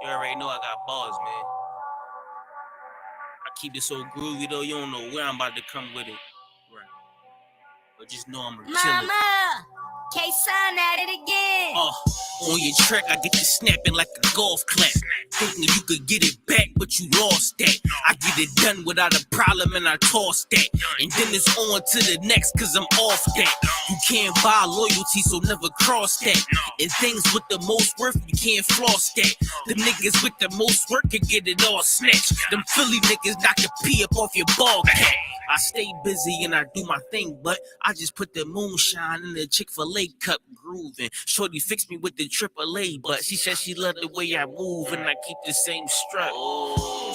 You already know I got bars, man. I keep it so groovy though, you don't know where I'm about to come with it. Right. But just know I'm chilling. Mama! K-Sign at it again. On your track, I get you snapping like a golf clap. Thinking you could get it back, but you lost that. I get it done without a problem and I toss that. And then it's on to the next, cause I'm off that. You can't buy loyalty, so never cross that. And things with the most worth, you can't floss that. The niggas with the most work can get it all snatched. Them Philly niggas knock the pee up off your ball cap. I stay busy and I do my thing, but I just put the moonshine in the Chick-fil-A cup grooving. Shorty fixed me with the AAA, but she said she loved the way I move and I keep the same strut.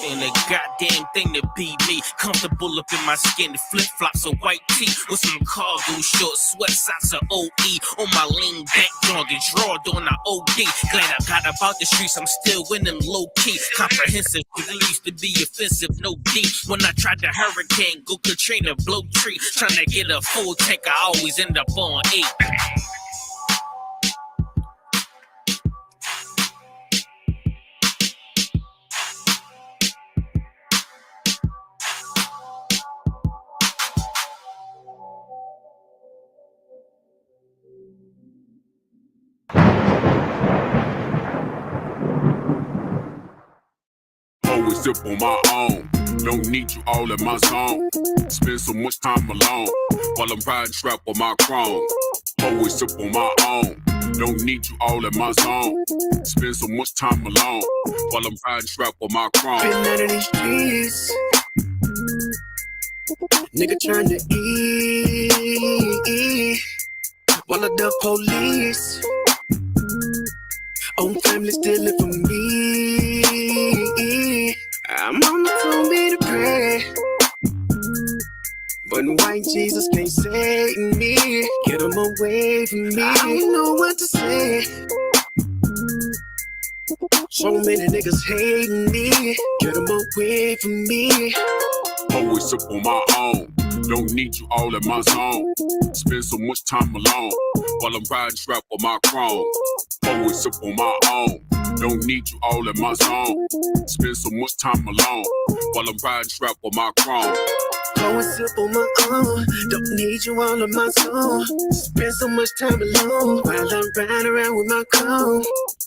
Ain't a goddamn thing to be me. Comfortable up in my skin, flip-flops, a white tee with some cargo shorts, sweatsocks, or OE. On my lean back, jogging, drawed on the OD. Glad I got about the streets, I'm still winning low-key. Comprehensive, it used to be offensive, no D. When I tried the hurricane, go Katrina, blow tree. Trying to get a full tank, I always end up on 8. Always sip on my own. Don't need you all in my zone. Spend so much time alone while I'm riding trap on my chrome. Always sip on my own. Don't need you all in my zone. Spend so much time alone while I'm riding trap on my chrome. Been out of these streets, nigga trying to eat while I duck police. Own family stealing from me. I'm on the phone me to pray, but white Jesus can't save me. Get him away from me. I don't know what to say. So many niggas hating me. Get him away from me. Always sip on my own. Don't need you all in my zone. Spend so much time alone while I'm riding trap on my chrome. Always sip on my own. Don't need you all in my zone. Spend so much time alone while I'm riding trap on my chrome. Go and sip on my own. Don't need you all in my zone. Spend so much time alone while I'm riding around with my cone.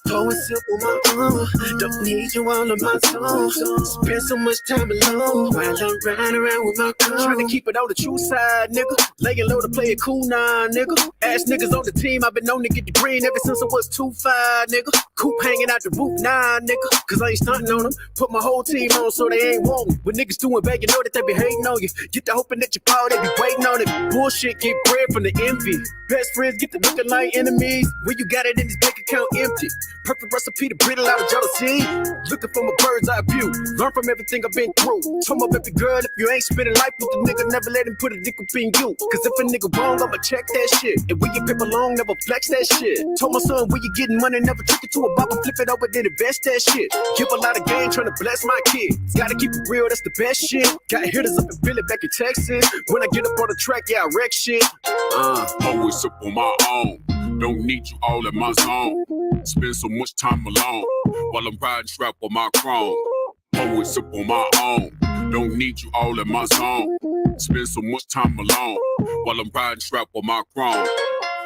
Go and sip on my own. Don't need you all in my zone. Spend so much time alone while I'm riding around with my cone. Trying to keep it on the true side, nigga. Laying low to play it cool now, nigga. Ass niggas on the team, I've been known to get the green ever since I was 2'5", nigga. Coop hanging out the roof, nah, nigga. Cause I ain't stunting on them. Put my whole team on so they ain't want me. When niggas doing bad, you know that they be hating on you. Get the hoping that you fall, they be waiting on it. Bullshit, get bread from the envy. Best friends get to looking like enemies. When you got it in this bank account empty. Perfect recipe to brittle out of jealousy. Looking from a bird's eye view. Learn from everything I've been through. Told my baby girl, if you ain't spending life with the nigga, never let him put a dick up in you. Cause if a nigga wrong, I'ma check that shit. And when you pip along, never flex that shit. Told my son, when you getting money, never trick it to a bopper, flip it over, then invest that shit. Give a lot of game, trying to bless my kid. Gotta keep it real, that's the best shit. Got hitters up in Philly, back in Texas. When I get up on the track, yeah, I wreck shit. Always sip on my own. Don't need you all in my zone. Spend so much time alone while I'm riding trap on my chrome. Always sip on my own. Don't need you all in my zone. Spend so much time alone while I'm riding trap on my chrome.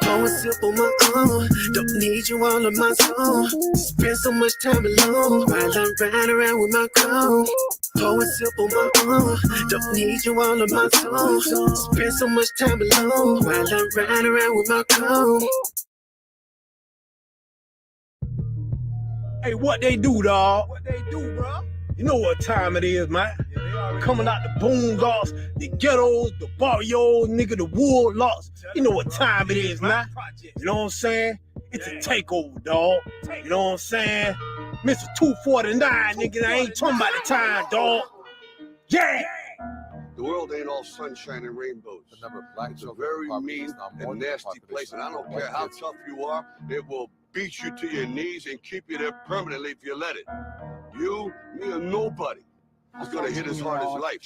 Go and sip on my own. Don't need you all in my zone. Spend so much time alone while I'm riding around with my cone. Go and sip on my own. Don't need you all in my zone. Spend so much time alone while I'm riding around with my cone. Hey, what they do, dawg? What they do, bro? You know what time it is, man. Coming out the boondocks, the ghettos, the barrios, nigga, the wood lots. You know what time it is, man. You know what I'm saying? It's a takeover, dawg. You know what I'm saying? Mr. 249, nigga, I ain't talking about the time, dawg. Yeah! The world ain't all sunshine and rainbows. It's a very mean and nasty place, and I don't care how tough you are, it will beat you to your knees and keep you there permanently if you let it. You, me, or nobody is gonna hit as hard as life.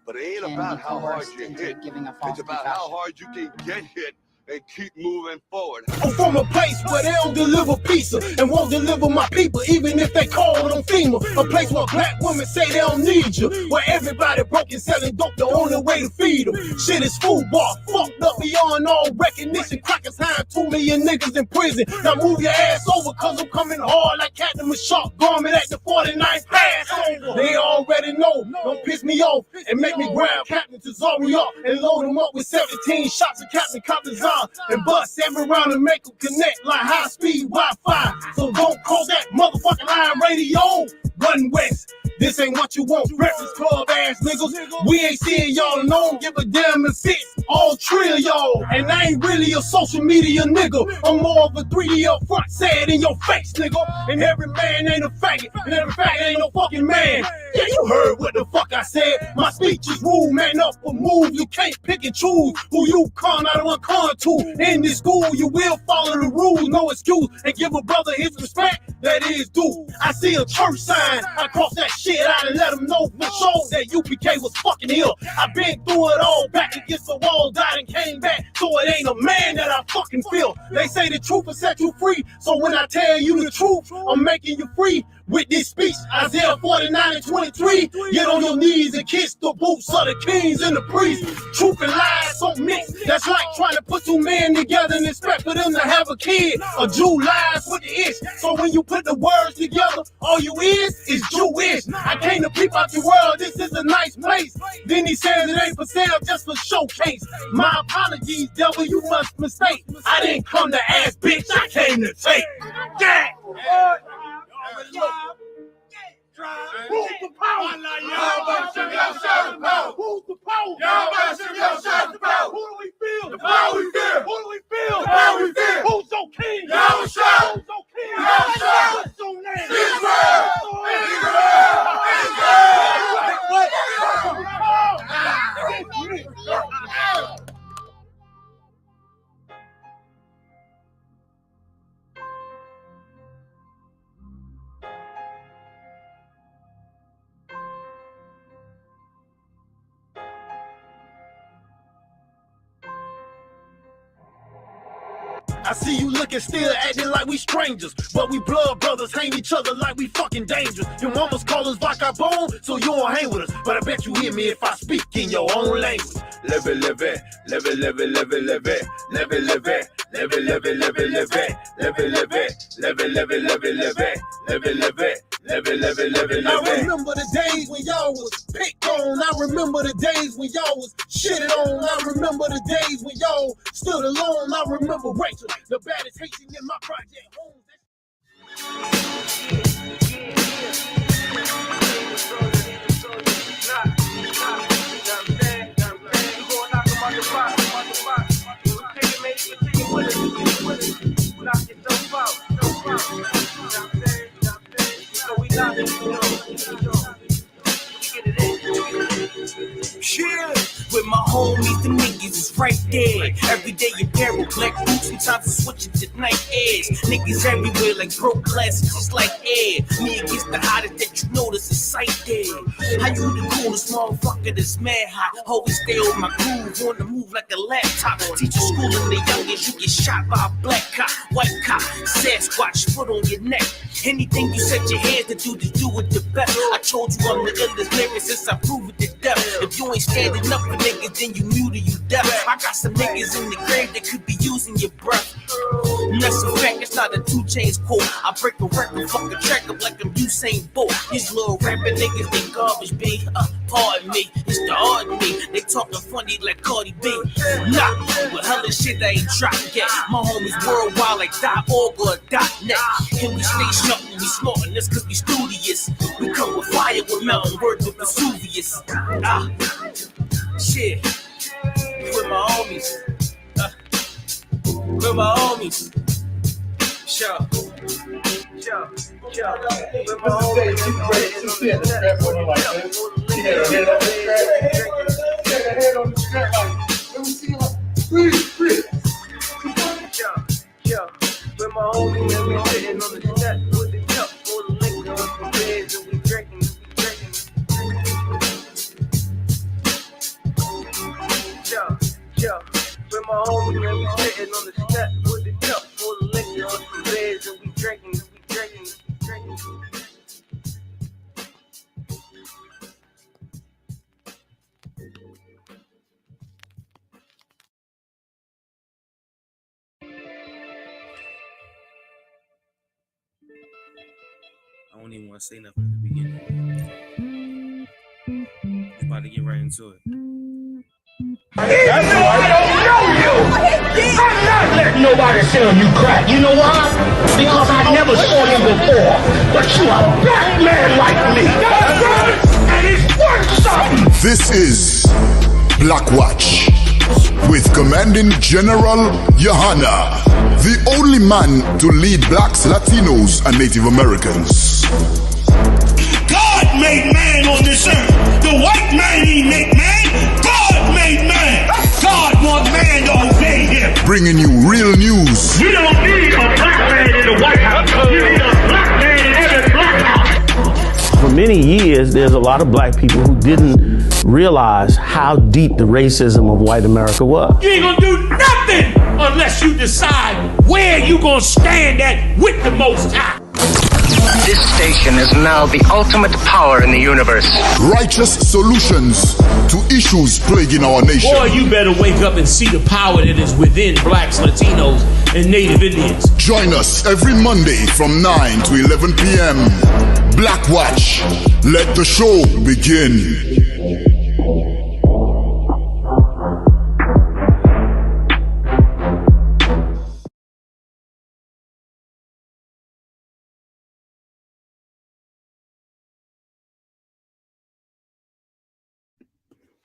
But it ain't about how hard you hit. It's about how hard you can get hit and keep moving forward. I'm from a place where they don't deliver pizza and won't deliver my people, even if they call on FEMA. A place where black women say they don't need you, where everybody broke and selling dope, the only way to feed them. Shit is football, fucked up beyond all recognition. Crackers hiding 2 million niggas in prison. Now move your ass over, cause I'm coming hard like Captain with sharp garment at the 49th pass over. They already know, don't piss me off and make me grab Captain Tazari up and load him up with 17 shots of Captain Commandinng and bust every round and make them connect like high-speed Wi-Fi. So don't call that motherfucking line radio. Run west. This ain't what you want, breakfast club ass niggas. We ain't seeing y'all and don't give a damn if it's all three of y'all. And I ain't really a social media nigga. I'm more of a 3D up front, say it in your face, nigga. And every man ain't a faggot, and every faggot ain't no fucking man. Yeah, you heard what the fuck I said. My speech is rude, man, up a move. You can't pick and choose who you con out of a con to. In this school, you will follow the rules, no excuse, and give a brother his respect that is due. I see a church sign, I cross that shit out and let them know for sure that UPK was fucking here. I've been through it all, back against the wall, died and came back, so it ain't a man that I fucking feel. They say the truth will set you free, so when I tell you the truth, I'm making you free. With this speech, Isaiah 49 and 23, get on your knees and kiss the boots of the kings and the priests. Truth and lies so mixed, that's like trying to put 2 men together and expect for them to have a kid. A Jew lies with the ish, so when you put the words together, all you is Jewish. I came to peep out your world, this is a nice place. Then he says it ain't for sale, just for showcase. My apologies, devil, you must mistake. I didn't come to ask, bitch, I came to take. Yeah! Who's the power? Who's the power? Who do we feel? The power we feel. Who do we feel? The power we feel. Who's your king? Who's your king? What's your name? Israel. I see you looking still, acting like we strangers, but we blood brothers, hang each other like we fucking dangerous. Your mamas call us vagabond, so you don't hang with us, but I bet you hear me if I speak in your own language. Live it, live it, live it, live it, live it, live it, live it, live it, live it, live it, live it, live it, live it, live it, live it, live it, live it, live it, live it, live it. Live it, live it, live it, live it. I remember the days when y'all was picked on. I remember the days when y'all was shitted on. I remember the days when y'all stood alone. I remember Rachel, the baddest Haitian in my project home. Yeah, with my homies, the niggas is right there. Every day apparel, black boots, sometimes I switch it to night airs. Niggas everywhere like broke glasses, just like air. Me against the hottest that you know there's a sight there. How you the coolest motherfucker that's mad hot? Always stay on my groove, on the move like a laptop. Teacher schooling the youngest, you get shot by a black cop, white cop, Sasquatch, foot on your neck. Anything you set your hands to do it the best. I told you I'm the illest lyricist, I prove it to death. If you ain't standing up for niggas, then you mute or you deaf. I got some niggas in the grave that could be using your breath. And that's a fact, it's not a 2 Chainz quote. I break a record, fuck a track up like I'm Usain Bolt. These little rapping niggas, they garbage, B. Pardon me, it's the art in me. They talking funny like Cardi B. Nah, but hella shit I ain't dropped yet. My homies worldwide like .org or .net. And we stay sharp when we smartin', this cause we studious. We come with fire with mountain words with Vesuvius. Shit, with my homies. With my homies. Sure. With my homies. Head on the strap like, let me see how. With my homies, and we sitting on the step with the cup full of liquor and some beers, and we drinking, With my homies, and we sitting drinking, we drinking, we drinking. I don't even want to say nothing at the beginning. We about to get right into it. I'm not letting nobody sell you crack. You know why? Because I never saw you before. But you a black man like me. And it's worth something. This is BLACKWATCH with Commanding General Yahanna, the only man to lead blacks, Latinos, and Native Americans. God made man on this earth. The white man he made man. God made man. God wants man to obey him. Bringing you real news. We don't need a black man in the White House. We need a black man in every black house. For many years, there's a lot of black people who didn't realize how deep the racism of white America was. You ain't gonna do nothing unless you decide where you gonna stand at with the Most High. This station is now the ultimate power in the universe. Righteous solutions to issues plaguing our nation. Boy, you better wake up and see the power that is within blacks, Latinos, and Native Indians. Join us every Monday from 9 to 11 p.m. BLACKWATCH. Let the show begin.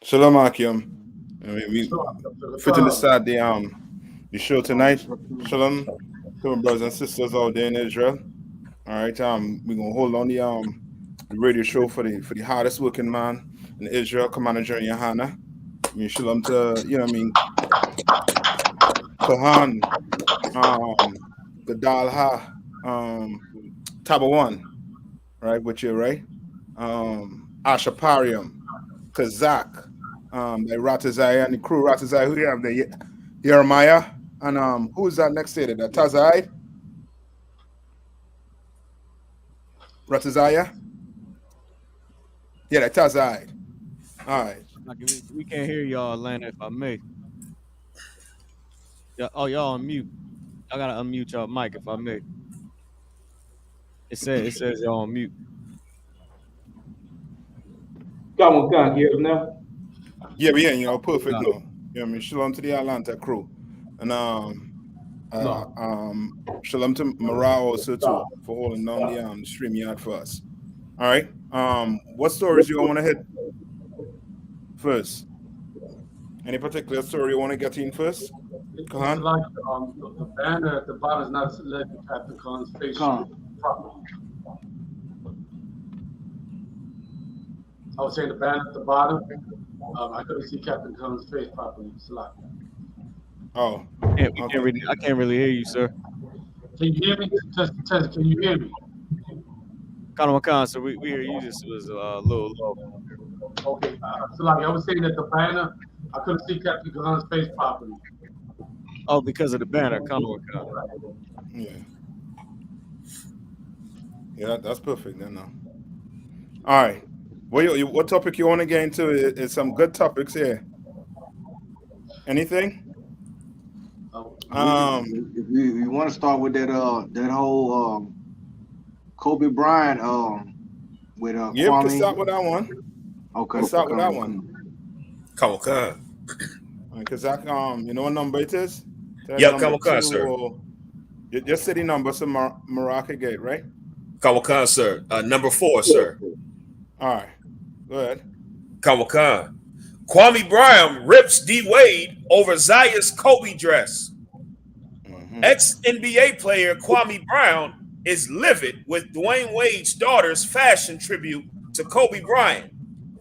Shalom Akim. I mean, we fitting to start the show tonight. Shalom to my brothers and sisters out there in Israel. All right, we're gonna hold on the radio show for the hardest working man in Israel, Commandinng GEN.YAHANNA. I mean, shalom to Kohan, Gadalha, Tabawan, right? With you, right? Ashaparium, Kazakh. The Ratazai and the crew Ratazai, who do you have there? Jeremiah, and who's that next to it? The Tazai? Ratazaya? Yeah, the Tazai. All right. We can't hear y'all, Atlanta, if I may. Yeah, oh, y'all on mute. I gotta unmute y'all mic if I may. It says y'all on mute. Come on, hear them now? Yeah, we ain't, perfect now. You know what I mean? Shalom to the Atlanta crew. And shalom to Mara also too for holding down the stream yard for us. All right. What stories you want to hit first? Any particular story you want to get in first? Like the banner at the bottom is not selected Captain Khan's face properly. I was saying the banner at the bottom. I couldn't see Captain Khan's face properly. Select. Oh, I can't really hear you, sir. Can you hear me? Test, can you hear me? Khan, so we hear you. Just was a little low. Okay, I was saying that the banner, I couldn't see Captain Khan's face properly. Oh, because of the banner, Khan. Yeah, that's perfect then. Now, all right. What topic you want to get into? Is some good topics here. Anything? If you want to start with that whole Kobe Bryant with yeah, Kwame. we can start with that one. Okay, let's start with that one. Come on. Because that you know what number it is? Yeah, come on, sir. Just say the number so Morocco Gate, right? Come on, sir. Number 4, sir. All right. Go ahead. Kawakan. Kwame Bryant rips D Wade over ZAYA'S Kobe dress. Ex-NBA player Kwame Bryant is livid with Dwyane Wade's daughter's fashion tribute to Kobe Bryant,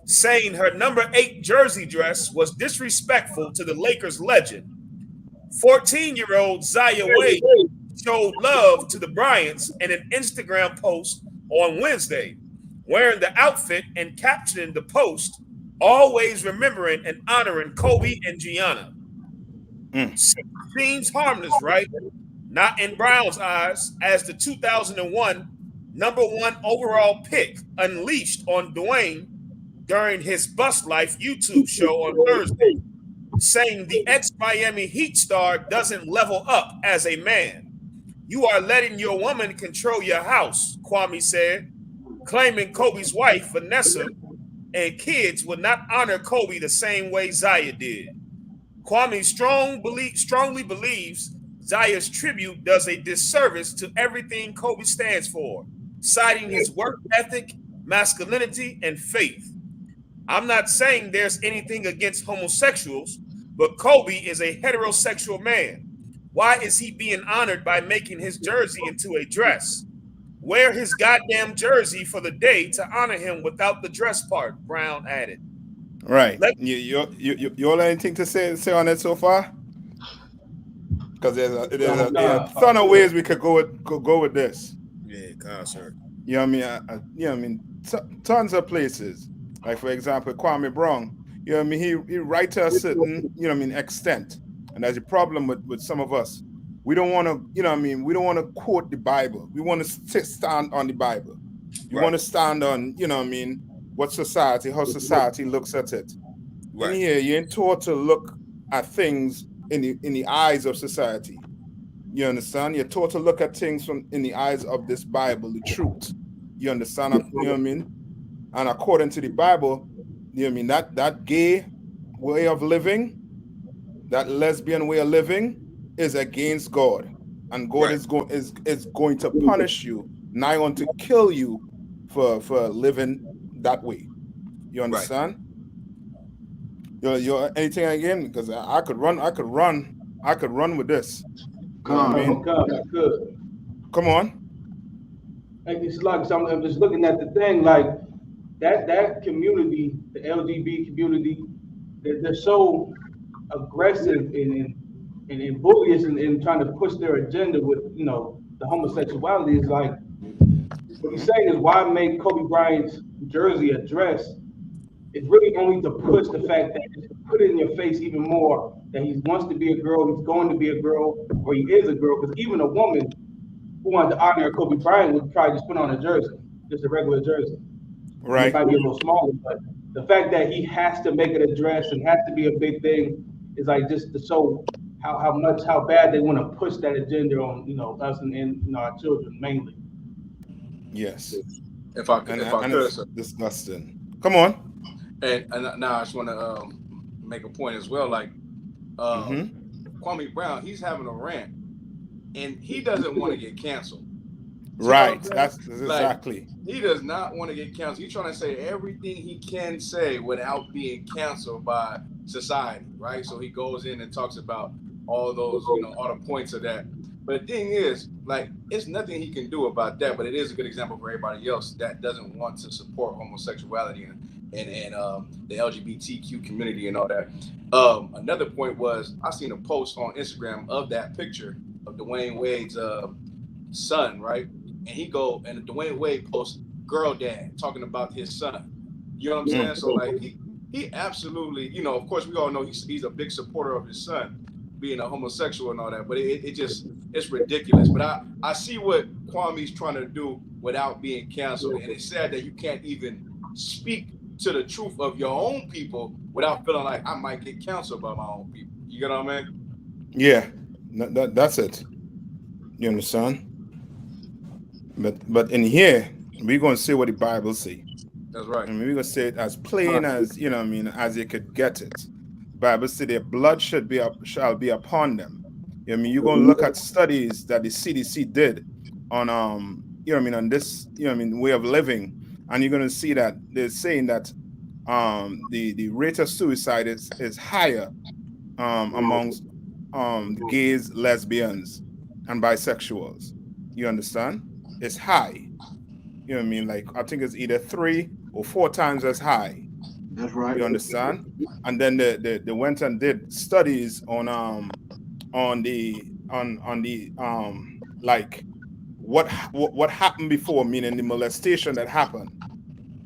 saying her number 8 jersey dress was disrespectful to the Lakers legend. 14-year-old Zaya Wade showed love to the Bryants in an Instagram post on Wednesday, wearing the outfit and captioning the post, "Always remembering and honoring Kobe and Gianna." Seems harmless, right? not in Brown's eyes, as the 2001 #1 overall pick unleashed on Dwyane during his Bus Life YouTube show on Thursday, saying the ex-Miami Heat star doesn't level up as a man. You are letting your woman control your house, Kwame said, claiming Kobe's wife, Vanessa, and kids would not honor Kobe the same way Zaya did. Kwame strongly believes Zaya's tribute does a disservice to everything Kobe stands for, citing his work ethic, masculinity, and faith. I'm not saying there's anything against homosexuals, but Kobe is a heterosexual man. Why is he being honored by making his jersey into a dress? Wear his goddamn jersey for the day to honor him without the dress part, Brown added. Right. You all anything to say on it so far? Because there's a ton of ways we could go with this. Yeah, concert. You know what I mean? Tons of places. Like for example, Kwame Brown. You know what I mean? He write to a certain, you know what I mean, extent. And there's a problem with some of us. We don't want to, you know what I mean? We don't want to quote the Bible. We want to stand on the Bible. We want to stand on, you know what I mean, how society looks at it. Right. In here, you ain't taught to look at things in the eyes of society. You understand? You're taught to look at things in the eyes of this Bible, the truth. You understand? You know what I mean? And according to the Bible, you know what I mean, that gay way of living, that lesbian way of living is against God. And God is going to punish you, nigh on to kill you for living that way. You understand? You're anything again? Because I could run with this. You know what I mean? Come on. It's like I'm just looking at the thing, like that community, the LGBT community, they're so aggressive and bullish and trying to push their agenda with, you know, the homosexuality. Is like, what he's saying is, why make Kobe Bryant's jersey a dress? It's really only to push the fact that, put it in your face even more, that he wants to be a girl, he's going to be a girl, or he is a girl. Because even a woman who wanted to honor Kobe Bryant would probably just put on a jersey, just a regular jersey. Right. It might be a little smaller, but the fact that he has to make it a dress and has to be a big thing is like just to show how bad they want to push that agenda on, you know, us and you know, our children mainly. Yes. If I could, it's disgusting. Come on. And now I just want to make a point as well. Like Kwame Brown, he's having a rant, and he doesn't want to get canceled. Right. That's exactly. He does not want to get canceled. He's trying to say everything he can say without being canceled by society, right? So he goes in and talks about all those, you know, all the points of that. But the thing is, like, it's nothing he can do about that. But it is a good example for everybody else that doesn't want to support homosexuality and the LGBTQ community and all that. Another point was, I seen a post on Instagram of that picture of Dwyane Wade's son, right? And Dwyane Wade posts girl dad talking about his son. You know what I'm saying? So like he absolutely, you know, of course we all know he's a big supporter of his son being a homosexual and all that, but it's ridiculous. But I see what Kwame's trying to do without being canceled. And it's sad that you can't even speak to the truth of your own people without feeling like I might get canceled by my own people. You get what I mean? Yeah, that's it. You understand? But in here, we're going to say what the Bible says. That's right. I mean, we're going to say it as plain as, you know what I mean, as you could get it. The Bible says their blood shall be upon them. You know what I mean? You're going to look at studies that the CDC did on, you know what I mean, on this, you know what I mean, way of living. And you're going to see that they're saying that the rate of suicide is higher amongst gays, lesbians, and bisexuals. You understand? It's high. You know what I mean? Like, I think it's either 3 or 4 times as high. That's right. You understand? And then they went and did studies on like what happened before, meaning the molestation that happened.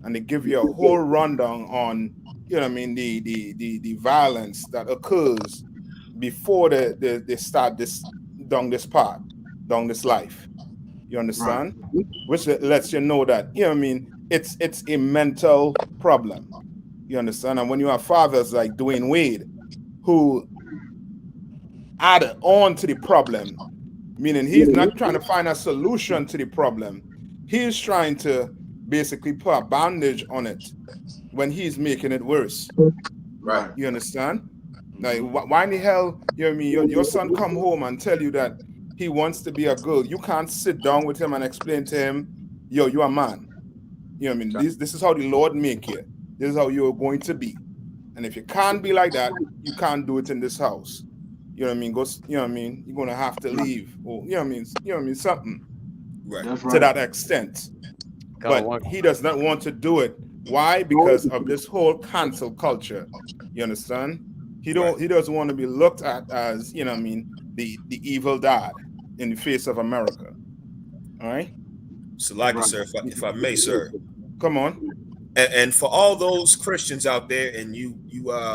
And they give you a whole rundown on, you know what I mean, the violence that occurs before they start this path. down this life. You understand? Which lets you know that, you know what I mean, it's a mental problem. You understand? And when you have fathers like Dwyane Wade who add on to the problem, meaning he's not trying to find a solution to the problem. He's trying to basically put a bandage on it when he's making it worse. Right. You understand? Like, why in the hell, you know what I mean, your son come home and tell you that he wants to be a girl. You can't sit down with him and explain to him, yo, you're a man. You know what I mean? This is how the Lord make you. This is how you're going to be. And if you can't be like that, you can't do it in this house. You know what I mean? You know what I mean? You're gonna have to leave. Or you know what I mean? You know what I mean? Something to that extent. But he does not want to do it. Why? Because of this whole cancel culture. You understand? He doesn't want to be looked at as, you know what I mean, the evil dad in the face of America. All right? So, like sir, if I may, sir. Come on. And for all those Christians out there and you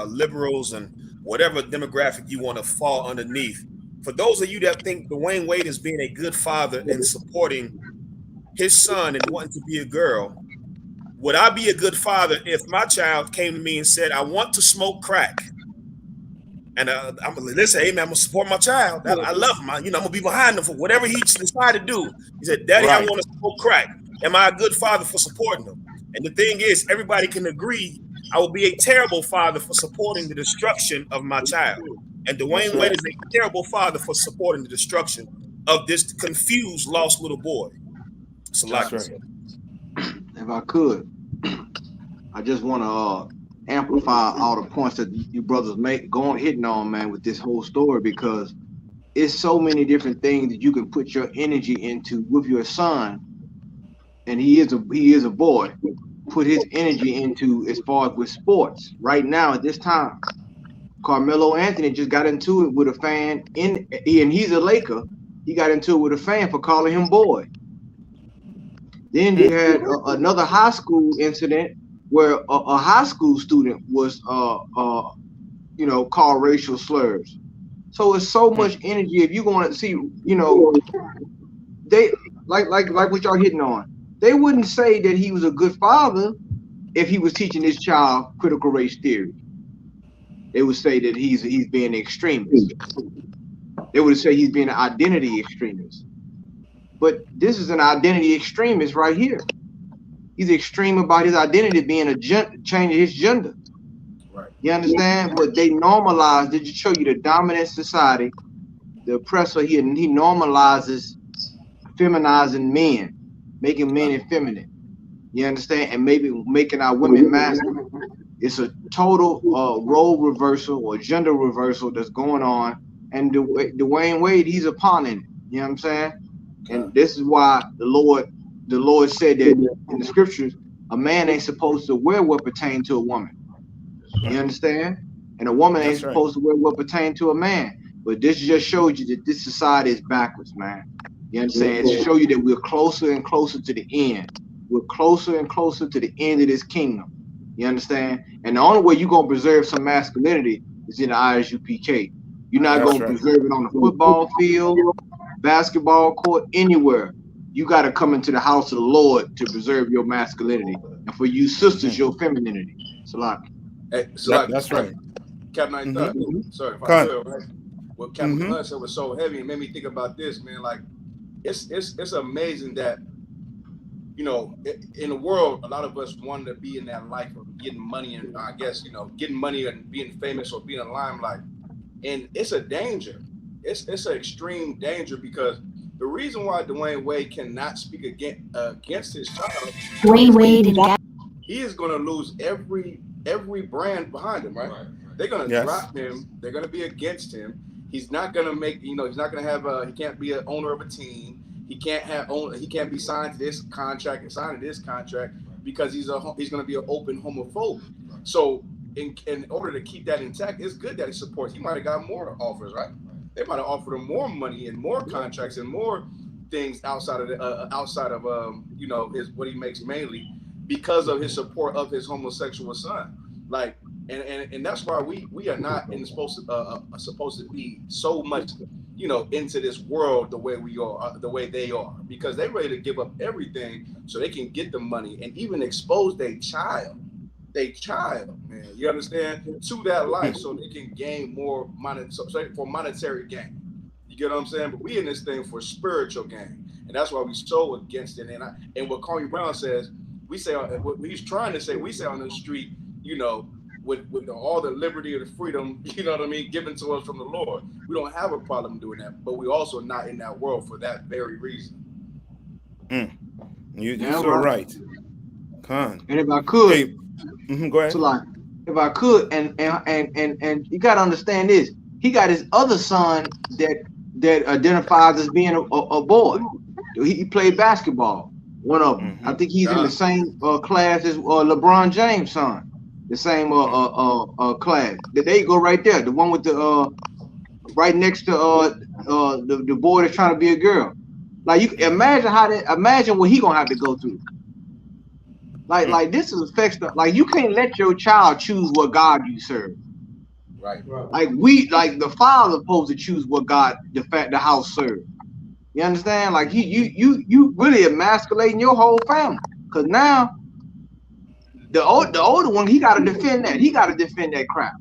liberals and whatever demographic you want to fall underneath, for those of you that think Dwyane Wade is being a good father and supporting his son and wanting to be a girl, would I be a good father if my child came to me and said, I want to smoke crack? And I'm gonna listen, hey man, I'm gonna support my child. I love him. I'm gonna be behind him for whatever he decides to do. He said, Daddy, I want to smoke crack. Am I a good father for supporting him? And the thing is, everybody can agree I will be a terrible father for supporting the destruction of my child. And Dwyane Wade is a terrible father for supporting the destruction of this confused, lost little boy. So if I could, I just want to amplify all the points that you brothers hitting on, man, with this whole story, because it's so many different things that you can put your energy into with your son, and he is a boy. Put his energy into as far as with sports right now at this time. Carmelo Anthony just got into it with a fan and he's a Laker. He got into it with a fan for calling him boy. Then you had another high school incident where a high school student was called racial slurs. So it's so much energy. If you're going to see, they like what y'all hitting on. They wouldn't say that he was a good father if he was teaching his child critical race theory. They would say that he's being an extremist. They would say he's being an identity extremist. But this is an identity extremist right here. He's extreme about his identity being changing his gender. Right. You understand? But they normalize, did you show you the dominant society, the oppressor here, and he normalizes feminizing men, making men effeminate. You understand? And maybe making our women masculine. It's a total role reversal or gender reversal that's going on. And Dwyane Wade, he's a pawn in it. You know what I'm saying? And this is why the Lord said that in the scriptures, a man ain't supposed to wear what pertains to a woman. You understand? And a woman ain't supposed to wear what pertains to a man. But this just shows you that this society is backwards, man. You understand? It shows you that we're closer and closer to the end. We're closer and closer to the end of this kingdom. You understand? And the only way you're going to preserve some masculinity is in the ISU PK. You're not going to preserve it on the football field, basketball court, anywhere. You got to come into the house of the Lord to preserve your masculinity. And for you sisters, your femininity. Salaki. Hey, Salaki. That's right. Captain I thought, sorry if I could, right? What Captain Hunt said was so heavy and made me think about this, man. Like, it's amazing that, in the world, a lot of us wanted to be in that life of getting money and I guess, getting money and being famous or being in limelight. And it's a danger. It's an extreme danger because the reason why Dwyane Wade cannot speak against his child, he is going to lose every brand behind him, right? They're going to drop him. They're going to be against him. He's not going to make, he's not going to have he can't be an owner of a team. He can't be signed to this contract and signed to this contract because he's going to be an open homophobe. So in order to keep that intact, it's good that he supports. He might have got more offers, right? They might have offered him more money and more contracts and more things outside of his what he makes mainly because of his support of his homosexual son. Like, and that's why we are not supposed to be so much, into this world the way we are, the way they are, because they're ready to give up everything so they can get the money and even expose their child, man. You understand? To that life, so they can gain more money, for monetary gain. You get what I'm saying? But we in this thing for spiritual gain, and that's why we so against it. And what Kwame Brown says, we say what he's trying to say. We say on the street, with all the liberty and the freedom, you know what I mean, given to us from the Lord. We don't have a problem doing that, but we also not in that world for that very reason. You're so right. Con. And if I could, go ahead. So like, if I could, and you gotta understand this. He got his other son that identifies as being a boy. He played basketball. One of them. I think he's in the same class as LeBron James' son. The same class. There you go, right there. The one with the right next to the boy that's trying to be a girl. Like, you imagine what he gonna have to go through. Like this is affects like, you can't let your child choose what God you serve. Right. Like the father supposed to choose what God the house serves. You understand? Like you really emasculating your whole family. Cause now the older one, he gotta defend that. He gotta defend that crap.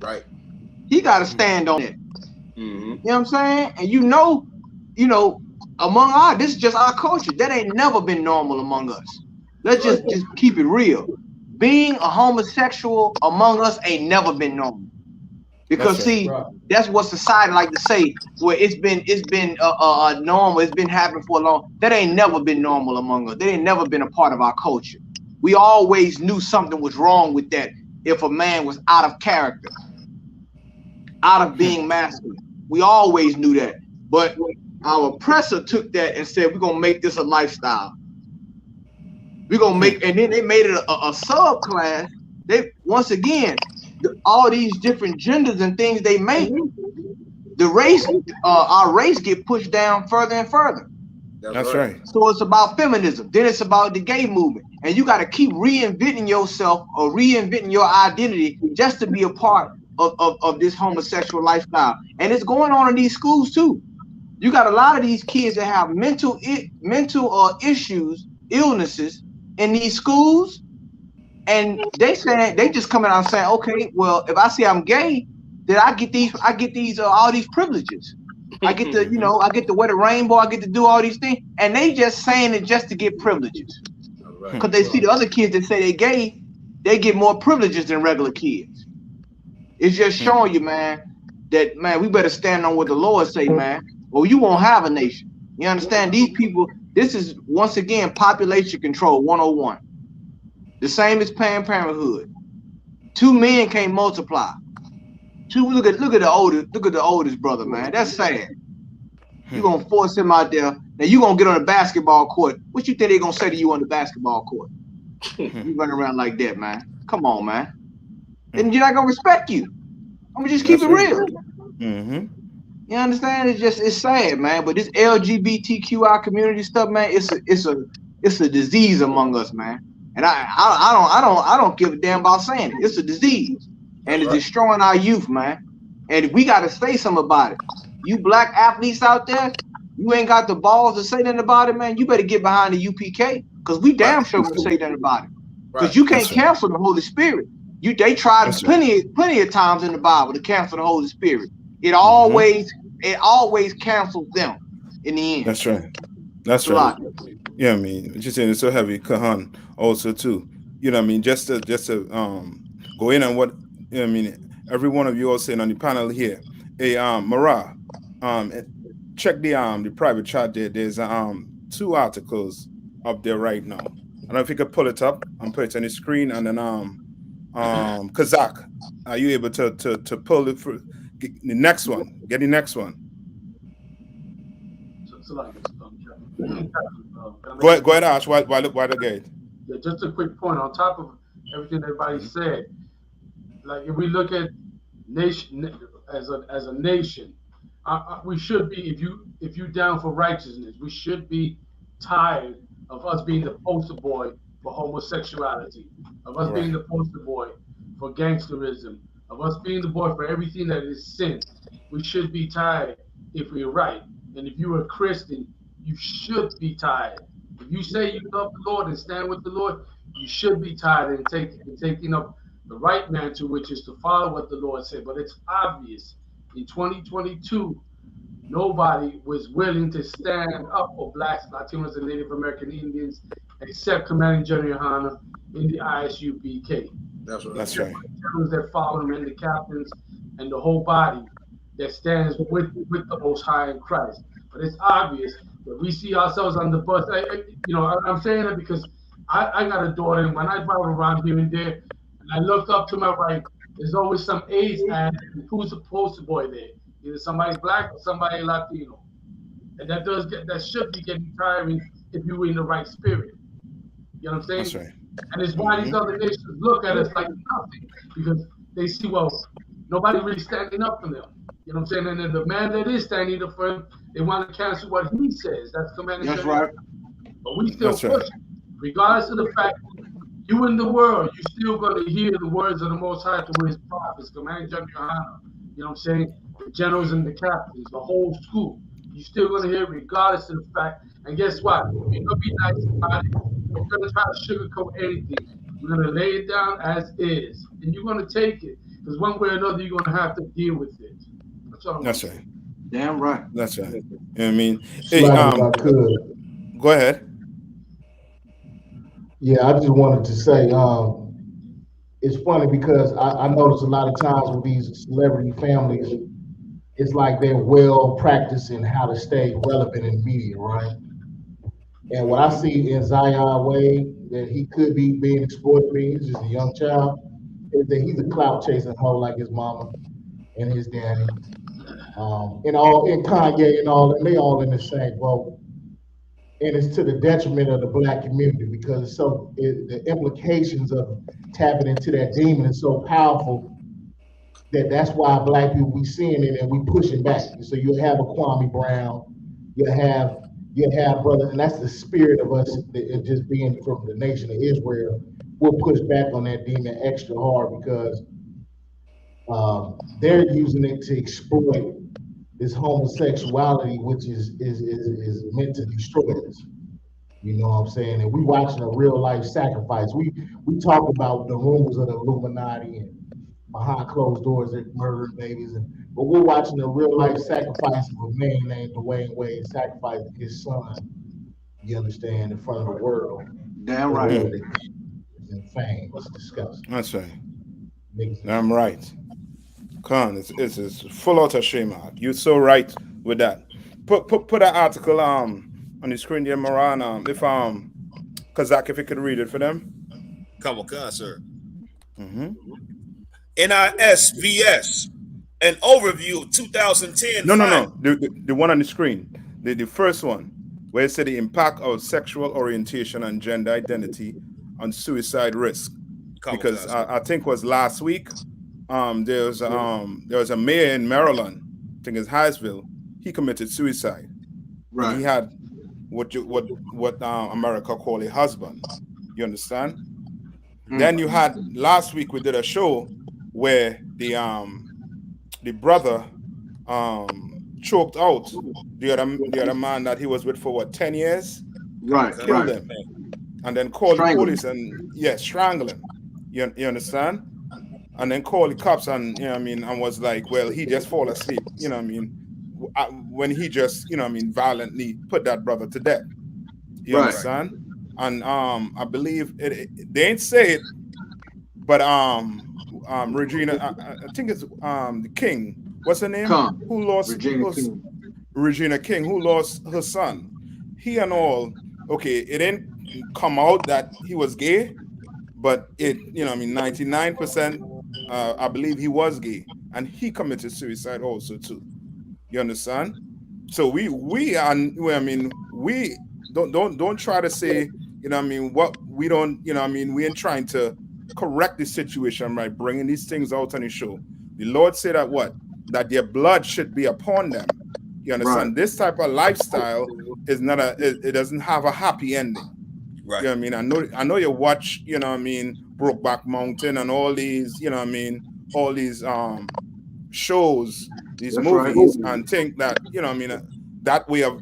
Right. He gotta stand on it. You know what I'm saying? And you know, among this is just our culture. That ain't never been normal among us. Let's just keep it real. Being a homosexual among us ain't never been normal. Because that's what society like to say. Where it's been normal. It's been happening for a long. That ain't never been normal among us. That ain't never been a part of our culture. We always knew something was wrong with that. If a man was out of character, out of being masculine, we always knew that. But our oppressor took that and said, "We're gonna make this a lifestyle. We're gonna make," and then they made it a subclass. They once again. All these different genders and things they make, the race, our race get pushed down further and further. That's right. So it's about feminism. Then it's about the gay movement. And you got to keep reinventing yourself or reinventing your identity just to be a part of this homosexual lifestyle. And it's going on in these schools too. You got a lot of these kids that have mental issues, illnesses in these schools. And they just coming out saying, okay, well, if I say I'm gay, then I get these all these privileges. I get to, I get to wear the rainbow, I get to do all these things, and they just saying it just to get privileges. Because they see the other kids that say they're gay, they get more privileges than regular kids. It's just showing you, man, that we better stand on what the Lord say, man, or you won't have a nation. You understand? These people, this is once again population control 101. The same as Planned Parenthood. 2 men can't multiply. Look at the oldest brother, man. That's sad. You're gonna force him out there. Now you gonna get on the basketball court. What you think they gonna say to you on the basketball court? You running around like that, man. Come on, man. And you're not gonna respect you. I'm gonna just keep it real. You understand? It's sad, man. But this LGBTQI community stuff, man, it's a disease among us, man. And I don't give a damn about saying it. It's a disease, and it's destroying our youth, man. And we got to say something about it. You black athletes out there, you ain't got the balls to say nothing about it, man. You better get behind the UPK, because we damn sure gonna say nothing about it. Because you can't cancel the Holy Spirit. They tried plenty of times in the Bible to cancel the Holy Spirit. It always cancels them in the end. That's right. That's right. Yeah, I mean, just saying it's so heavy, Kahan, also too. You know what I mean? Just to go in on what I mean, every one of you all saying on the panel here. Hey, Mara, check the private chat there. There's 2 articles up there right now. I don't know if you could pull it up and put it on the screen, and then Kazak, are you able to pull it through the next one? Get the next one. Go ahead, Ash. Why the gate? Yeah, just a quick point on top of everything everybody said. Like, if we look at nation as a nation, we should be, if you down for righteousness, we should be tired of us being the poster boy for homosexuality, of us being the poster boy for gangsterism, of us being the boy for everything that is sin. We should be tired if we're right. And if you're a Christian, you should be tired. If you say you love the Lord and stand with the Lord, you should be tired and taking up the right mantle, which is to follow what the Lord said. But it's obvious in 2022, nobody was willing to stand up for blacks, Latinos, and Native American Indians except Commanding General Yohanna in the ISUPK. That's right. Generals that follow him and the captains and the whole body that stands with the Most High in Christ. But it's obvious that we see ourselves on the bus. I'm saying that because I got a daughter, and when I drive around here and there, and I look up to my right, there's always some AIDS ad. Who's the poster boy there? Either somebody black or somebody Latino. And that should be getting tiring if you're in the right spirit. You know what I'm saying? That's right. And it's why these other nations look at us like nothing, because they see, well, nobody really standing up for them. You know what I'm saying? And then the man that is standing up for him, they want to cancel what he says. That's Commandinng. That's right. But we still That's push, right. regardless of the fact you in the world, you still going to hear the words of the Most High through his prophets, Commandinng GEN.YAHANNA. You know what I'm saying? The generals and the captains, the whole school. You still going to hear it regardless of the fact. And guess what? We're going to be nice about it. We're going to try to sugarcoat anything. We're going to lay it down as is. And you're going to take it. Because one way or another, you're going to have to deal with it. That's right. Damn right. That's right. You know what I mean? Hey, if I could. Go ahead. Yeah, I just wanted to say, it's funny because I notice a lot of times with these celebrity families, it's like they're well practiced in how to stay relevant in media, right? And what I see in ZAYA'S that he could be being exploited, he's just a young child, is that he's a clout chasing hoe like his mama and his daddy. And Kanye and all, and they all in the same boat. And it's to the detriment of the black community because the implications of tapping into that demon is so powerful that's why black people be seeing it and we pushing back. So you'll have a Kwame Brown, you'll have brothers, and that's the spirit of us just being from the nation of Israel. We'll push back on that demon extra hard because they're using it to exploit this homosexuality, which is meant to destroy us. You know what I'm saying? And we watching a real life sacrifice. We talk about the rumors of the Illuminati and behind closed doors they're murdering babies, but we're watching a real life sacrifice of a man named Dwyane Wade sacrificing his son. You understand, in front of the world. Damn right. And fame. It's disgusting. That's right. I'm right. Con, it's full out of shame. You're so right with that. Put that article on the screen there, Moran. If Kazak, if you could read it for them. Come on, sir. NISVS, an overview of 2010. No. The one on the screen. The first one, where it said the impact of sexual orientation and gender identity on suicide risk. Because I think it was last week, there was a mayor in Maryland, I think it's Hyattsville, he committed suicide. Right. And he had what America call a husband. You understand? Then you had last week we did a show where the brother choked out the other man that he was with for 10 years? Right. Killed him. And then called the police and strangle him. You understand? And then called the cops and and was like, well, he just fall asleep, when he just, violently put that brother to death. You understand? And I believe they ain't say it, but Regina, I think it's the King. What's her name? Who lost Regina King, who lost her son. He and all, okay, it didn't come out that he was gay, but it, 99%, I believe he was gay, and he committed suicide also too. You understand? So we don't try to say, what we don't, we ain't trying to correct the situation by bringing these things out on the show. The Lord said that their blood should be upon them. You understand? Right. This type of lifestyle is not it doesn't have a happy ending. Right. You know what I mean? I know you watch, Brokeback Mountain and all these, all these shows these That's right. movies and think that, you know, I mean, that way of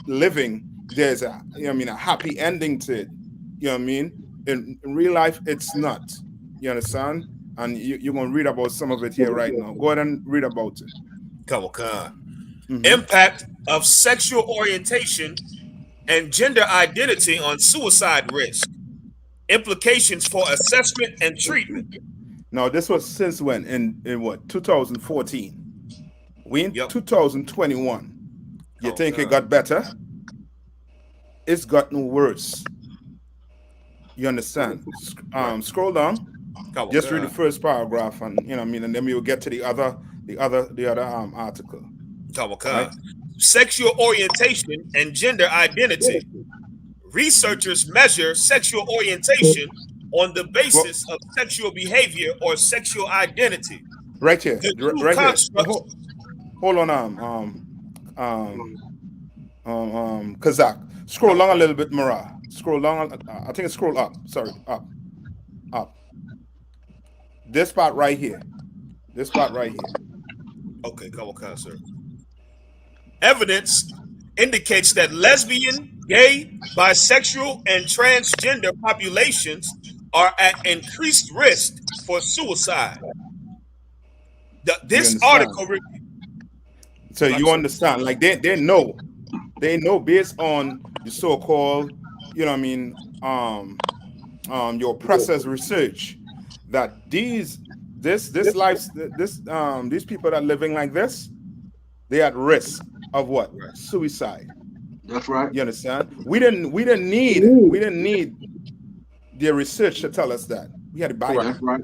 living, there's a, you know, I mean, a happy ending to it. You know what I mean? In real life, it's not. You understand? And you're going to read about some of it here right now. Go ahead and read about it. Come on. Impact of sexual orientation and gender identity on suicide risk. Implications for assessment and treatment. Now, this was since when? In what? 2014. We in 2021. You think it got better? It's gotten worse. You understand? Scroll down. Just read the first paragraph, and you know, I mean, and then we will get to the other article. Right? Sexual orientation and gender identity. Researchers measure sexual orientation on the basis of sexual behavior or sexual identity. Right here, right here. Hold on, Kazak. Scroll along a little bit, Mara. Scroll along. I think it's scroll up. Sorry, up. This part right here. Okay, come on, sir. Evidence indicates that lesbian, gay, bisexual, and transgender populations are at increased risk for suicide. This article. So you understand? Like they know based on the so-called, you know what I mean, your oppressors' research, that these people that are living like this, they're at risk of what? Suicide. That's right. You understand? We didn't need their research to tell us that. We had the Bible. That's right.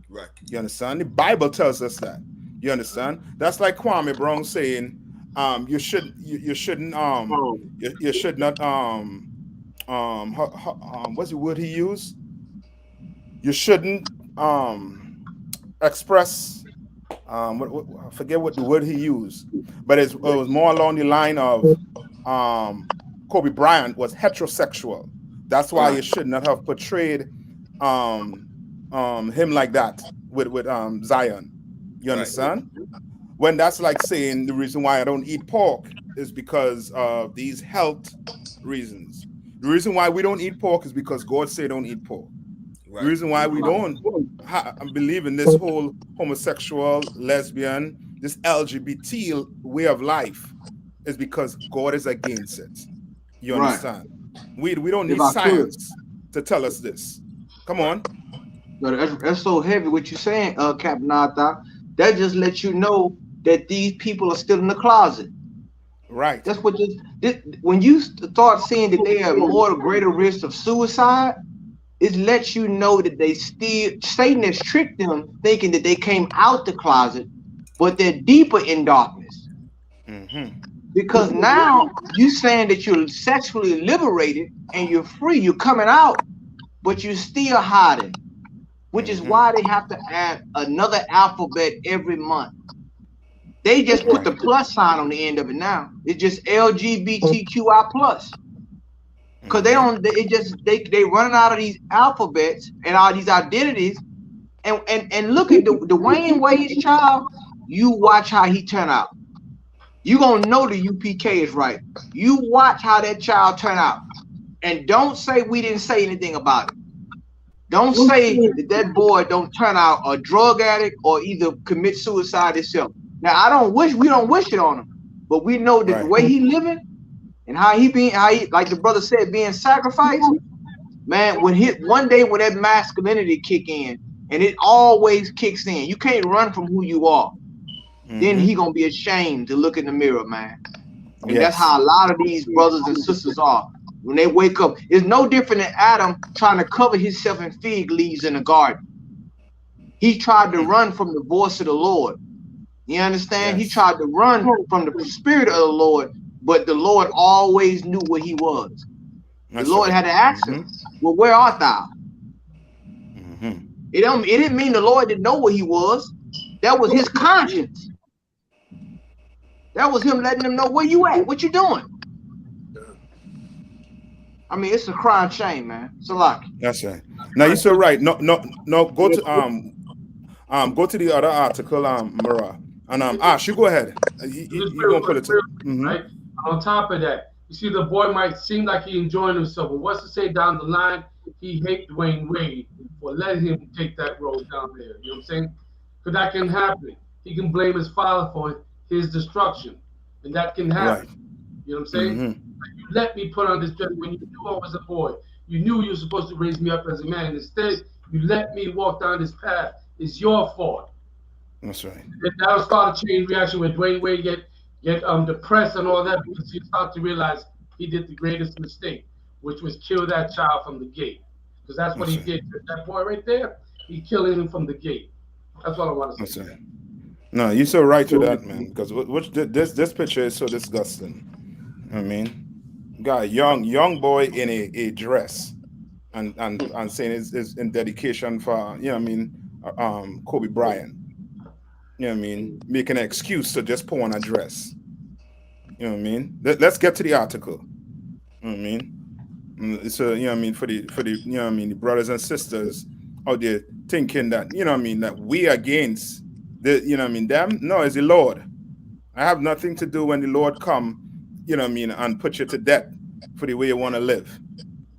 Right. You understand? The Bible tells us that. You understand? That's like Kwame Brown saying, you should not what's the word he used? You shouldn't express I forget what the word he used, but it was more along the line of Kobe Bryant was heterosexual. That's why you should not have portrayed him like that with Zion. You understand? When that's like saying the reason why I don't eat pork is because of these health reasons. The reason why we don't eat pork is because God said don't eat pork. Right. The reason why we don't believe in this whole homosexual, lesbian, this LGBT way of life is because God is against it. You understand? We don't need science to tell us this. Come on. But that's so heavy what you're saying, Captain Arthur. That just lets you know that these people are still in the closet. Right. That's what when you start seeing that they are more greater risk of suicide, it lets you know that they still, Satan has tricked them thinking that they came out the closet, but they're deeper in darkness. Because now you saying that you're sexually liberated and you're free, you're coming out, but you're still hiding, which is why they have to add another alphabet every month. They just put the plus sign on the end of it now. It's just LGBTQI plus. Because they don't, they running out of these alphabets and all these identities. And look at the Dwyane Wade's child, you watch how he turn out. You gonna know the UPK is right. You watch how that child turn out. And don't say we didn't say anything about it. Don't say that boy don't turn out a drug addict or either commit suicide himself. Now we don't wish it on him, but we know that the way he living and how he like the brother said, being sacrificed, man, one day when that masculinity kick in, and it always kicks in, you can't run from who you are. Then he gonna be ashamed to look in the mirror, man. And that's how a lot of these brothers and sisters are. When they wake up, it's no different than Adam trying to cover himself in fig leaves in the garden. He tried to run from the voice of the Lord. You understand? He tried to run from the spirit of the Lord, but the Lord always knew what he was. The Lord had to ask him, well, where art thou? It didn't mean the Lord didn't know what he was. That was his conscience. That was him letting them know where you at, what you doing. I mean, it's a crying shame, man. It's a lot. That's right. Now you're so right. No. Go to the other article, Mara. And Ash, you go ahead. You gonna put it to right? On top of that, you see the boy might seem like he enjoying himself, but what's to say down the line he hate Dwyane Wade for letting him take that road down there? You know what I'm saying? Because that can happen. He can blame his father for his destruction, and that can happen. Right. You know what I'm saying? Like, you let me put on this dress when you knew I was a boy. You knew you were supposed to raise me up as a man. And instead, you let me walk down this path. It's your fault. That's right. And that'll start a chain reaction with Dwyane Wade get depressed and all that, because he start to realize he did the greatest mistake, which was kill that child from the gate. Because that's what he did. That boy right there, he killed him from the gate. That's what I want to say. No, you're so right to that, man. Because this picture is so disgusting. I mean, got a young boy in a dress, and saying it's in dedication for Kobe Bryant. You know what I mean? Making an excuse to just put on a dress. You know what I mean? Let's get to the article. You know what I mean? So, you know what I mean, for the you know what I mean, the brothers and sisters out there thinking that, you know what I mean, that we against the, you know what I mean, them? No, it's the Lord. I have nothing to do when the Lord come, you know what I mean, and put you to death for the way you want to live.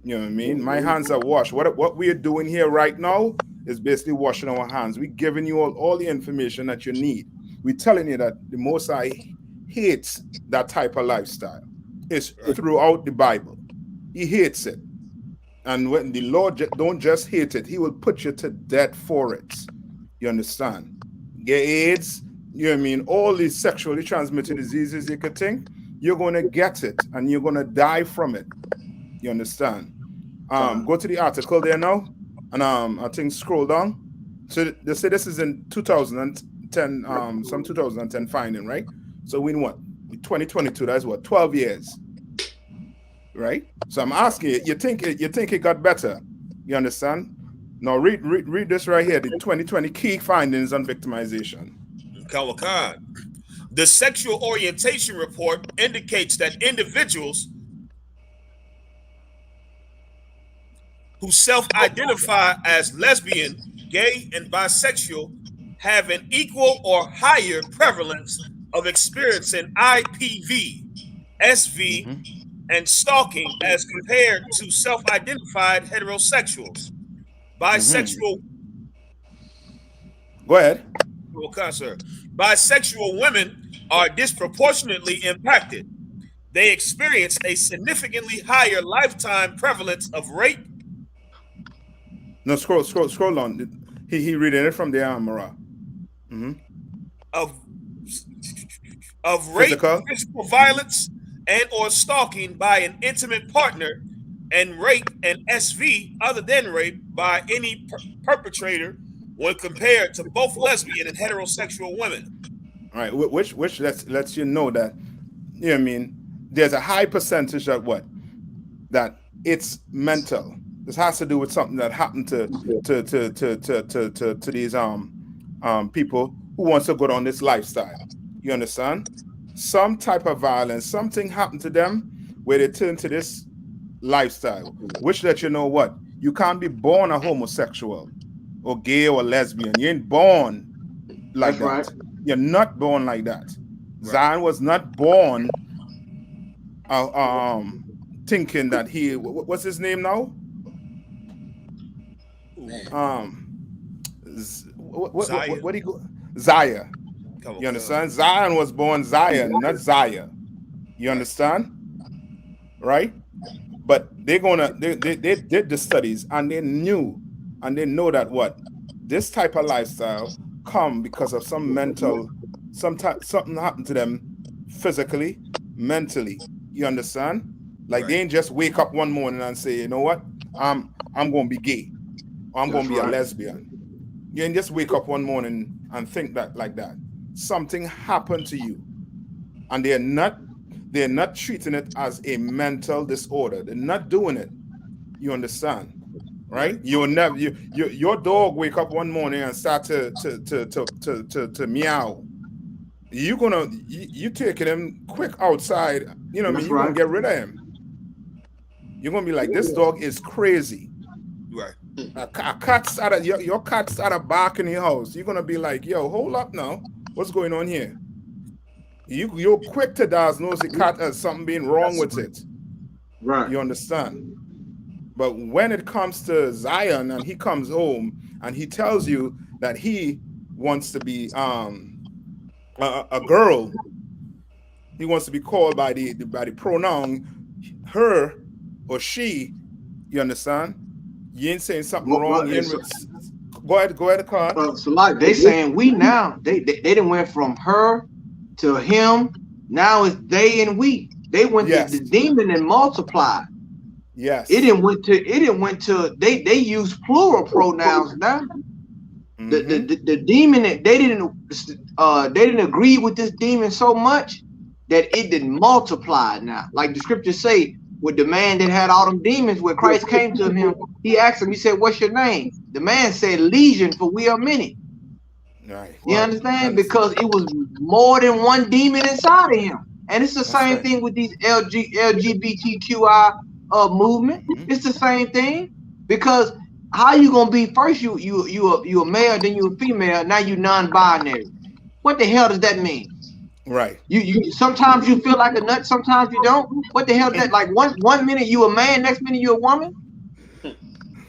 You know what I mean? My hands are washed. What we are doing here right now is basically washing our hands. We're giving you all the information that you need. We're telling you that the Most High hates that type of lifestyle. It's throughout the Bible. He hates it. And when the Lord don't just hate it, he will put you to death for it. You understand? Get AIDS, you know what I mean? All these sexually transmitted diseases you could think, you're going to get it and you're going to die from it. You understand? Go to the article there now. And I think scroll down. So they say this is in 2010, some 2010 finding, right? So we in what? 2022, that's what, 12 years. Right? So I'm asking you think it got better? You understand? Now read this right here, the 2020 key findings on victimization. Kalakan. The sexual orientation report indicates that individuals who self-identify as lesbian, gay, and bisexual have an equal or higher prevalence of experiencing IPV, SV, and stalking as compared to self-identified heterosexuals. Bisexual. Go ahead. Okay, sir. Bisexual women are disproportionately impacted. They experience a significantly higher lifetime prevalence of rape. No, scroll on. He reading it from the Amara. Of rape, physical violence, and or stalking by an intimate partner, and rape and SV other than rape by any perpetrator when compared to both lesbian and heterosexual women. All right, which lets you know that, you know what I mean, there's a high percentage that it's mental. This has to do with something that happened to these people who wants to go on this lifestyle. You understand? Some type of violence, something happened to them where they turn to this lifestyle, which lets you know what? You can't be born a homosexual or gay or lesbian. You ain't born like that. Right. You're not born like that. Right. Zion was not born thinking that he, what's his name now? What do you go? Zaya. You understand? Zion was born Zion, not Zaya. You understand? Right? But they did the studies and they knew and they know that what this type of lifestyle come because of some mental, something happened to them physically, mentally. You understand? Like they ain't just wake up one morning and say, you know what, I'm gonna be gay. I'm going to be a lesbian. You can just wake up one morning and think that like that. Something happened to you. And they're not treating it as a mental disorder. They're not doing it. You understand? Right? You'll never your dog wake up one morning and start to meow. You taking him quick outside, you know what I mean? You're gonna get rid of him. You're gonna be like, this dog is crazy. Right. A cat's out of your cat's out of bark in your house. You're gonna be like, yo, hold up now. What's going on here? You're quick to diagnose the cat as something being wrong with it. Right. You understand? But when it comes to Zion and he comes home and he tells you that he wants to be a girl, he wants to be called by the pronoun her or she. You understand? You ain't saying something wrong. Go ahead, Carl. So like they saying we now they didn't went from her to him. Now it's they and we. They went to the demon and multiplied. Yes. It didn't went to they use plural pronouns now. The demon, they didn't agree with this demon so much that it didn't multiply now. Like the scriptures say, with the man that had all them demons, when Christ came to him, he asked him, he said, "What's your name?" The man said, "Legion, for we are many." Right. You understand? Because it was more than one demon inside of him. And it's the same thing with these LGBTQI movement. It's the same thing. Because how you gonna be first? You a male, then you a female. Now you non-binary. What the hell does that mean? Right. You sometimes you feel like a nut, sometimes you don't. What the hell is that? Like one minute you a man, next minute you a woman.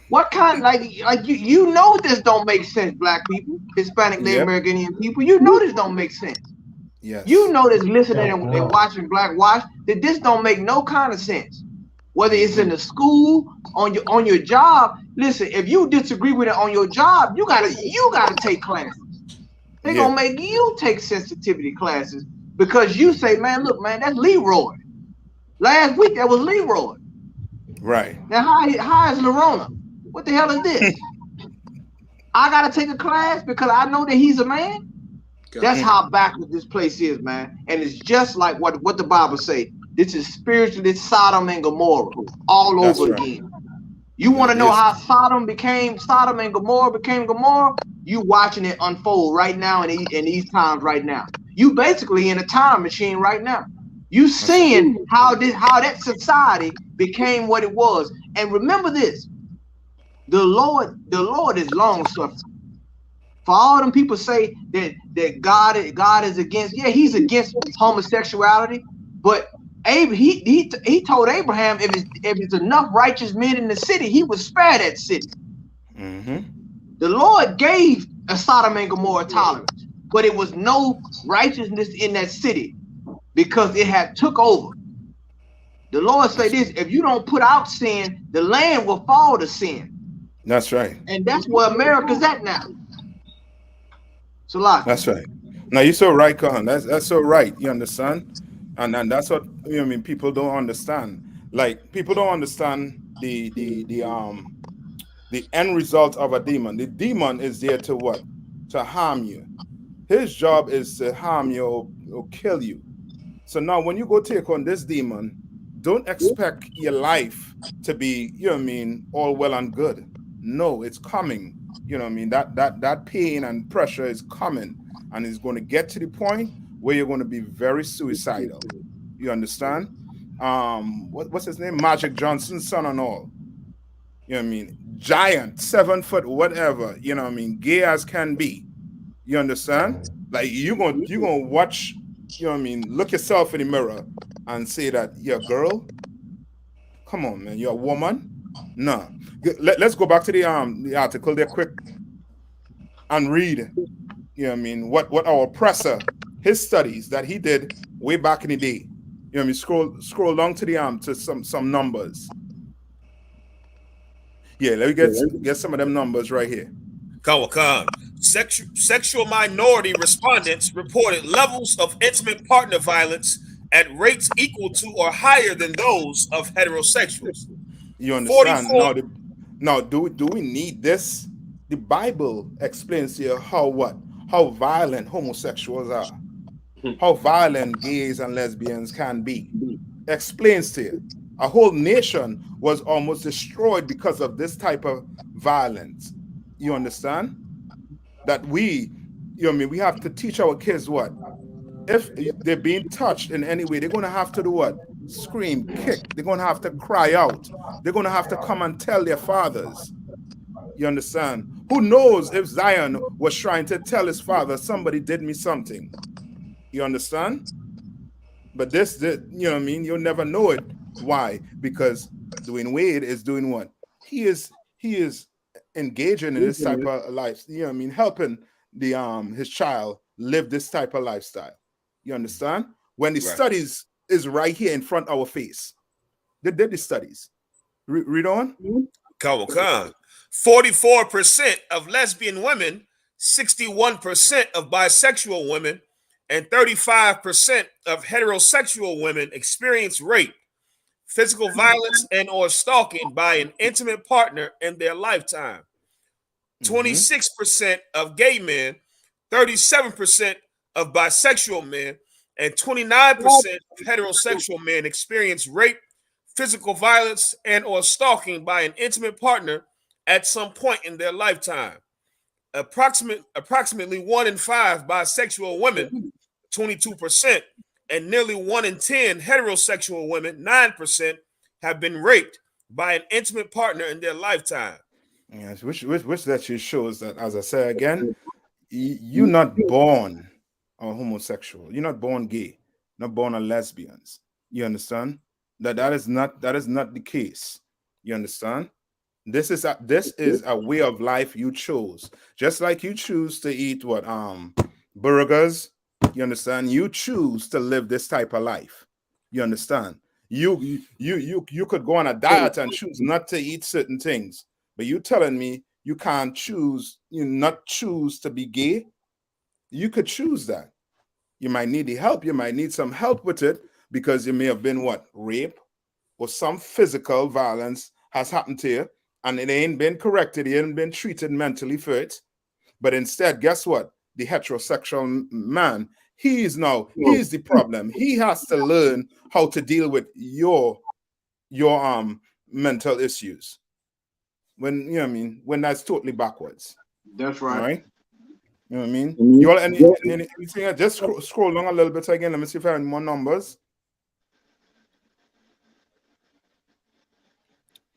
What kind, like you know this don't make sense, black people, Hispanic, Native American Indian people. You know this don't make sense. Yes. You know this listening and watching BLACKWATCH that this don't make no kind of sense. Whether it's in the school, on your job. Listen, if you disagree with it on your job, you gotta take classes. They're gonna make you take sensitivity classes because you say, "Man, look, man, that's Leroy. Last week that was Leroy." Right. Now how is Lerona? What the hell is this? I gotta take a class because I know that he's a man. That's how backward this place is, man. And it's just like what the Bible say. This is spiritually Sodom and Gomorrah all over again. You want to know how Sodom and Gomorrah became Gomorrah? You watching it unfold right now in these times right now. You basically in a time machine right now. You seeing how that society became what it was. And remember this: the Lord is long suffering. For all them people say that God is against, he's against homosexuality, but he told Abraham if it's enough righteous men in the city, he would spare that city. The Lord gave a Sodom and Gomorrah tolerance, but it was no righteousness in that city because it had took over. The Lord say this: if you don't put out sin, the land will fall to sin. That's right. And that's where America's at now. So that's right. Now you're so right, Kahan. That's so right. You understand? And that's what people don't understand. Like people don't understand the end result of a demon. The demon is there to what? To harm you. His job is to harm you or kill you. So now when you go take on this demon, don't expect your life to be, all well and good. No, it's coming. That pain and pressure is coming, and it's going to get to the point where you're going to be very suicidal. You understand? What's his name? Magic Johnson's son and all. Giant, 7 foot, whatever. Gay as can be. You understand? Like you're gonna watch. Look yourself in the mirror and say that you're a girl. Come on, man, you're a woman. No. Let's go back to the article there quick and read. What our oppressor, his studies that he did way back in the day. Scroll down to the to some numbers. Yeah, let me get some of them numbers right here. Kawakan. Sexual minority respondents reported levels of intimate partner violence at rates equal to or higher than those of heterosexuals. You understand? Now, do we need this? The Bible explains here how violent homosexuals are, how violent gays and lesbians can be. Explains to you. A whole nation was almost destroyed because of this type of violence. You understand? That we have to teach our kids what? If they're being touched in any way, they're going to have to do what? Scream, kick. They're going to have to cry out. They're going to have to come and tell their fathers. You understand? Who knows if Zion was trying to tell his father, somebody did me something? You understand? But this, you know what I mean? You'll never know it. Why? Because Dwyane Wade is doing what? He is engaging in this type of life. You know what I mean? Helping the his child live this type of lifestyle. You understand? When the studies is right here in front of our face. They did the studies. Read on. Come on. 44% of lesbian women, 61% of bisexual women, and 35% of heterosexual women experience rape, physical violence, and or stalking by an intimate partner in their lifetime. 26% of gay men, 37% of bisexual men, and 29% of heterosexual men experience rape, physical violence, and or stalking by an intimate partner at some point in their lifetime. Approximately 1 in 5 bisexual women, 22%, and nearly 1 in 10 heterosexual women, 9%, have been raped by an intimate partner in their lifetime. Yes, which that just shows that, as I say again, you're not born a homosexual. You're not born gay. Not born a lesbians. You understand? That is not the case. You understand? This is a way of life you chose. Just like you choose to eat what burgers. You understand? You choose to live this type of life. You understand? You could go on a diet and choose not to eat certain things. But you telling me you can't choose, not choose to be gay? You could choose that. You might need the help. You might need some help with it because you may have been what? Rape or some physical violence has happened to you and it ain't been corrected. You ain't been treated mentally for it. But instead, guess what? The heterosexual man, he's the problem. He has to learn how to deal with your mental issues. When you know what I mean, when that's totally backwards. That's right. All right. You know what I mean? You all anything? Just scroll along a little bit again. Let me see if I have any more numbers.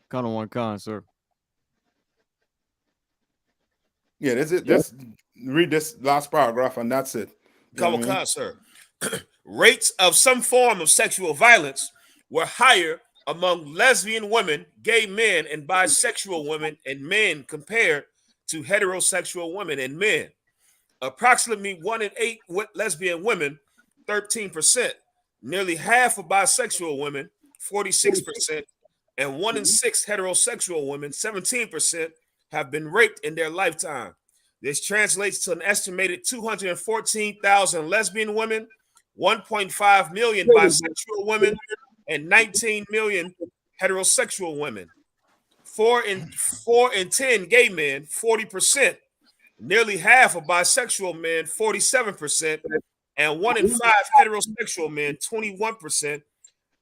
Kind of one con, sir. Yeah, that's it. Just read this last paragraph and that's it. Come on, sir. Rates of some form of sexual violence were higher among lesbian women, gay men, and bisexual women and men compared to heterosexual women and men. Approximately 1 in 8 lesbian women, 13%, nearly half of bisexual women, 46%, and 1 in 6 heterosexual women, 17%, have been raped in their lifetime. This translates to an estimated 214,000 lesbian women, 1.5 million bisexual women, and 19 million heterosexual women. 4 in 10 gay men, 40%, nearly half of bisexual men, 47%, and 1 in 5 heterosexual men, 21%,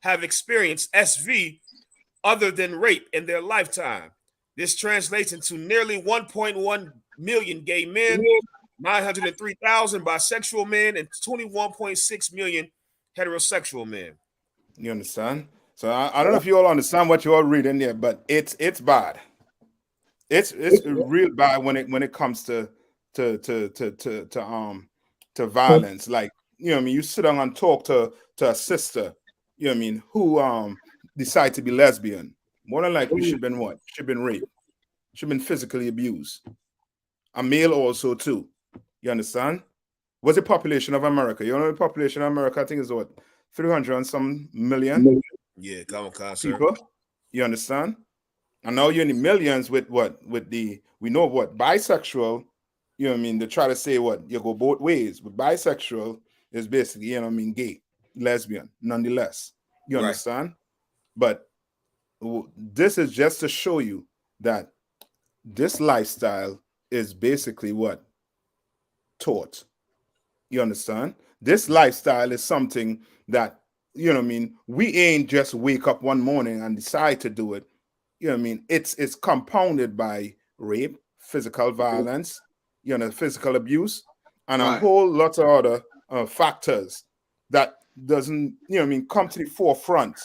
have experienced SV other than rape in their lifetime. This translates into nearly 1.1 million gay men, 903,000 bisexual men, and 21.6 million heterosexual men. You understand? So I don't know if you all understand what you're all reading there, but it's bad. It's real bad when it comes to violence. Like, you know what I mean, you sit down and talk to a sister, you know what I mean, who decide to be lesbian. More than likely she'd been what? She'd been raped. She'd been physically abused. A male also too. You understand? What's the population of America? You know the population of America, I think is what? 300 and some million? Yeah, come on, sir. People. You understand? And now you're in the millions with what? With the, we know what? Bisexual, you know what I mean? They try to say what? You go both ways. But bisexual is basically, you know what I mean, gay, lesbian, nonetheless. You understand? But this is just to show you that this lifestyle is basically what? Taught. You understand? This lifestyle is something that, you know what I mean, we ain't just wake up one morning and decide to do it. You know what I mean? It's compounded by rape, physical violence, you know, physical abuse, and a whole lot of other factors that doesn't, you know what I mean, come to the forefront.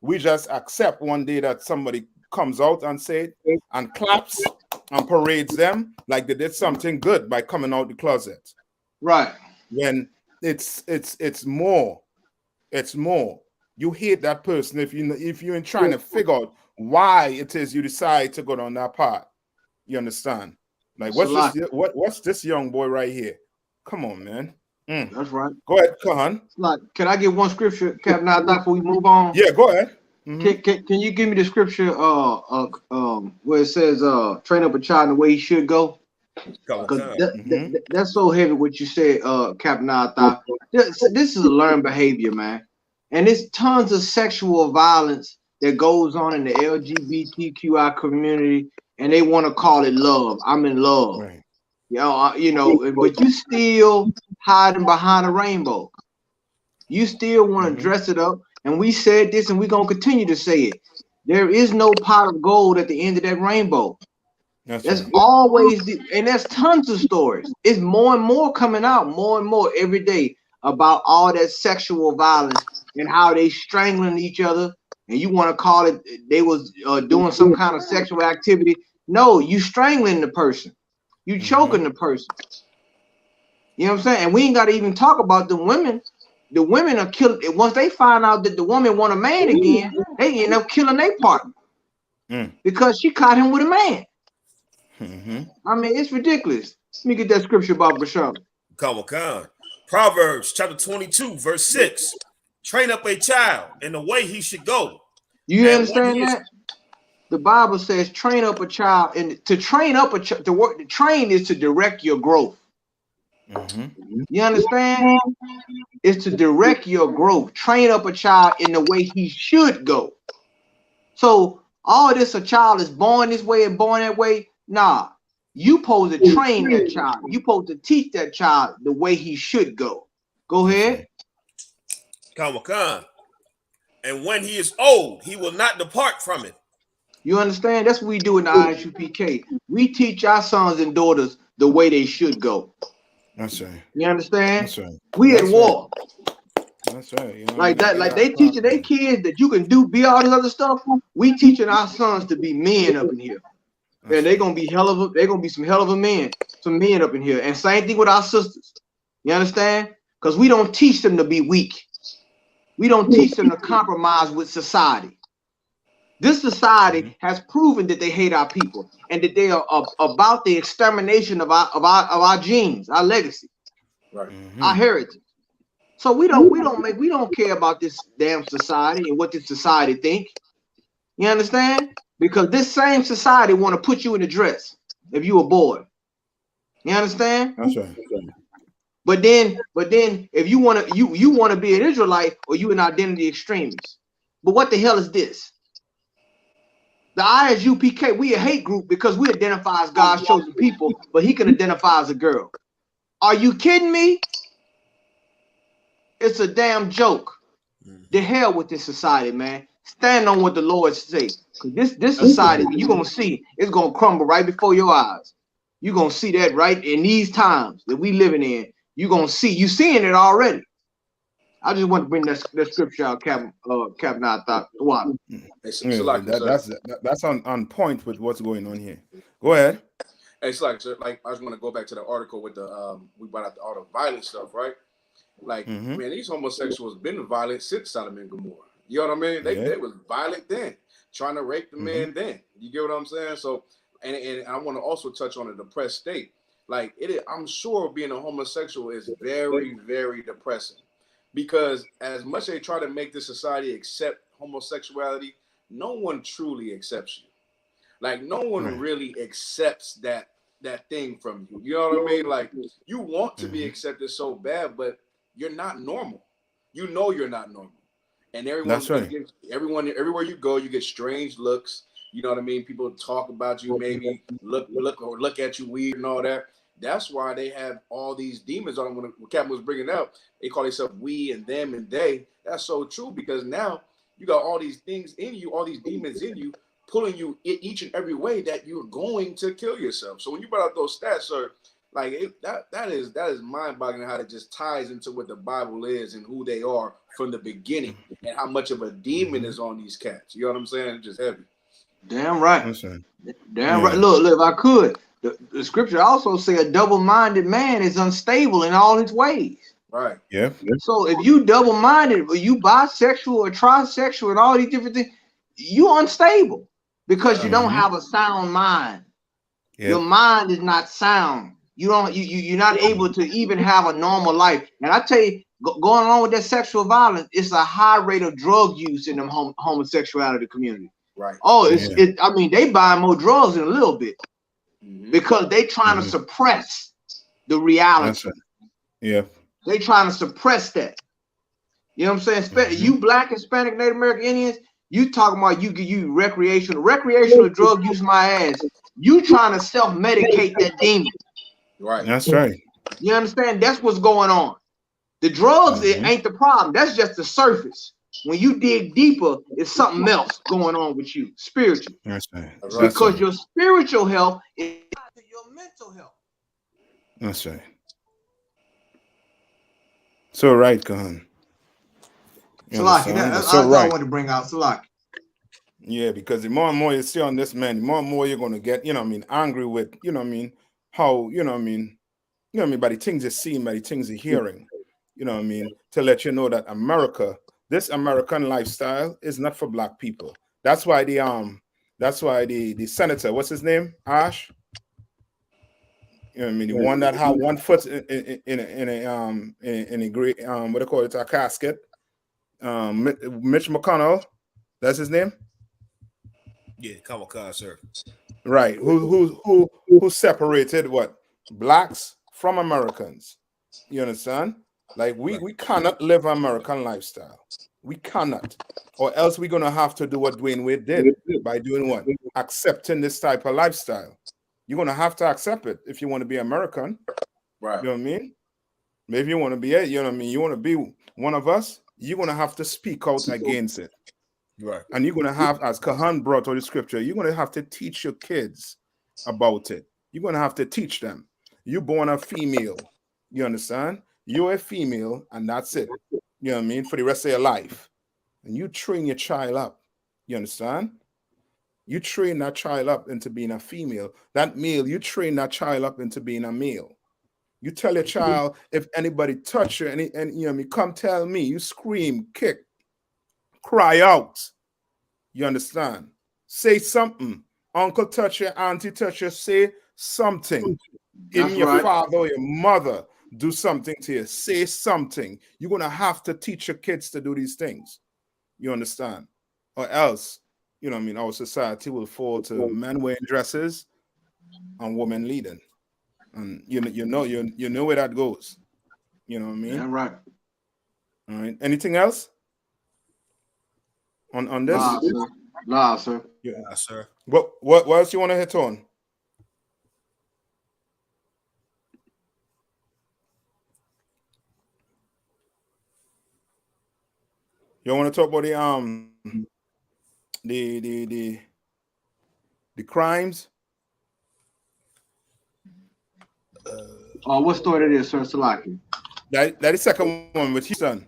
We just accept one day that somebody comes out and say it and claps, and parades them like they did something good by coming out the closet. Right. When it's more. It's more. You hate that person if you're trying to figure out why it is you decide to go down that path. You understand? Like what's this young boy right here? Come on, man. That's right. Go ahead, Kahan. Can I get one scripture, Captain Adai, before we move on? Yeah, go ahead. Can you give me the scripture where it says train up a child in the way he should go? That's so heavy what you said, Captain Adai. This is a learned behavior, man. And there's tons of sexual violence that goes on in the LGBTQI community, and they want to call it love. I'm in love. Right. But you still hiding behind a rainbow. You still want to dress it up. And we said this, and we're going to continue to say it. There is no pot of gold at the end of that rainbow. That's right. Always, and there's tons of stories. It's more and more coming out, more and more every day about all that sexual violence and how they strangling each other. And you want to call it they was doing some kind of sexual activity. No, you strangling the person. You choking the person. You know what I'm saying? And we ain't got to even talk about the women. The women are killing. Once they find out that the woman want a man again, they end up killing their partner because she caught him with a man. I mean, it's ridiculous. Let me get that scripture about Bashar. Come on. Proverbs chapter 22, verse 6. Train up a child in the way he should go. You understand that? The Bible says train up a child, and to train up a child, to train is to direct your growth. You understand? It's to direct your growth. Train up a child in the way he should go. So all this, a child is born this way and born that way. Nah, you supposed to train that child. You supposed to teach that child the way he should go. Go ahead. Come on. And when he is old, he will not depart from it. You understand? That's what we do in the I.S.U.P.K. We teach our sons and daughters the way they should go. That's right. You understand? That's right. We at war. That's right. You know, like that, like they teaching their kids that you can be all this other stuff. We teaching our sons to be men up in here. And they're gonna be some hell of a men, some men up in here. And same thing with our sisters. You understand? Because we don't teach them to be weak. We don't teach them to compromise with society. This society has proven that they hate our people and that they are about the extermination of our genes, our legacy, our heritage. So we don't care about this damn society and what this society think. You understand? Because this same society want to put you in a dress if you a boy. You understand? That's right. But then if you want to be an Israelite or you an identity extremist. But what the hell is this? The ISUPK, we a hate group because we identify as God's chosen people, but he can identify as a girl. Are you kidding me? It's a damn joke. The hell with this society, man. Stand on what the Lord says. Because this society, you're going to see, it's going to crumble right before your eyes. You're going to see that right in these times that we living in. You're going to see, you seeing it already. I just want to bring that scripture out, Captain. I thought, wow. That's on point with what's going on here. Go ahead. It's like I just want to go back to the article with the we brought out all the violent stuff, right? Like, man, these homosexuals been violent since Sodom and Gomorrah. You know what I mean? They was violent then, trying to rape the man then. You get what I'm saying? So, and I want to also touch on a depressed state. Like I'm sure being a homosexual is very, very depressing. Because as much as they try to make this society accept homosexuality, no one truly accepts you. Like no one really accepts that thing from you. You know what I mean? Like you want to be accepted so bad, but you're not normal. You know you're not normal. And everywhere you go, you get strange looks. You know what I mean? People talk about you, maybe look at you weird and all that. That's why they have all these demons on them. When Captain was bringing up, they call themselves we and them and they. That's so true because now you got all these things in you, all these demons in you, pulling you in each and every way that you're going to kill yourself. So when you brought out those stats, sir, like that is mind-boggling how it just ties into what the Bible is and who they are from the beginning and how much of a demon is on these cats. You know what I'm saying? It's just heavy. Damn right. Listen. Damn right. Look, if I could, the scripture also say a double-minded man is unstable in all his ways. Right. Yeah. So if you double-minded, or you bisexual or trisexual and all these different things, you unstable because you don't have a sound mind. Your mind is not sound. You're not able to even have a normal life. And I tell you, going along with that sexual violence, it's a high rate of drug use in the homosexuality community. Right. Oh, I mean, they buy more drugs in a little bit because they trying to suppress the reality. Yeah. They trying to suppress that. You know what I'm saying? You Black, Hispanic, Native American Indians, you talking about you recreational drug use my ass. You trying to self-medicate that demon. Right. That's right. You understand? That's what's going on. The drugs, it ain't the problem. That's just the surface. When you dig deeper, it's something else going on with you spiritually. That's right. Because your spiritual health is tied to your mental health. That's right. So right, Kahan. Salaki, that's all I want to bring out. Salaki. Yeah, because the more and more you see on this man, the more and more you're going to get, angry with, how, by the things you're seeing, by the things you're hearing, to let you know that America, this American lifestyle is not for Black people. That's why the senator, what's his name? Ash? The one that had one foot in a great, what do you call it, a casket. Mitch McConnell, that's his name? Yeah, kamikaze, sir. Right. Who separated what? Blacks from Americans. You understand? Like we cannot live an American lifestyle. We cannot. Or else we're gonna have to do what Dwyane Wade did by doing what? Accepting this type of lifestyle. You're gonna have to accept it if you want to be American. Right. You know what I mean? Maybe you want to be it, you know what I mean? You want to be one of us, you're gonna have to speak out against it. Right. And you're going to have, as Kahan brought out the scripture, you're going to have to teach your kids about it. You're going to have to teach them. You're born a female. You understand? You're a female, and that's it. You know what I mean? For the rest of your life. And you train your child up. You understand? You train that child up into being a female. That male, you train that child up into being a male. You tell your child, if anybody touch you, and come tell me, you scream, kick, cry out. You understand? Say something. Uncle touch you, auntie touch you, say something. Even your father or your mother do something to you. Say something. You're going to have to teach your kids to do these things. You understand? Or else, our society will fall to men wearing dresses and women leading. And you know where that goes. You know what I mean? Yeah, right. All right. Anything else? On this? Nah, sir. Yeah, sir. What else you want to hit on? You want to talk about the crimes? What story it is, sir? Salaki. That is the second one with Houston.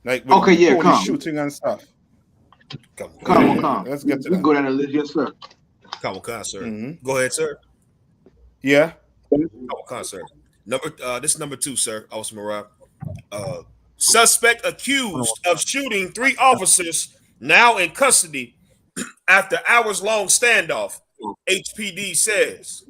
Like with come. shooting and stuff. Come. Let's get to we that. Go down the list, yes, sir. Come on, sir. Go ahead, sir. Yeah. Come on, sir. This is number 2, sir. Austin Marab. Suspect accused of shooting 3 officers now in custody after hours-long standoff. HPD says.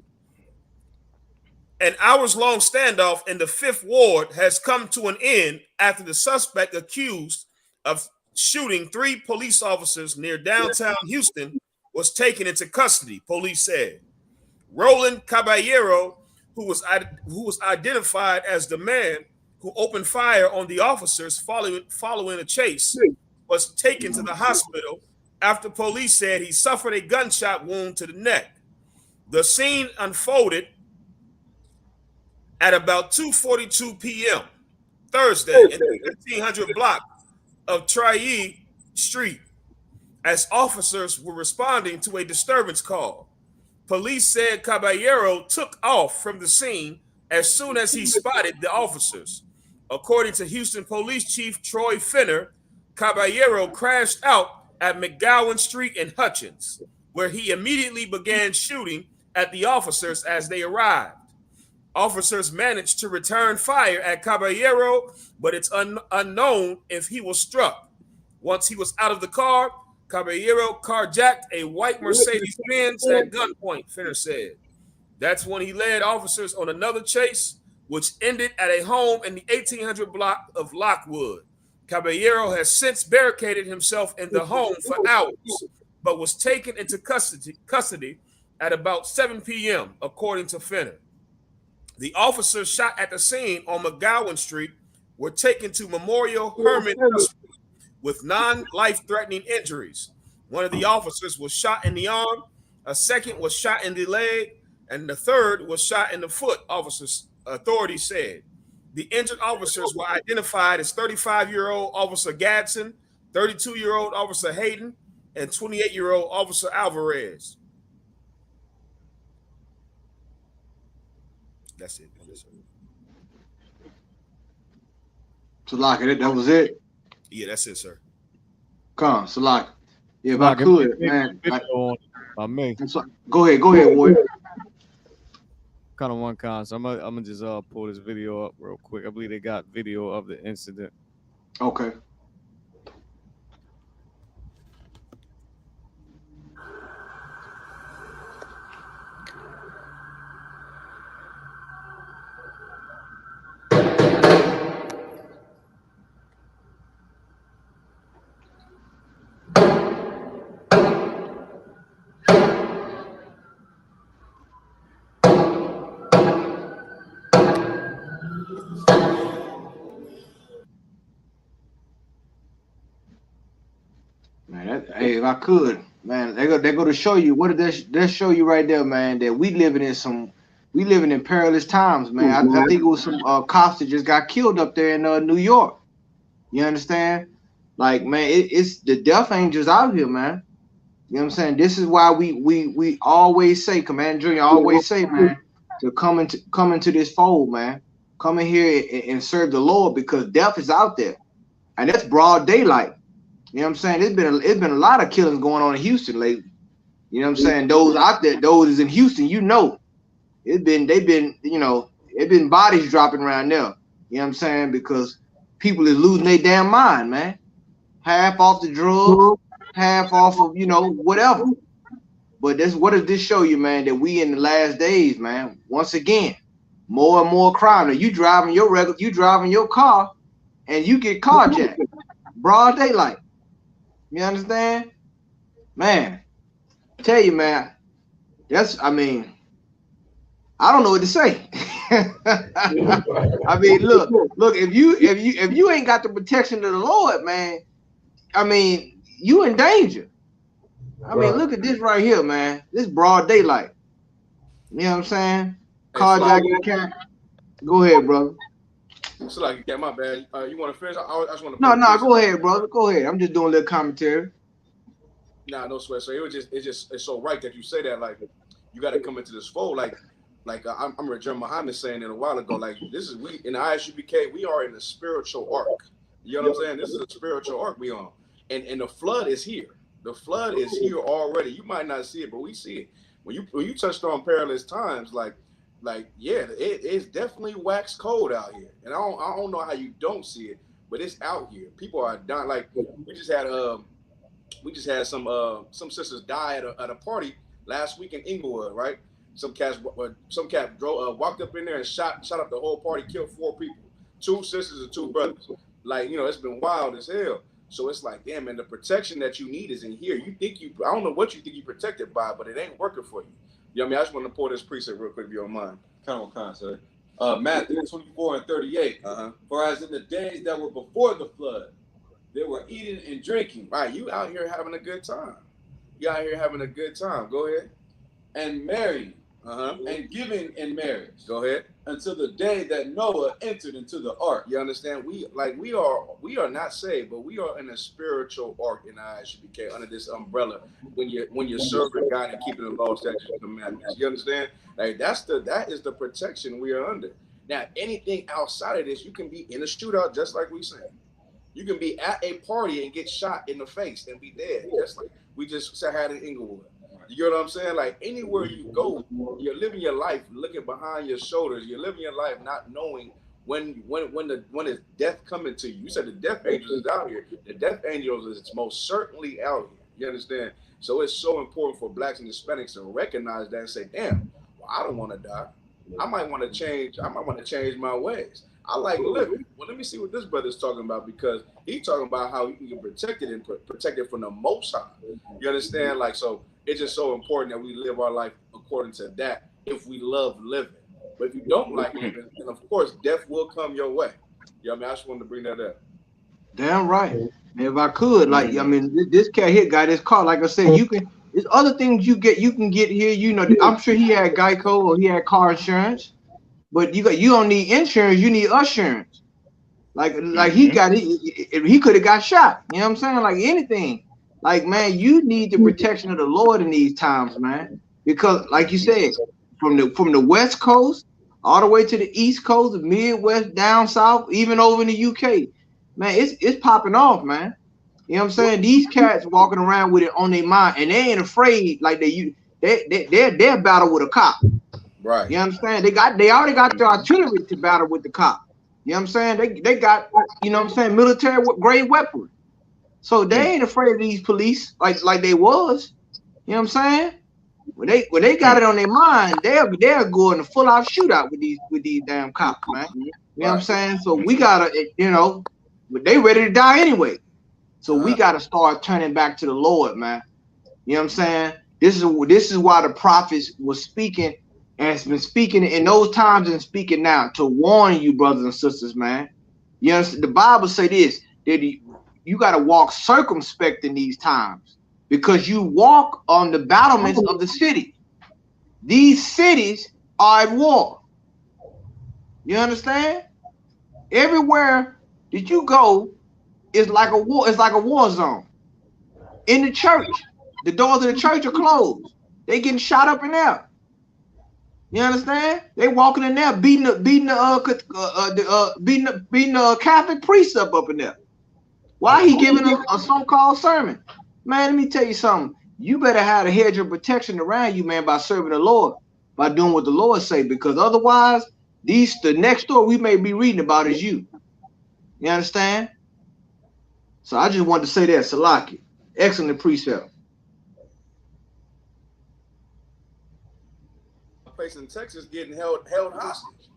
An hours-long standoff in the 5th Ward has come to an end after the suspect accused of shooting 3 police officers near downtown Houston was taken into custody, police said. Roland Caballero, who was identified as the man who opened fire on the officers following a chase, was taken to the hospital after police said he suffered a gunshot wound to the neck. The scene unfolded at about 2:42 p.m. Thursday in the 1500 block of Trier Street as officers were responding to a disturbance call. Police said Caballero took off from the scene as soon as he spotted the officers. According to Houston Police Chief Troy Finner, Caballero crashed out at McGowan Street and Hutchins, where he immediately began shooting at the officers as they arrived. Officers managed to return fire at Caballero, but it's unknown if he was struck. Once he was out of the car, Caballero carjacked a white Mercedes-Benz at gunpoint, Finner said. That's when he led officers on another chase, which ended at a home in the 1800 block of Lockwood. Caballero has since barricaded himself in the home for hours, but was taken into custody at about 7 p.m., according to Finner. The officers shot at the scene on McGowan Street were taken to Memorial Hermann Hospital with non-life-threatening injuries. One of the officers was shot in the arm, a second was shot in the leg, and the third was shot in the foot, authorities said. The injured officers were identified as 35-year-old Officer Gadsden, 32-year-old Officer Hayden, and 28-year-old Officer Alvarez. That's it. Salaka, that was it? Yeah, that's it, sir. Come, Salaka. Yeah, if I could, man. Go ahead, Ward. Kind of one con, so I'm gonna just pull this video up real quick. I believe they got video of the incident. Okay. Hey, if I could, man, they go to show you what did they show you right there, man, that we living in perilous times, man. I think it was some cops that just got killed up there in New York. You understand? Like, man, it's the death angels out here, man. You know what I'm saying? This is why we always say, Commandinng Jr. always say, man, to come into this fold, man. Come in here and serve the Lord, because death is out there, and that's broad daylight. You know what I'm saying? It's been a lot of killings going on in Houston lately. You know what I'm saying? Those out there, those in Houston, you know, they've been bodies dropping around there. You know what I'm saying? Because people is losing their damn mind, man. Half off the drugs, half off of, whatever. But what does this show you, man? That we in the last days, man. Once again, more and more crime. Now, you driving your car, and you get carjacked, broad daylight. You understand, man? Tell you, man. I don't know what to say. I mean, look. If you ain't got the protection of the Lord, man, you in danger. Look at this right here, man. This broad daylight. You know what I'm saying? Carjacking camp. Go ahead, brother. So like, yeah, my bad. You want to finish? I just want to. No, go ahead, brother. Go ahead. I'm just doing a little commentary. Nah, no sweat. So it's so right that you say that. Like, you got to come into this fold. Like I'm remember GEN.YAHANNA saying it a while ago. Like, we in the ISUPK, we are in the spiritual arc. You know what I'm saying? This is a spiritual arc we on, and the flood is here. The flood is here already. You might not see it, but we see it. When you touched on perilous times, yeah, it's definitely wax cold out here, and I don't know how you don't see it, but it's out here. People are dying. Like, we just had some sisters die at a party last week in Inglewood, right? Some cat walked up in there and shot up the whole party, killed 4 people, 2 sisters and 2 brothers. Like, it's been wild as hell. So it's like, damn, man, the protection that you need is in here. I don't know what you think you protected by, but it ain't working for you. You know what I mean? I just want to pull this precept real quick if you don't mind. Sir. Matthew 24 and 38. For as in the days that were before the flood, they were eating and drinking. Right, you out here having a good time. Go ahead. And marrying. And giving in marriage. Go ahead. Until the day that Noah entered into the ark. You understand? We are not saved, but we are in a spiritual ark in I.S.U.P.K. under this umbrella. When you're serving God and keeping the law, statutes, and commandments. You understand? Like, that is the protection we are under. Now, anything outside of this, you can be in a shootout, just like we said. You can be at a party and get shot in the face and be dead, just like we just had in Inglewood. You get what I'm saying? Like anywhere you go, you're living your life looking behind your shoulders. You're living your life not knowing when is death coming to you. You said the death angels is out here. The death angels is most certainly out here. You understand? So it's so important for blacks and Hispanics to recognize that and say, damn, well, I don't want to die. I might want to change. I might want to change my ways. I like living. Well, let me see what this brother's talking about, because he's talking about how you can get protected and protected from the Most High. You understand? Like, so it's just so important that we live our life according to that if we love living. But if you don't like living, then of course death will come your way. You know what I mean? I just wanted to bring that up. Damn right. And if I could, like, I mean, this cat here got his car. Like I said, you can. There's other things you can get here. You know, I'm sure he had Geico or he had car insurance, but you don't need insurance. You need assurance. Like he got it. He could have got shot. You know what I'm saying? Like anything. Like, man, you need the protection of the Lord in these times, man. Because, like you said, from the West Coast all the way to the East Coast, the Midwest, down south, even over in the UK, man, it's popping off, man. You know what I'm saying? These cats walking around with it on their mind, and they ain't afraid like they're battle with a cop. Right. You understand? They already got the artillery to battle with the cop. You know what I'm saying? They got, you know what I'm saying, military grade weaponry. So they ain't afraid of these police like they was. You know what I'm saying? When they got it on their mind, they're going to full out shootout with these damn cops, man. You know what I'm saying? So we gotta, you know, but they ready to die anyway. So we gotta start turning back to the Lord, man. You know what I'm saying? This is why the prophets was speaking and has been speaking in those times and speaking now to warn you, brothers and sisters, man. You understand? The Bible say this, that you gotta walk circumspect in these times, because you walk on the battlements of the city. These cities are at war. You understand? Everywhere that you go is like a war. It's like a war zone. In the church, the doors of the church are closed. They getting shot up in there. You understand? They walking in there beating the Catholic priest up in there. Why he giving a so-called sermon? Man, let me tell you something. You better have a hedge of protection around you, man, by serving the Lord, by doing what the Lord say, because otherwise, the next door we may be reading about is you. You understand? So I just wanted to say that, Salaki. Excellent precept. A place in Texas getting held hostage.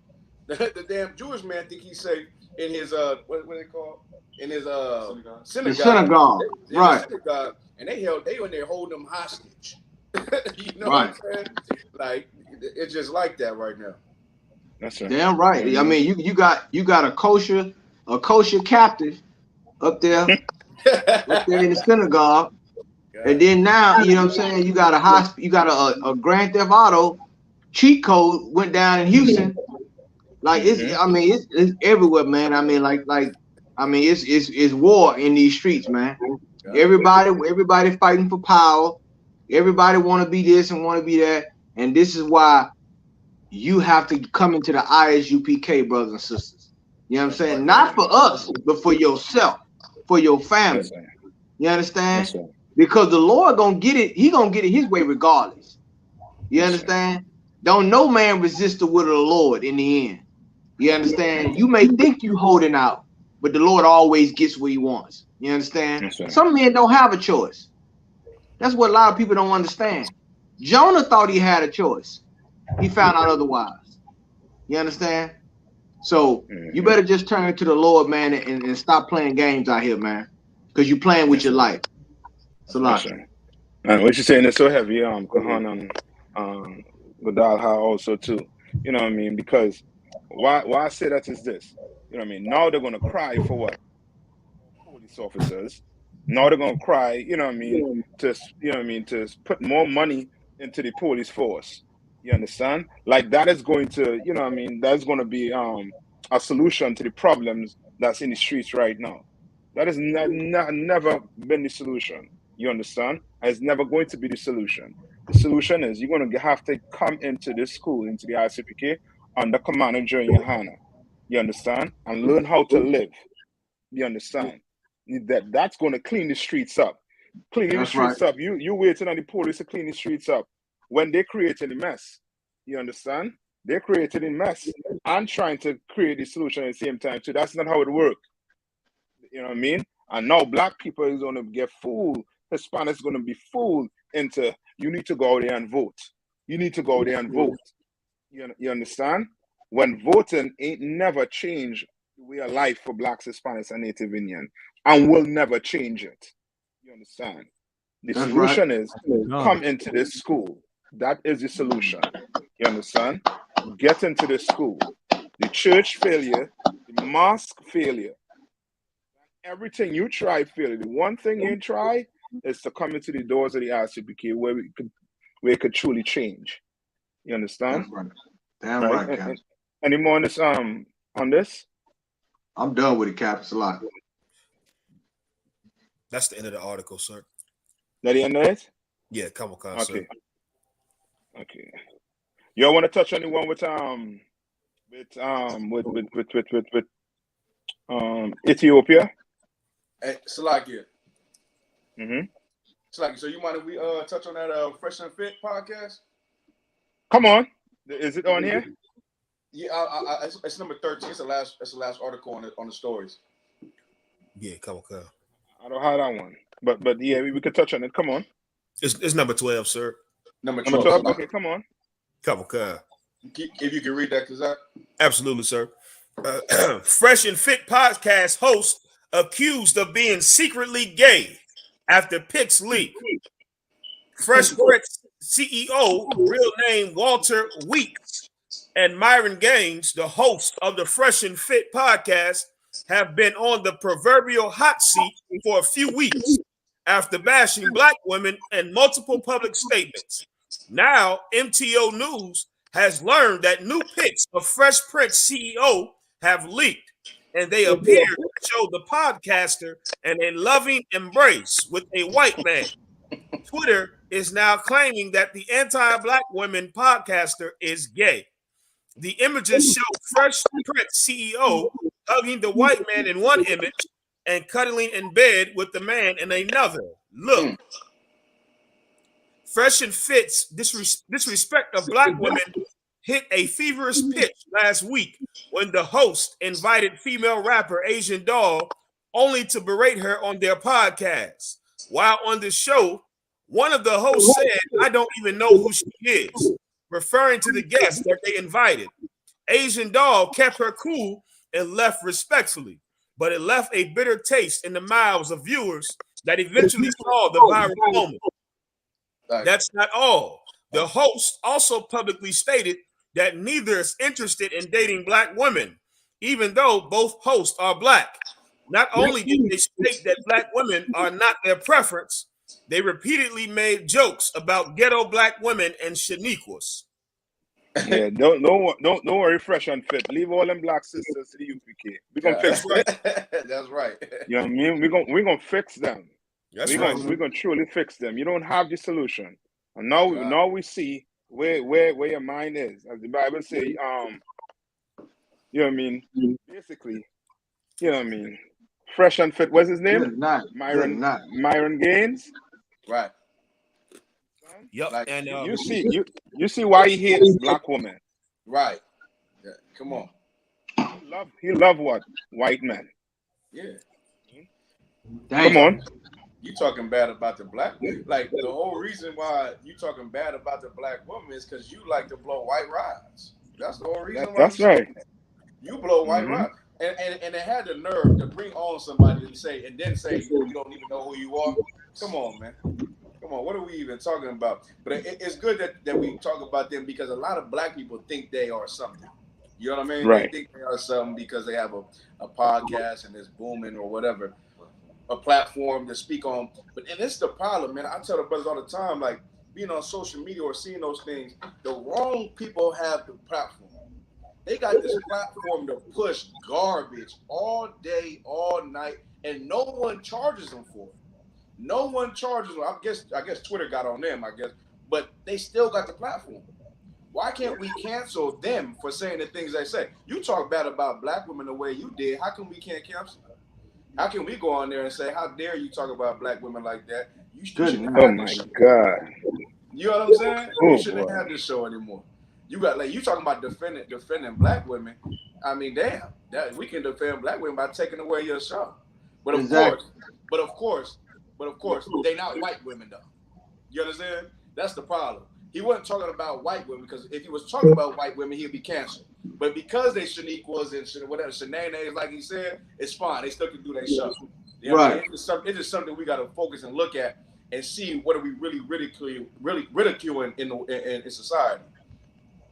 The damn Jewish man think he's safe in his what they call in his synagogue. The synagogue, right? Synagogue, and they in there holding them hostage. You know right. what I'm saying? Like it's just like that right now. That's right. Damn right. I mean, you got a kosher captive up there in the synagogue, and then now you know what I'm saying. You got a Grand Theft Auto cheat code went down in Houston. Like it's everywhere, man. I mean, it's war in these streets, man. Everybody fighting for power. Everybody want to be this and want to be that, and this is why you have to come into the ISUPK, brothers and sisters. You know what I'm saying? Not for us, but for yourself, for your family. You understand? Because the Lord gonna get it. He gonna get it His way regardless. You understand? Don't no man resist the will of the Lord in the end. You understand? You may think you holding out, but the Lord always gets what He wants. You understand? Some men don't have a choice. That's what a lot of people don't understand. Jonah thought he had a choice. He found out otherwise. You understand? So you better just turn to the Lord, man, and stop playing games out here, man, because you're playing with your life. So what you're saying is so heavy, Kahan Godal also too. You know what I mean? Because why I say that is this. You know what I mean? Now they're gonna cry for what? Police officers. Now they're gonna cry, you know what I mean, to put more money into the police force. You understand? Like that is going to, you know what I mean, that's gonna be a solution to the problems that's in the streets right now. That has never been the solution. You understand? It's never going to be the solution. The solution is you're going to have to come into this school, into the I.S.U.P.K, under Commandinng GEN.YAHANNA. You understand? And learn how to live. You understand? That's going to clean the streets up. Cleaning the streets up. You waiting on the police to clean the streets up when they created a mess. You understand? They're creating a mess and trying to create a solution at the same time too. That's not how it works. You know what I mean? And now black people is going to get fooled. Hispanics is going to be fooled into, you need to go out there and vote. You need to go out there and vote. You understand? When voting ain't never changed the way of life for blacks, Hispanics, and Native Indian, and will never change it. You understand? The solution is come into this school. That is the solution. You understand? Get into this school. The church failure, the mosque failure, everything you try failure. The one thing you try is to come into the doors of the I.S.U.P.K. where it could truly change. You understand? That's right. Damn right, Cap. Any more on this? I'm done with it, Cap. It's a lot. That's the end of the article, sir. That the end of it? Yeah, come on, okay. Sir. Okay. Y'all want to touch on the one with Ethiopia? Hey, Salakia. Mm-hmm. Salakia, so you mind if we touch on that Fresh and Fit podcast? Come on. Is it on here? Yeah, it's number 13. It's the last article on the stories. Yeah, come on. I don't have that one. But yeah, we could touch on it. Come on. It's number 12, sir. Number 12. Okay, come on. Come on. If you can read that, Kazak. Absolutely, sir. Fresh and Fit podcast host accused of being secretly gay after pics leak. Fresh Prince CEO, real name Walter Weeks, and Myron Gaines, the host of the Fresh and Fit podcast, have been on the proverbial hot seat for a few weeks after bashing black women in multiple public statements. Now, MTO News has learned that new pics of Fresh Prince CEO have leaked, and they appear to show the podcaster in a loving embrace with a white man. Twitter is now claiming that the anti-black women podcaster is gay. The images show Fresh Prince CEO hugging the white man in one image and cuddling in bed with the man in another. Look. Fresh and Fit's disrespect of black women hit a feverish pitch last week when the host invited female rapper Asian Doll only to berate her on their podcast. While on the show, one of the hosts said, "I don't even know who she is," referring to the guest that they invited. Asian Doll kept her cool and left respectfully, but it left a bitter taste in the mouths of viewers that eventually saw the viral moment. That's not all. The host also publicly stated that neither is interested in dating black women, even though both hosts are black. Not only did they state that black women are not their preference, they repeatedly made jokes about ghetto black women and Shaniquas. Yeah, don't worry, Fresh and Fit. Leave all them black sisters to the UPK. We're gonna fix them. That's right. You know what I mean? We're gonna fix them. That's right. We're gonna truly fix them. You don't have the solution. And now we see where your mind is. As the Bible says, you know what I mean? Basically, you know what I mean? Fresh and Fit, what's his name? Myron Gaines. Right. Yep. Like, and you see why he hates black women. Right. Yeah. Come on. He love what? White men. Yeah. Come on. You talking bad about the black, like the whole reason why you talking bad about the black woman is because you like to blow white rides. That's the whole reason why. That's right. You blow white rides, and they had the nerve to bring on somebody and then say you don't even know who you are. Come on, man. Come on. What are we even talking about? But it's good that we talk about them because a lot of black people think they are something. You know what I mean? Right. They think they are something because they have a podcast and it's booming or whatever. A platform to speak on, and it's the problem, man. I tell the brothers all the time, like being on social media or seeing those things, the wrong people have the platform. They got this platform to push garbage all day, all night, and no one charges them for it. No one charges them. I guess Twitter got on them, but they still got the platform. Why can't we cancel them for saying the things they say? You talk bad about black women the way you did. How come we can't cancel them? How can we go on there and say, how dare you talk about black women like that? You shouldn't Oh have my this show. God. You know what I'm saying? Oh, You shouldn't boy. have this show anymore. You got like you talking about defending black women. I mean, damn, that we can defend black women by taking away your show. But of course, they not white women though. You understand? That's the problem. He wasn't talking about white women because if he was talking about white women, he'd be canceled. But because they Shaniquas and whatever Shanae, like he said, it's fine. They still can do their show. You know what I mean? It's just something we got to focus and look at and see what are we really ridiculing in society.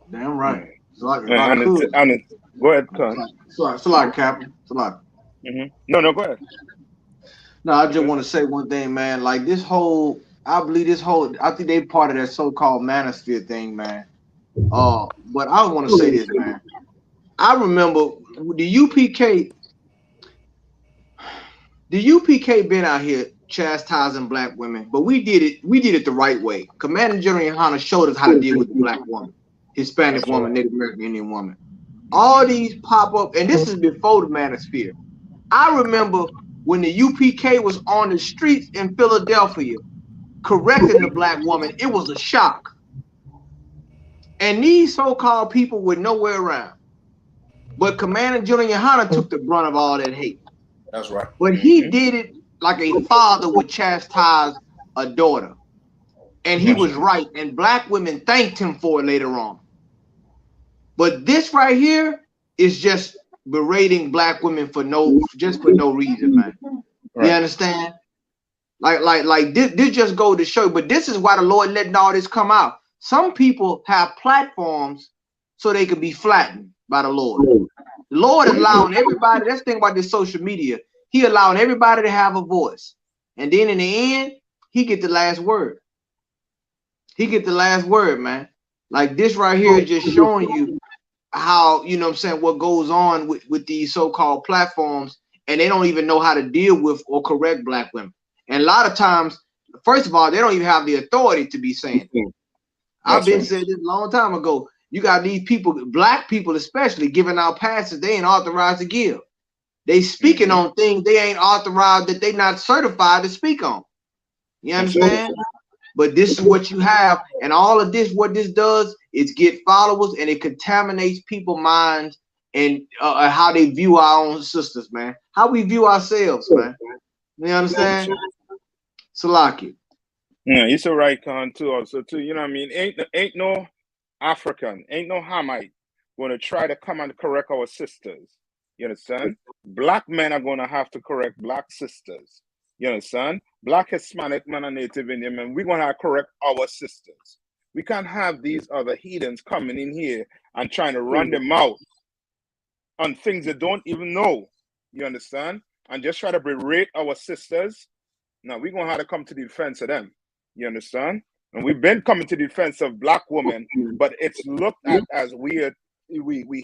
Damn right. Go ahead, Con. It's a lot, Captain. It's a lot. No, go ahead. No, I just want to say one thing, man. Like I think they part of that so-called manosphere thing, man. But I want to say this, man. I remember the UPK. The UPK been out here chastising black women, but we did it the right way. Commandinng GEN.YAHANNA showed us how to deal with the black woman, Hispanic woman, Native American Indian woman. All these pop up, and this is before the manosphere. I remember when the UPK was on the streets in Philadelphia correcting the black woman, it was a shock. And these so-called people were nowhere around. But Commandinng GEN.YAHANNA took the brunt of all that hate. That's right. But he did it like a father would chastise a daughter. And he was right. And black women thanked him for it later on. But this right here is just berating black women for no reason, man. You understand? Like this just go to show. But this is why the Lord letting all this come out. Some people have platforms so they can be flattened by the Lord. The Lord allowing everybody. That's the thing about this social media. He allowing everybody to have a voice, and then in the end, he get the last word. He get the last word, man. Like this right here is just showing you how, you know what I'm saying, what goes on with these so-called platforms, and they don't even know how to deal with or correct black women. And a lot of times, first of all, they don't even have the authority to be saying it. I've been saying this a long time ago. You got these people, black people especially, giving out passes they ain't authorized to give. They speaking on things they ain't authorized, that they not certified to speak on. You understand? But this is what you have, and all of this, what this does is get followers, and it contaminates people's minds and how they view our own sisters, man. How we view ourselves, man. You understand? Salaki. Yeah, you're so right, Con, too. Also, too, you know what I mean? Ain't no African, ain't no Hamite going to try to come and correct our sisters. You understand? Black men are going to have to correct black sisters. You understand? Black Hispanic men and Native Indian men, we're going to have to correct our sisters. We can't have these other heathens coming in here and trying to run them out on things they don't even know. You understand? And just try to berate our sisters. Now, we're going to have to come to the defense of them. You understand? And we've been coming to the defense of black women, but it's looked at as we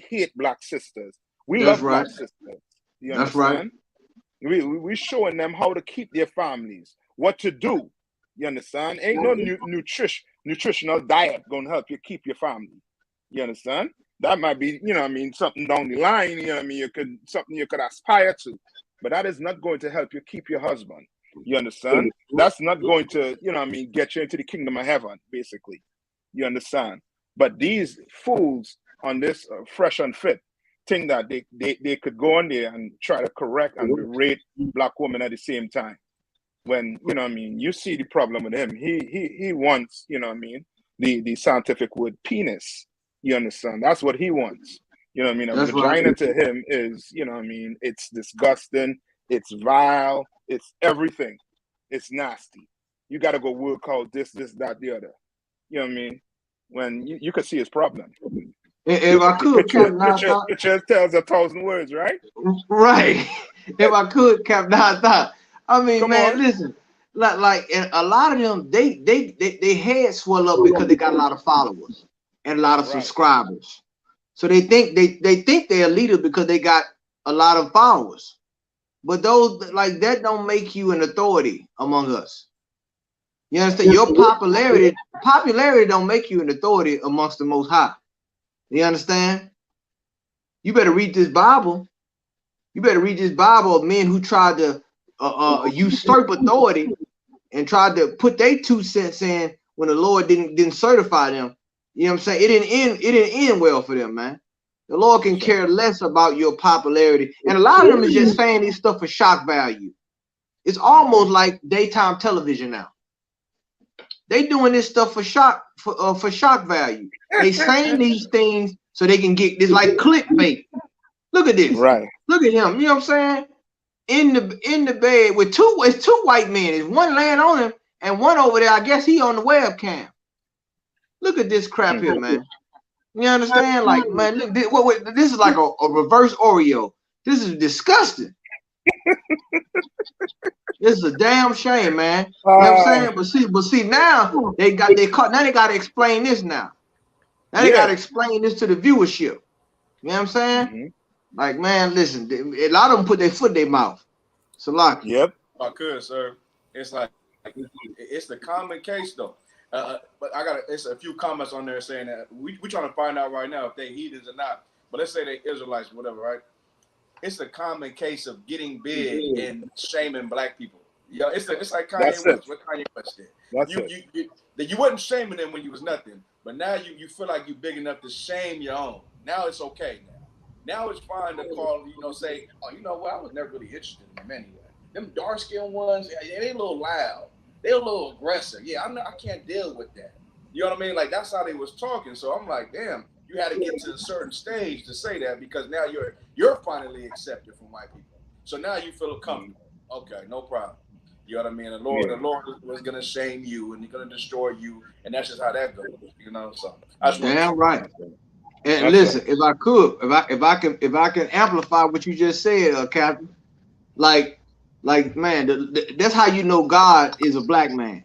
hate black sisters. We love black sisters. You understand? We showing them how to keep their families, what to do. You understand? Ain't no nutritional diet gonna help you keep your family. You understand? That might be, you know what I mean, something down the line, you know what I mean, something you could aspire to, but that is not going to help you keep your husband. You understand? That's not going to, you know what I mean, get you into the kingdom of heaven, basically. You understand? But these fools on this Fresh and Fit think that they could go on there and try to correct and berate black women at the same time. When, you know what I mean, you see the problem with him. He wants, you know what I mean, the scientific word penis. You understand? That's what he wants. You know what I mean? A vagina to him is, you know what I mean, it's disgusting, it's vile, it's everything. It's nasty. You got to go work out this, that, the other. You know what I mean? When you could see his problem. If I could, picture tells 1,000 words, right? Right. If I could, Cap, I mean, man, listen. Like and a lot of them, they head swell up because they got a lot of followers and a lot of subscribers. So they think they're a leader because they got a lot of followers. But those like that don't make you an authority among us. You understand? Your popularity don't make you an authority amongst the Most High. You understand? You better read this Bible. You better read this Bible of men who tried to usurp authority and tried to put their 2 cents in when the Lord didn't certify them. You know what I'm saying? It didn't end well for them, man. The Lord can care less about your popularity. And a lot of them is just saying this stuff for shock value. It's almost like daytime television now. They doing this stuff for shock value. They saying these things so they can get this, like clickbait. Look at this. Right. Look at him. You know what I'm saying? In the bed with it's 2 white men. There's one laying on him and one over there. I guess he on the webcam. Look at this crap here, man. You understand? Like, man, look, this is like a reverse Oreo. This is disgusting. This is a damn shame, man. You know what I'm saying? But see, now they got to explain this now. Now they got to explain this to the viewership. You know what I'm saying? Like, man, listen, a lot of them put their foot in their mouth. So like, yep. I could, sir. It's like it's the common case though. But it's a few comments on there saying that we trying to find out right now if they heathens or not. But let's say they Israelites, whatever, right? It's the common case of getting big and shaming black people. Yeah, it's like Kanye West. What Kanye West did. You wasn't shaming them when you was nothing, but now you feel like you're big enough to shame your own. Now it's okay. Now it's fine to call, say, oh, you know what? I was never really interested in them anyway. Them dark-skinned ones, they a little loud. They a little aggressive. Yeah, I can't deal with that. You know what I mean? Like, that's how they was talking. So I'm like, damn, you had to get to a certain stage to say that because now you're finally accepted from white people. So now you feel comfortable. Okay, no problem. You know what I mean? The Lord was gonna shame you and he's gonna destroy you, and that's just how that goes. So damn right. And listen, if I can amplify what you just said, Captain, like man, that's how you know God is a black man,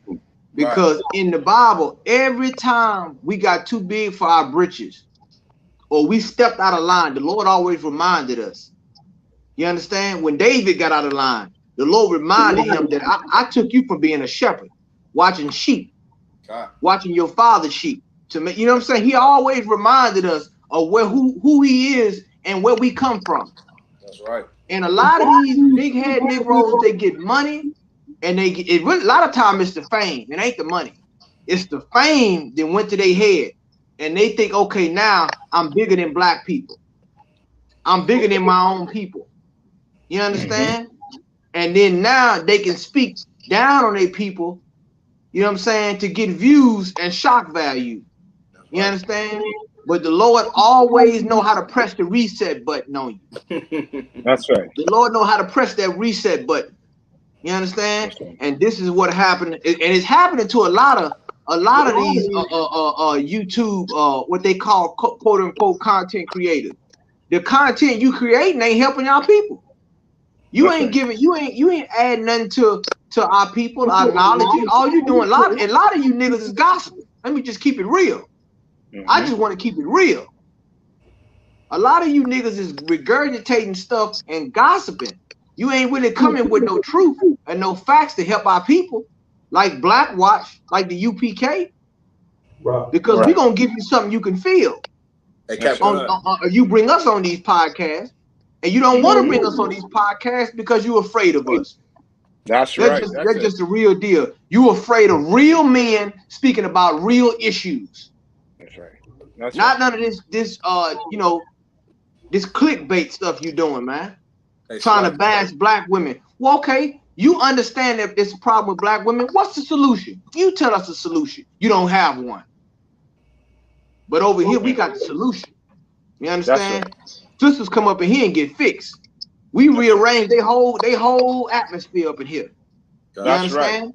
because in the Bible, every time we got too big for our britches, or we stepped out of line, the Lord always reminded us. You understand? When David got out of line, the Lord reminded him that I took you from being a shepherd, watching sheep, watching your father's sheep. To make, you know what I'm saying? He always reminded us of who he is and where we come from. That's right. And a lot of these big head Negroes, they get money, and a lot of time it's the fame. It ain't the money. It's the fame that went to their head, and they think, okay, now I'm bigger than black people. I'm bigger than my own people. You understand? And then now they can speak down on their people. You know what I'm saying? To get views and shock value. You understand? But the Lord always know how to press the reset button on you. That's right. The Lord know how to press that reset button. You understand? And this is what happened, and it's happening to a lot of these YouTube what they call quote unquote content creators. The content you creating ain't helping y'all people. You ain't giving, you ain't adding nothing to our people, our knowledge. All you doing, a lot of you niggas is gospel. Let me just keep it real. I just want to keep it real. A lot of you niggas is regurgitating stuff and gossiping. You ain't really coming with no truth and no facts to help our people, like BLACKWATCH, like the UPK. Because we're gonna give you something you can feel. You bring us on these podcasts, and you don't want to bring us on these podcasts because you're afraid of us. That's right. That's just the real deal. You afraid of real men speaking about real issues. That's right. That's Not none of this this clickbait stuff you doing, man. Trying to bash black women. Well, okay, you understand that there's a problem with black women. What's the solution? You tell us the solution. You don't have one. But over here, we got the solution. You understand? Sisters come up in here and get fixed. We rearrange their whole atmosphere up in here. You understand?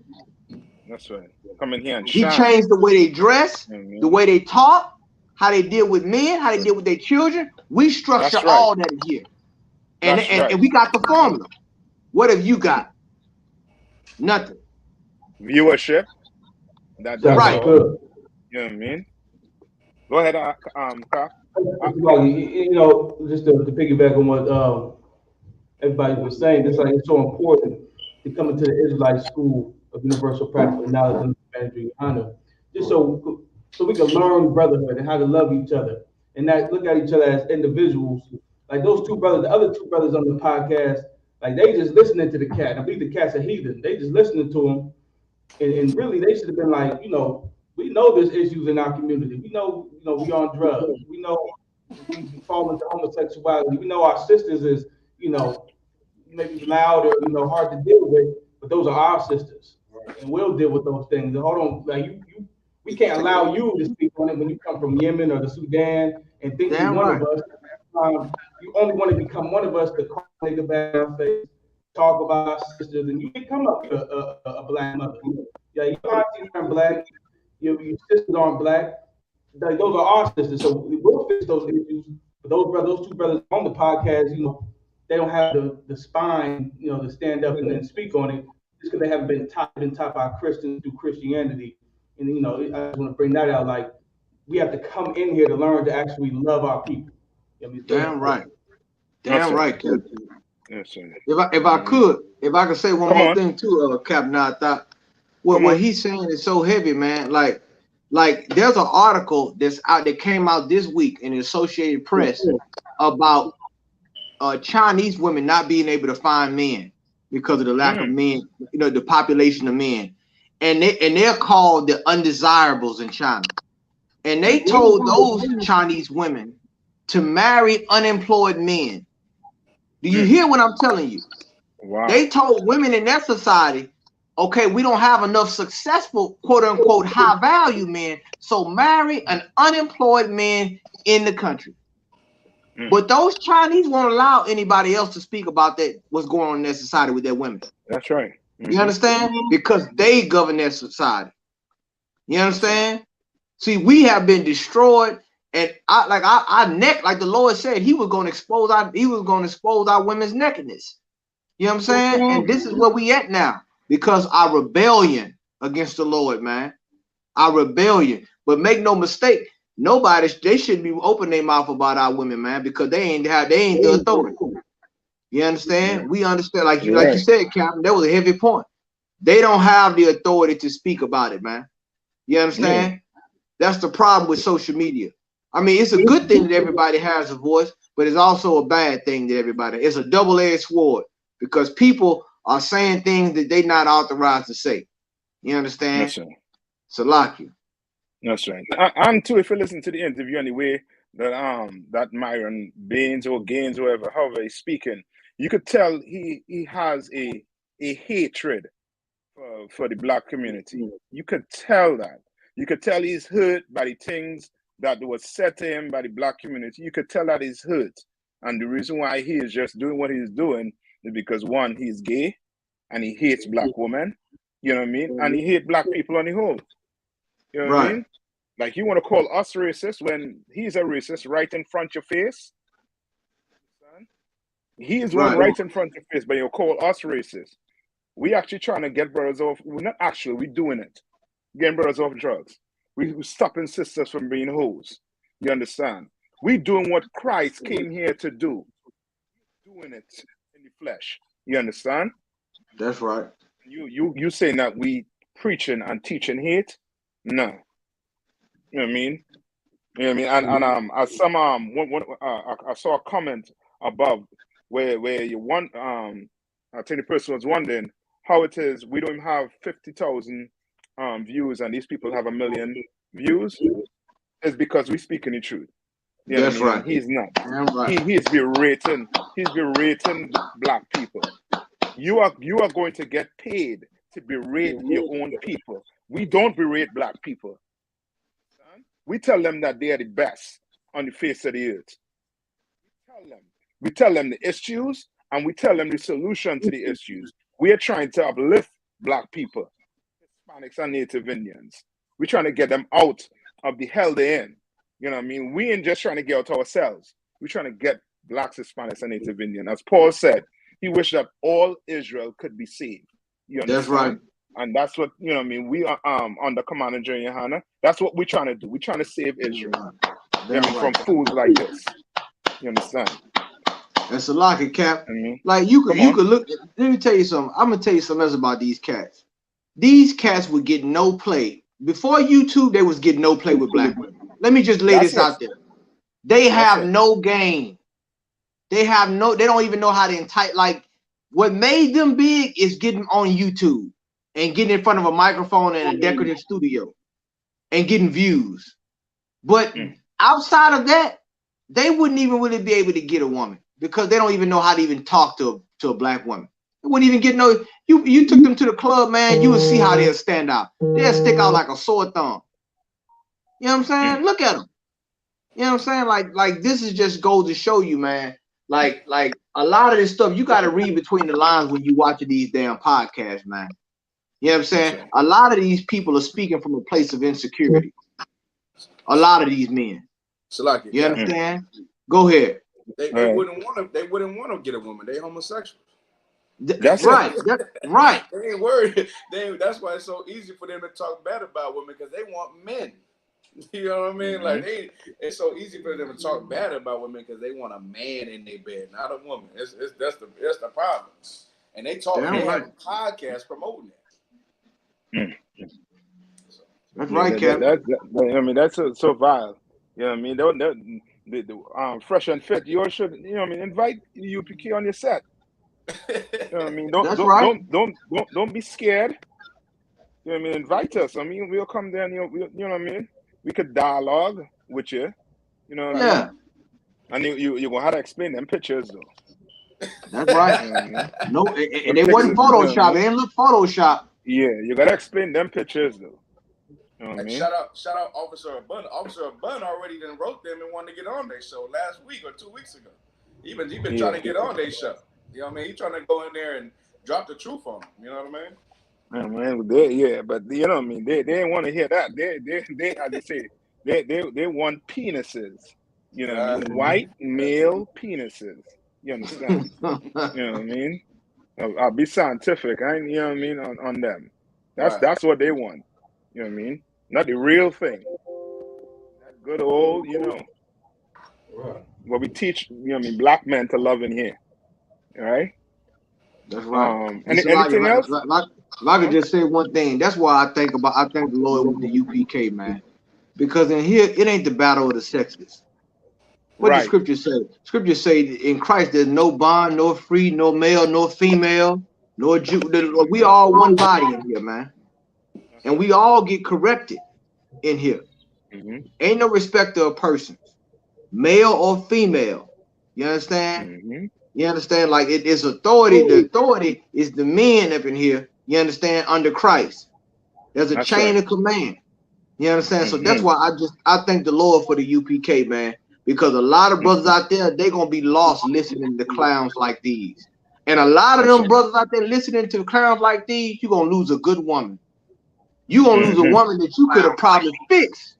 That's right. Come in here and He changed the way they dress, the way they talk, how they deal with men, how they deal with their children. We structure all that in here. And we got the formula. What have you got? Nothing. Viewership. That's right. All. You know what I mean? Go ahead, Carl. Just to piggyback on what everybody was saying, it's so important to come into the Israelite school of universal practical knowledge and GEN.YAHANNA, just so we can learn brotherhood and how to love each other and not look at each other as individuals. like those two brothers, the other two brothers on the podcast, like they just listening to the cat. I believe the cat's a heathen. They just listening to him, and really they should have been like, you know, we know there's issues in our community. We know, you know, we on drugs. We know we fall into homosexuality. We know our sisters is, you know, maybe loud or, you know, hard to deal with, but those are our sisters, and we'll deal with those things. And hold on, like we can't allow you to speak on it when you come from Yemen or the Sudan and think you're one of us. You only want to become one of us to call nigga back in our face, talk about our sisters, and you didn't come up with a black mother. Yeah, your aunties aren't black, your sisters aren't black. Like, those are our sisters, so we'll fix those issues. But those two brothers on the podcast, you know, they don't have the spine, you know, to stand up and then speak on it, just because they haven't been taught by Christians through Christianity. And, you know, I just want to bring that out. Like, we have to come in here to learn to actually love our people. You know what I mean? Damn right. Damn right, Captain. Yes, sir. If I could say one more thing too, Captain, I thought what he's saying is so heavy, man. Like there's an article that came out this week in the Associated Press about Chinese women not being able to find men because of the lack of men, you know, the population of men. And they're called the undesirables in China. And they told those Chinese women to marry unemployed men. Do you hear what I'm telling you? Wow. They told women in their society, okay, we don't have enough successful, quote unquote, high value men, so marry an unemployed man in the country. But those Chinese won't allow anybody else to speak about that, what's going on in their society with their women. That's right. You understand? Because they govern their society. You understand? See, we have been destroyed, and our neck, like the Lord said, He was going to expose our women's nakedness. You know what I'm saying? And this is where we at now, because our rebellion against the Lord, man. Our rebellion. But make no mistake, they shouldn't be opening their mouth about our women, man, because they ain't the authority. You understand? We understand, like you said, Captain, that was a heavy point. They don't have the authority to speak about it, man. You understand? That's the problem with social media. I mean, it's a good thing that everybody has a voice, but it's also a bad thing that it's a double-edged sword, because people are saying things that they're not authorized to say. You understand? Yes, sir. Salaki. That's right. And too, if you listen to the interview anyway, that Myron Baines or Gaines, however he's speaking, you could tell he has a hatred for the black community. You could tell that. You could tell he's hurt by the things that was said to him by the black community. You could tell that he's hurt. And the reason why he is just doing what he's doing is because, one, he's gay and he hates black women. You know what I mean? And he hates black people on the whole. You know what I mean? Like, you want to call us racist when he's a racist right in front of your face? He is one right in front of your face, but you call us racist. We actually trying to get brothers off. We're not actually, we're doing it. Getting brothers off drugs. We're stopping sisters from being hoes. You understand? We're doing what Christ came here to do. Doing it in the flesh. You understand? That's right. You saying that we preaching and teaching hate? No. You know what I mean? You know what I mean? And as some I saw a comment above where you want I think the person was wondering how it is we don't have 50,000 views and these people have 1 million views. It's because we speaking the truth. You know That's what I mean? right. He's not. Right. He's berating black people. You are going to get paid to berate your own people. We don't berate black people. We tell them that they are the best on the face of the earth. We tell them the issues and we tell them the solution to the issues. We are trying to uplift black people, Hispanics and Native Indians. We're trying to get them out of the hell they're in. You know what I mean? We ain't just trying to get out ourselves. We're trying to get blacks, Hispanics, and Native Indians. As Paul said, he wished that all Israel could be saved. You understand? That's right. And that's what, you know what I mean, we are under Commandinng GEN.YAHANNA. That's what we're trying to do. We're trying to save Israel. You know, from fools like this. You understand? That's a lock it, Cap. Like you could look. Let me tell you something. I'm gonna tell you something else about these cats. These cats would get no play. Before YouTube, they was getting no play with black women. Let me just lay this out there. They have no game. They don't even know how to entitle. Like, what made them big is getting on YouTube and getting in front of a microphone in a decorative studio and getting views. But outside of that, they wouldn't even really be able to get a woman because they don't even know how to even talk to a black woman. They wouldn't even get no. You took them to the club, man. You would see how they'll stand out. They'll stick out like a sore thumb. You know what I'm saying? Look at them. You know what I'm saying? Like this is just goes to show you, man. Like a lot of this stuff you got to read between the lines when you watch these damn podcasts, man. You know what I'm saying? A lot of these people are speaking from a place of insecurity. A lot of these men. You understand? Go ahead. They wouldn't want to. They wouldn't want to get a woman. They homosexual. That's right. Right. They ain't worried. That's why it's so easy for them to talk bad about women because they want men. You know what I mean? Like it's so easy for them to talk bad about women because they want a man in their bed, not a woman. That's the problem. And they talk have podcasts promoting it. That's right, Kevin. I mean, that's so vile. You know what I mean? The Fresh and Fit, you should, you know what I mean, invite UPK on your set. You know what I mean? Don't be scared. You know what I mean? Invite us. I mean, we'll come there and you know what I mean? We could dialogue with you. You know what I mean? And you're gonna have to explain them pictures though. That's right. You know what I mean? No, and it wasn't Photoshop. It didn't look Photoshop. Yeah, you gotta explain them pictures though. You know what I mean? Shout out Officer Abun. Officer Abun already done wrote them and wanted to get on their show last week or 2 weeks ago. He been trying to get on their show. You know what I mean? He trying to go in there and drop the truth on them. You know what I mean? But you know what I mean. They didn't want to hear that. They as they say, they want penises. You know what I mean? White male penises. You understand? You know what I mean? I'll be scientific. You know what I mean on them. That's what they want. You know what I mean? Not the real thing. That good old, you know. What we teach, you know what I mean, black men to love in here. All right? That's right. Anything else? If I could just say one thing, that's why I thank the Lord with the UPK, man. Because in here, it ain't the battle of the sexes. What the scripture say? Scripture say in Christ there's no bond, no free, no male, no female, no Jew. We all one body in here, man. And we all get corrected in here. Ain't no respect of persons, male or female. You understand? You understand? Like it is authority. The authority is the men up in here. You understand? Under Christ, there's a chain of command. You understand? So that's why I thank the Lord for the UPK, man, because a lot of brothers out there, they gonna be lost listening to clowns like these, and a lot of them brothers out there listening to clowns like these, you gonna lose a good woman. You gonna lose a woman that you could have probably fixed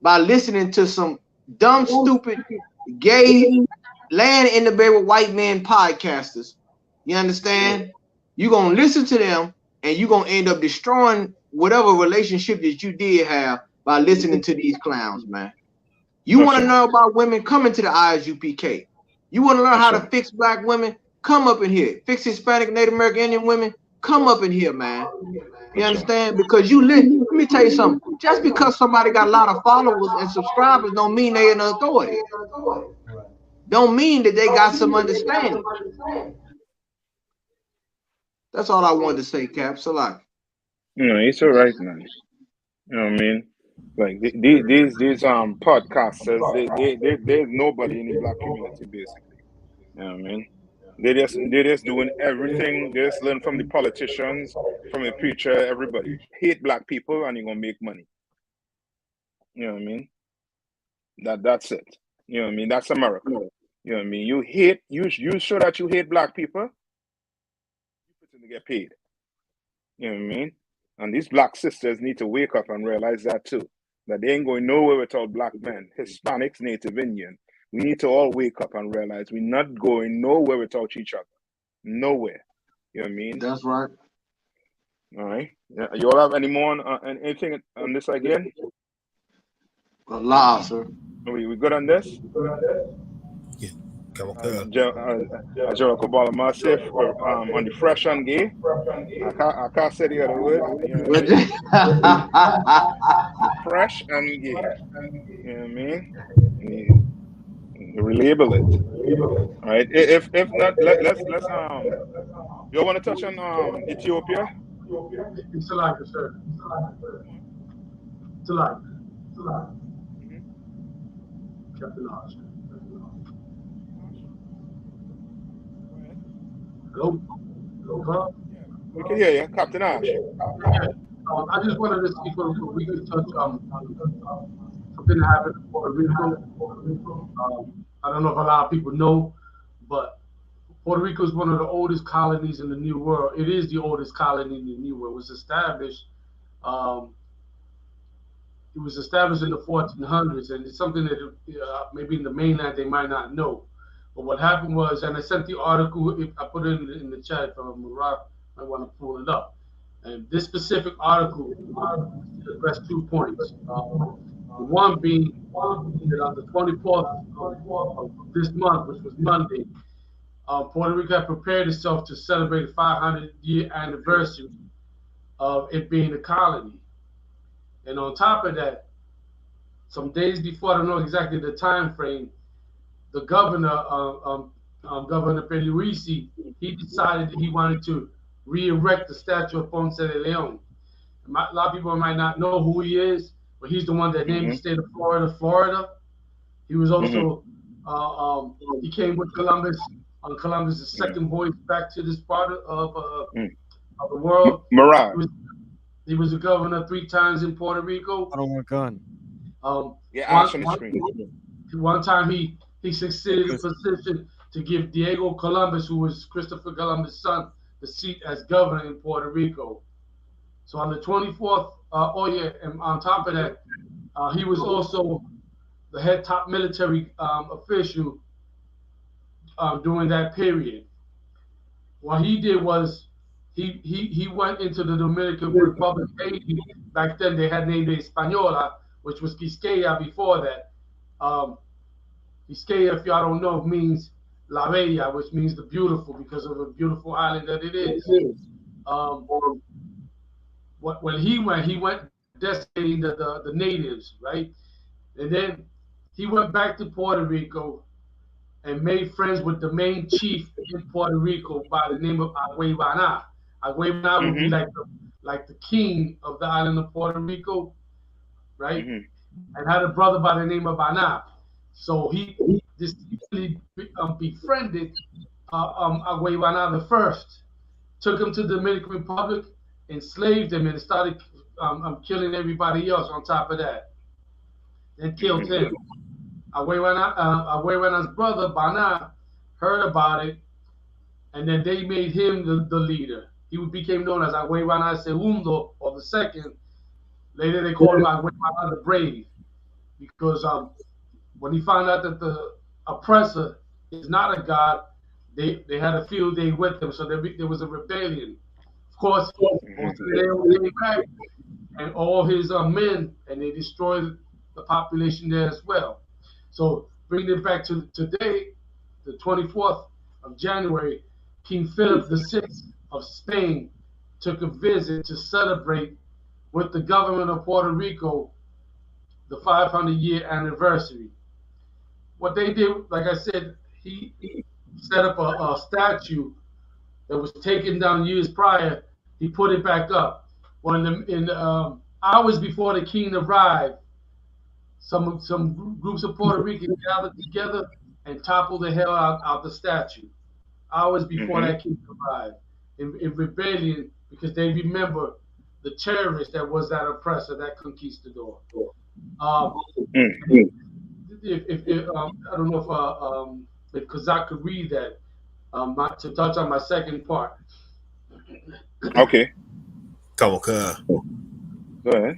by listening to some dumb, stupid, gay, laying in the bed with white men podcasters. You understand? You gonna listen to them, and you gonna end up destroying whatever relationship that you did have by listening to these clowns, man. You want to know about women? Come into the ISUPK. You want to learn how to fix black women? Come up in here. Fix Hispanic, Native American, Indian women? Come up in here, man. You understand? Because let me tell you something. Just because somebody got a lot of followers and subscribers don't mean they in authority. Don't mean that they got some understanding. That's all I wanted to say, Cap. Salak. No, it's all right, man. You know what I mean? Like these podcasters, there's nobody in the black community basically. You know what I mean? They're just doing everything. They just learn from the politicians, from the preacher, everybody. Hate black people and you're gonna make money. You know what I mean? That's it. You know what I mean? That's America. You know what I mean? You show that you hate black people, you get paid. You know what I mean? And these black sisters need to wake up and realize that too. That they ain't going nowhere without black men, Hispanics, Native Indian. We need to all wake up and realize we're not going nowhere without each other. Nowhere. You know what I mean? That's right. All right. You all have any more on anything on this again? Allah, sir. We good on this? Yeah. General Kabbalah Massif on the fresh and gay. I can't say the other word. You know what I mean? Fresh and gay. You know what I mean? relabel it. All right. If not, let's you want to touch on Ethiopia? It's a like, sir. It's a like. Captain Osh. Hello? Hello, Carl? We can hear you, Captain Ash. Yeah. I just wanted to see if we could touch something that happened in Puerto Rico. I don't know if a lot of people know, but Puerto Rico is one of the oldest colonies in the New World. It is the oldest colony in the New World. It was established. It was established in the 1400s, and it's something that maybe in the mainland they might not know. But what happened was, and I sent the article, I put it in the chat from Murat, I want to pull it up. And this specific article addressed 2 points. One being that on the 24th of this month, which was Monday, Puerto Rico had prepared itself to celebrate the 500-year anniversary of it being a colony. And on top of that, some days before, I don't know exactly the time frame, the governor, Governor Pierluisi, he decided that he wanted to re-erect the statue of Ponce de Leon. A lot of people might not know who he is, but he's the one that named the state of Florida, Florida. He was also, he came with Columbus, on Columbus' second voyage back to this part of the world. Mirage. He was a governor 3 times in Puerto Rico. I don't want gun. One time he succeeded in position to give Diego Columbus, who was Christopher Columbus' son, the seat as governor in Puerto Rico. So on the 24th, and on top of that, he was also the head top military official during that period. What he did was he went into the Dominican Republic. Back then they had named it Española, which was Quisqueya before that. Quisqueya, if y'all don't know, means La Bella, which means the beautiful, because of the beautiful island that it is. When he went decimating the natives, right? And then he went back to Puerto Rico and made friends with the main chief in Puerto Rico by the name of YAHANNA. YAHANNA would be like the king of the island of Puerto Rico, right? And had a brother by the name of Ana. So he distinctly befriended YAHANNA the first, took him to the Dominican Republic, enslaved him, and started killing everybody else on top of that. Then killed him. YAHANNA's brother, Bana, heard about it, and then they made him the leader. He became known as YAHANNA Segundo, or the second. Later they called him YAHANNA the Brave, because when he found out that the oppressor is not a god, they had a field day with him, so there was a rebellion. Of course, they came back, and all his men, and they destroyed the population there as well. So bringing it back to today, the 24th of January, King Philip VI of Spain took a visit to celebrate with the government of Puerto Rico the 500-year anniversary. What they did, like I said, he set up a statue that was taken down years prior. He put it back up. When in hours before the king arrived, some groups of Puerto Ricans gathered together and toppled the hell out the statue. Hours before that king arrived, in rebellion, because they remember the terrorist that was that oppressor, that conquistador. I don't know if Kazak could read that to touch on my second part. Okay. Come on, cuz. Go ahead.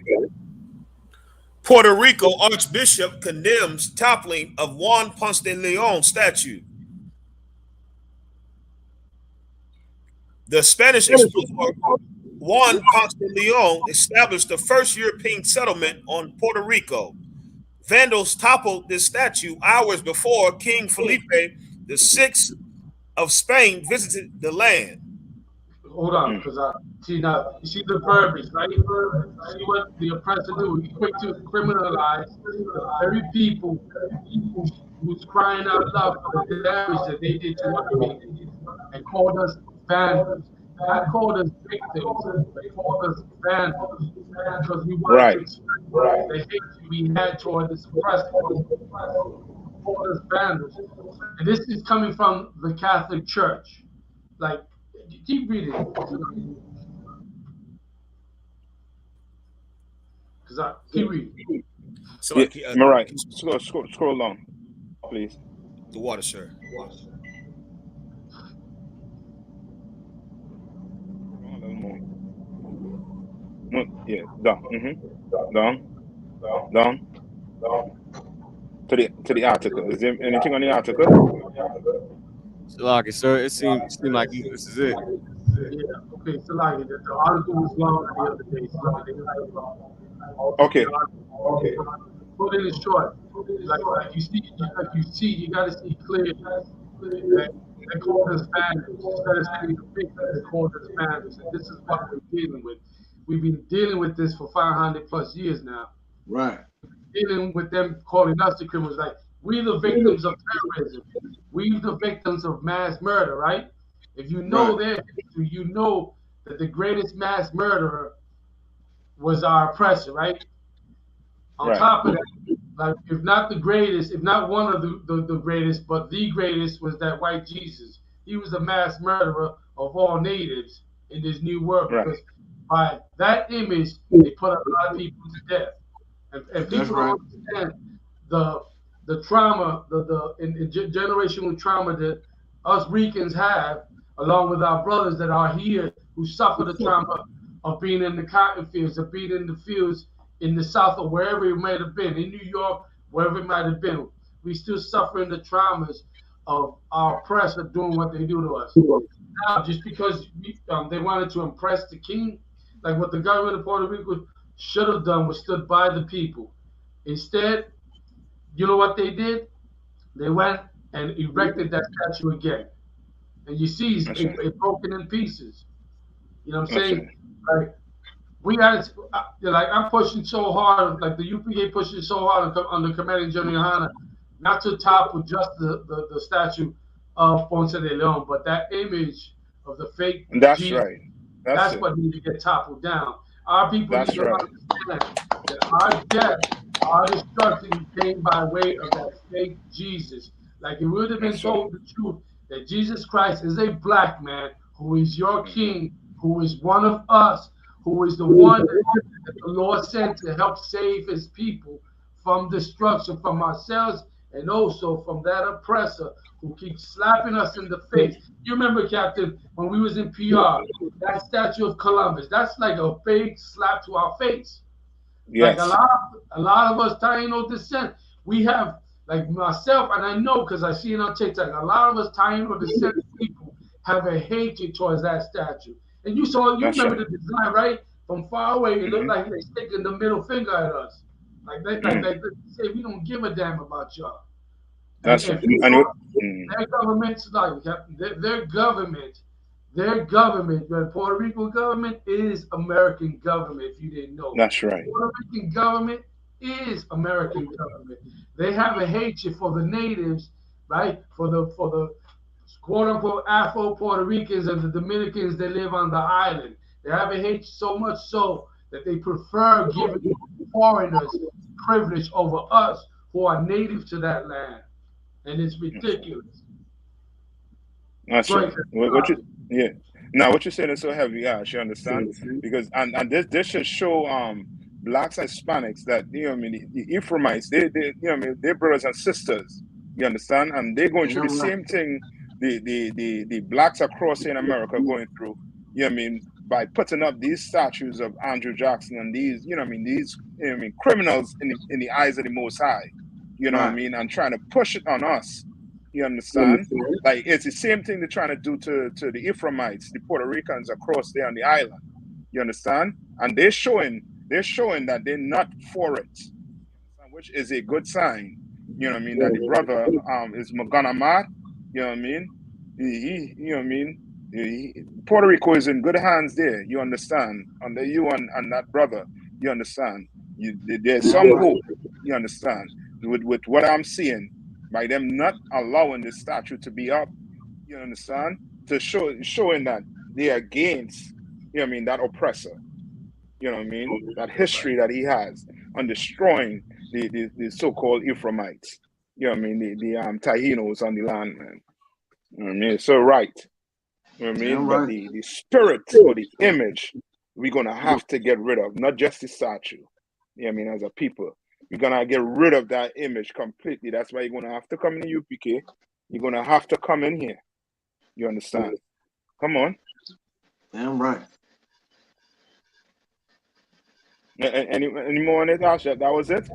Puerto Rico Archbishop condemns toppling of Juan Ponce de Leon statue. The Spanish explorer Juan Ponce de Leon established the first European settlement on Puerto Rico. Vandals toppled this statue hours before King Felipe VI of Spain visited the land. hold on, because I see now. You see the verbiage, right? See what the oppressor do? He's quick to criminalize the very people who's crying out loud for the damage that they did to our people, and called us vandals. Not called us victims, but called us vandals because we wanted to express the hate we had toward this oppressor. Called us vandals, and this is coming from the Catholic Church. Like, keep reading, because I keep reading. So, Yeah, Mariah, scroll down, please. The water, sir. No, yeah, down. Down. To the article. Is there anything on the article? So, like, sir, it seems like this is it. Yeah, okay, so like the article was long the other day, so like they Okay. Put it in short. Like you see, you gotta see clearly that they call us vandals. Instead of saying the victims, they call us vandals. And this is what we're dealing with. We've been dealing with this for 500 plus years now. Right. Dealing with them calling us the criminals. Like, we the victims of terrorism. We the victims of mass murder, right? If you know their history, you know that the greatest mass murderer was our oppressor, right? On top of that, like, if not the greatest, if not one of the greatest, but the greatest was that white Jesus. He was a mass murderer of all natives in this new world because by that image, they put a lot of people to death. And people don't understand the trauma, the generational trauma that us Ricans have, along with our brothers that are here who suffer the trauma of being in the cotton fields, of being in the fields in the South or wherever it might have been, in New York, wherever it might have been. We still suffering the traumas of our oppressor doing what they do to us. Now, just because they wanted to impress the king, like what the government of Puerto Rico should have done was stood by the people. Instead, you know what they did? They went and erected that statue again. And you see it's broken in pieces. You know what I'm saying? Like, we had, like, I'm pushing so hard, like the UPK pushing so hard on the Commandinng GEN.YAHANNA, not to topple just the statue of Ponce de Leon, but that image of the fake Jesus, that's what needs to get toppled down. Our people need to understand that our death, our destruction came by way of that fake Jesus. Like, it would have been told the truth that Jesus Christ is a black man who is your king, who is one of us, who is the one that the Lord sent to help save his people from destruction, from ourselves, and also from that oppressor who keeps slapping us in the face. You remember, Captain, when we was in PR, that statue of Columbus, that's like a big slap to our face. Yes. Like a lot of us Taino descent, we have, like myself, and I know because I see it on TikTok, a lot of us Taino descent people have a hatred towards that statue. And you remember the design, right? From far away, it looked like they're sticking the middle finger at us. Like they say, we don't give a damn about y'all. That's and their government's like their government, the Puerto Rico government is American government. If you didn't know, that's right. Puerto Rican government is American government. They have a hatred for the natives, right? For the quote unquote Afro Puerto Ricans and the Dominicans that live on the island. They have a hate so much so that they prefer giving foreigners privilege over us who are native to that land. And it's ridiculous. That's right. Now what you're saying is so heavy, yeah, you understand? Because and this should show blacks and Hispanics that, you know what I mean, the Ephraimites, they you know what I mean, they're brothers and sisters. You understand? And they're going through the same thing the blacks across in America are going through, you know what I mean, by putting up these statues of Andrew Jackson and these, you know what I mean, these, you know what I mean, criminals in the eyes of the Most High, you know what I mean, and trying to push it on us. You understand? Like, it's the same thing they're trying to do to the Ephraimites, the Puerto Ricans across there on the island. You understand? And they're showing that they're not for it, which is a good sign. You know what I mean? That the brother is Maganamat. You know what I mean? He you know what I mean? Puerto Rico is in good hands there. You understand? Under you and that brother, you understand? There's some hope. You understand? With what I'm seeing, by them not allowing the statue to be up, you understand? To showing that they are against, you know what I mean, that oppressor. You know what I mean? That history that he has on destroying the so-called Ephraimites. You know what I mean? The Tahinos on the land, man. You know what I mean? So right. You know what I mean? But the spirit or the image, we're gonna have to get rid of, not just the statue. You know what I mean? As a people, we're gonna get rid of that image completely. That's why you're gonna have to come in the UPK. You're gonna have to come in here. You understand? Come on. Damn right. Any more on it, Ash? That was it?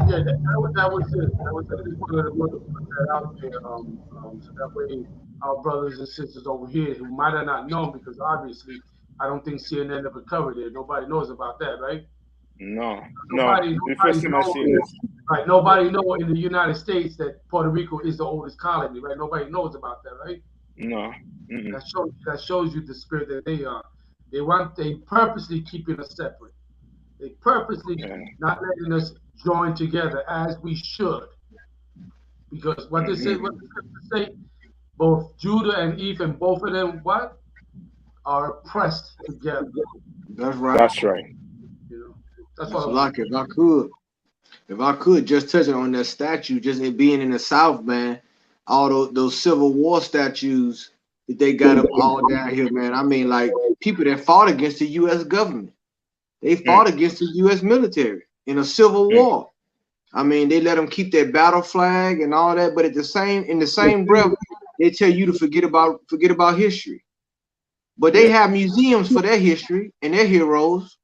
Yeah, that was it. That was it. I just wanted to put that out there, so that way our brothers and sisters over here who might have not known, because obviously I don't think CNN ever covered it. Nobody knows about that, right? No. Nobody The first time I knows, seen this. right? Nobody knows in the United States that Puerto Rico is the oldest colony, right? Nobody knows about that, right? No. That shows you the spirit that they are. They purposely keeping us separate. They purposely not letting us join together as we should. Because what they say, both Judah and Eve, and both of them, what? Are pressed together. That's right. That's right. You know, that's what like if I could just touch on that statue, just it being in the South, man, all those Civil War statues that they got up all down here, man. I mean, like people that fought against the U.S. government. They fought against the U.S. military in a civil war. I mean, they let them keep their battle flag and all that, but in the same breath, they tell you to forget about history. But they have museums for their history and their heroes.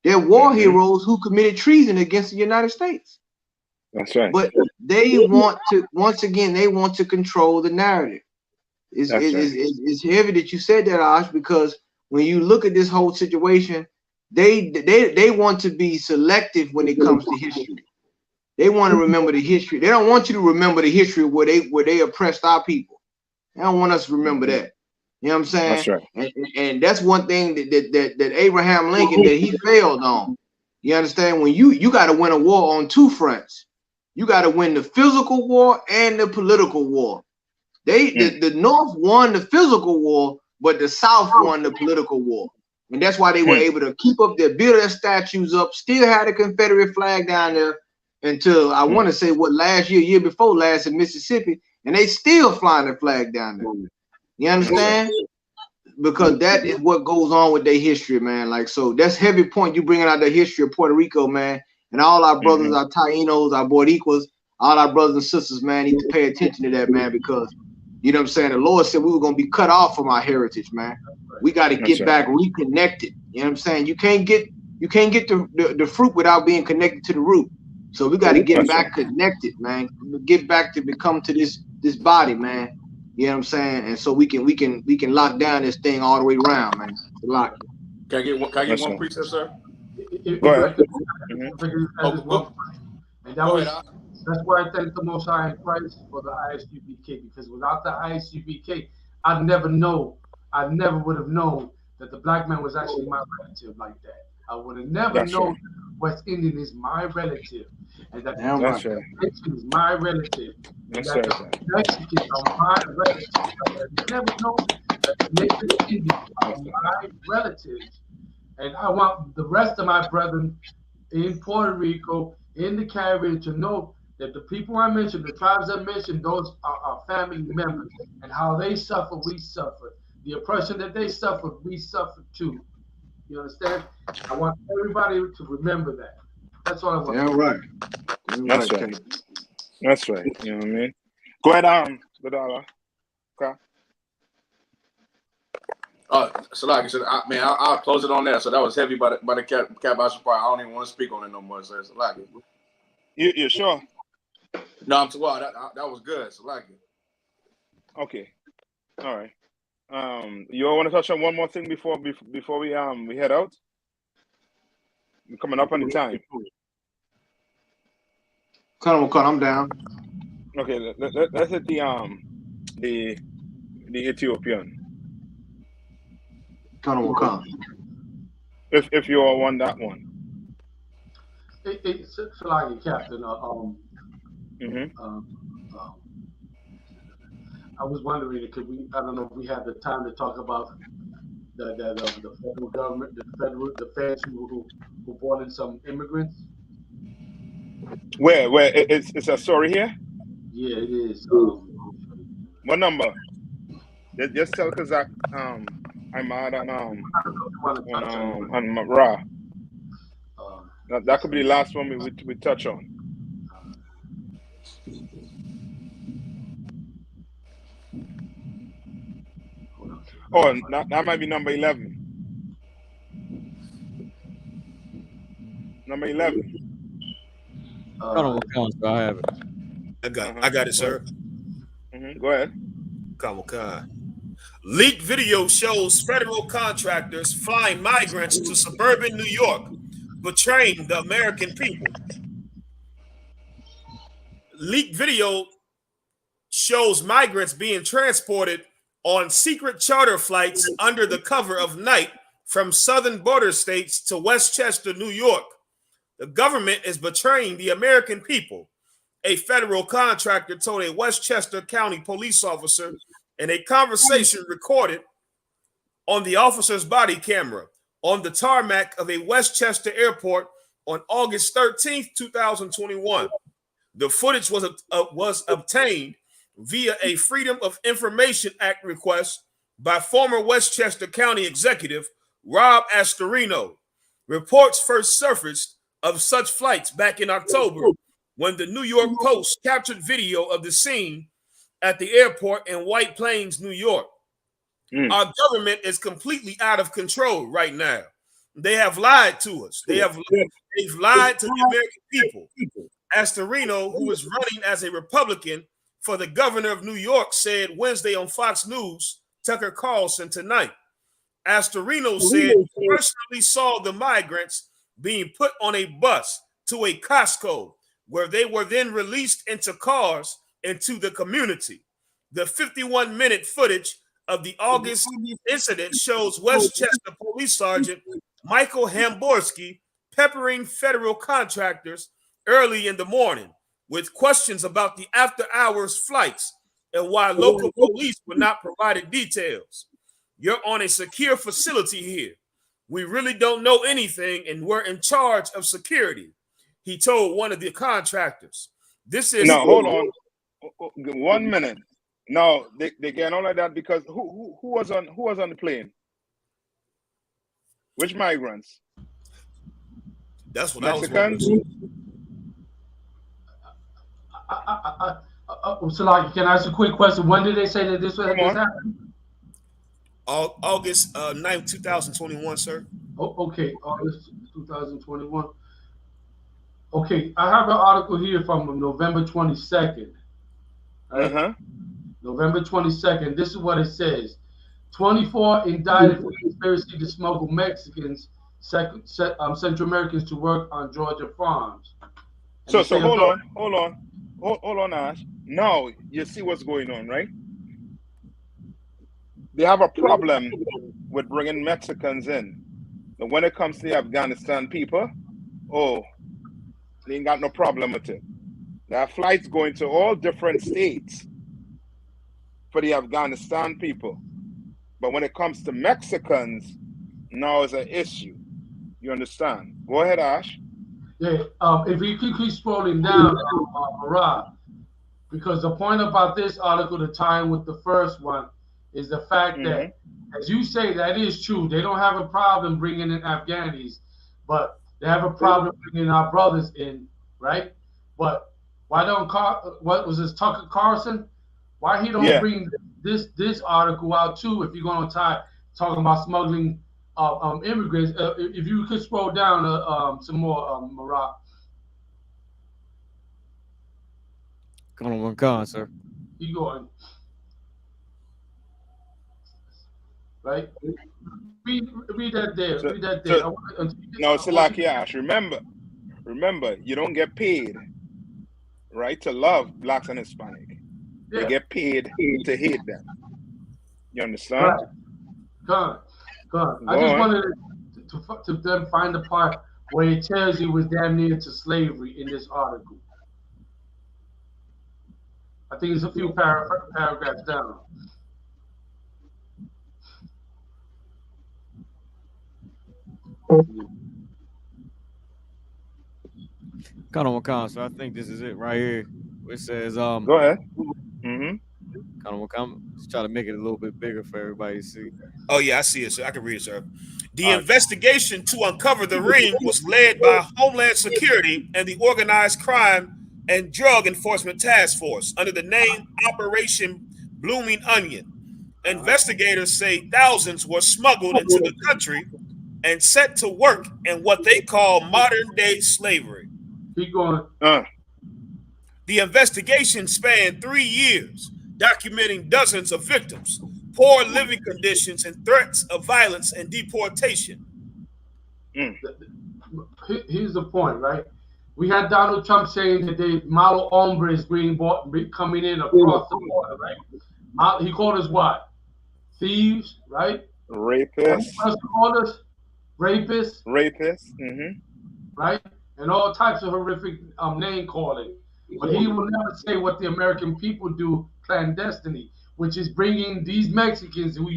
They're war heroes who committed treason against the United States. That's right. But they want to, once again, they want to control the narrative. It's heavy that you said that, Ash, because when you look at this whole situation, they want to be selective when it comes to history. They want to remember the history. They don't want you to remember the history where they oppressed our people. They don't want us to remember that. You know what I'm saying? That's right. And that's one thing that Abraham Lincoln, that he failed on. You understand? When you got to win a war on two fronts. You got to win the physical war and the political war. The North won the physical war, but the South won the political war. And that's why they were able to build their statues up, still had a Confederate flag down there until I want to say year before last in Mississippi, and they still flying the flag down there. You understand? Because that is what goes on with their history, man. Like, so that's heavy point you bringing out the history of Puerto Rico, man. And all our brothers, our Tainos, our Boricuas, all our brothers and sisters, man, need to pay attention to that, man, because you know what I'm saying? The Lord said we were going to be cut off from our heritage, man. We got to get back reconnected. You know what I'm saying? You can't get the fruit without being connected to the root. So we got to get back connected, man. Get back to become to this body, man. You know what I'm saying? And so we can lock down this thing all the way around, man. Lock it. Can I get one precept, sir? Go ahead. That's why I thank the Most High in Christ for the ISUPK, because without the ISUPK, I never would have known that the black man was actually my relative like that. I would have never known West Indian is my relative, and that the Mexican is my relative, and that the Mexicans are my relatives. I would have never known that the Native Indians are my relatives. And I want the rest of my brethren in Puerto Rico, in the Caribbean, to know that the people I mentioned, the tribes I mentioned, those are our family members, and how they suffer, we suffer. The oppression that they suffer, we suffer too. You understand? I want everybody to remember that. That's all I want. Yeah, right. That's right. That's right. You know what I mean? Go ahead, Badala. Okay. So like I said, I'll close it on that. So that was heavy by the cap I don't even want to speak on it no more. So it's like it. You sure? No, I'm too well. That was good. So like it. Okay. All right. You all want to touch on one more thing before we head out? We're coming up on the time. Come on, I'm down. Okay, let's hit the the Ethiopian. If you all want that one. It's like Captain. I was wondering, could we? I don't know if we have the time to talk about the federal government, the feds who brought in some immigrants. Where it's a story here? Yeah, it is. What number? Just tell Kazak I'm mad on Ra. That could be the last one we touch on. Oh, that might be number 11. Number 11. I don't know what counts, but I have it. I got it, sir. Go ahead. Come on. Leaked video shows federal contractors flying migrants to suburban New York, betraying the American people. Leaked video shows migrants being transported on secret charter flights under the cover of night from southern border states to Westchester, New York. The government is betraying the American people, a federal contractor told a Westchester County police officer in a conversation recorded on the officer's body camera on the tarmac of a Westchester airport on August 13th, 2021. The footage was obtained via a Freedom of Information Act request by former Westchester County Executive Rob Astorino. Reports first surfaced of such flights back in October when the New York Post captured video of the scene at the airport in White Plains, New York. Our government is completely out of control right now. They have lied to us. They've lied to the American people. Astorino, who is running as a Republican for the governor of New York, said Wednesday on Fox News, Tucker Carlson tonight. Astorino said he personally saw the migrants being put on a bus to a Costco, where they were then released into cars into the community. The 51-minute footage of the August incident shows Westchester Police Sergeant Michael Hamborski peppering federal contractors early in the morning with questions about the after-hours flights and why local police were not provided details. You're on a secure facility here. We really don't know anything, and we're in charge of security, he told one of the contractors. This is hold on. 1 minute. No, they get all of that because who was on the plane? Which migrants? That's what Mexicans? So, like, can I ask a quick question? When did they say that this happened? August 9th, 2021, sir. Oh, okay, August 2021. Okay, I have an article here from November 22nd. Right? November 22nd. This is what it says. 24 indicted for conspiracy to smuggle Mexicans, Central Americans to work on Georgia farms. So hold on, Ash. Now you see what's going on, right? They have a problem with bringing Mexicans in. But when it comes to the Afghanistan people, they ain't got no problem with it. There are flights going to all different states for the Afghanistan people. But when it comes to Mexicans, now is an issue. You understand? Go ahead, Ash. Yeah, if you keep scrolling down, Rob, because the point about this article, the time with the first one, is the fact that, as you say, that is true. They don't have a problem bringing in Afghanis, but they have a problem bringing our brothers in, right? But why don't what was this, Tucker Carlson? Why he don't bring this article out too? If you're going to talking about smuggling immigrants, if you could scroll down some more, Marat. Come on, sir. You going? Right? Read that there. Read that there. No, Salaki Ash, remember, you don't get paid, right, to love blacks and Hispanic. They get paid to hate them. You understand? Right. God. I just wanted to them find the part where it tells you it was damn near to slavery in this article. I think it's a few paragraphs down. So I think this is it right here. It says, Go ahead. I'm just trying to make it a little bit bigger for everybody to see. Oh yeah, I see it, sir. I can read it, sir. The investigation to uncover the ring was led by Homeland Security and the Organized Crime and Drug Enforcement Task Force under the name Operation Blooming Onion. Investigators say thousands were smuggled into the country and set to work in what they call modern-day slavery. Keep going. The investigation spanned 3 years, documenting dozens of victims, poor living conditions, and threats of violence and deportation. Here's the point, right? We had Donald Trump saying that the model hombres coming in across the border, right? He called us what? Thieves, right? Rapists. What else called us? Rapists. Right? And all types of horrific name calling. But he will never say what the American people do clandestinely, which is bringing these Mexicans who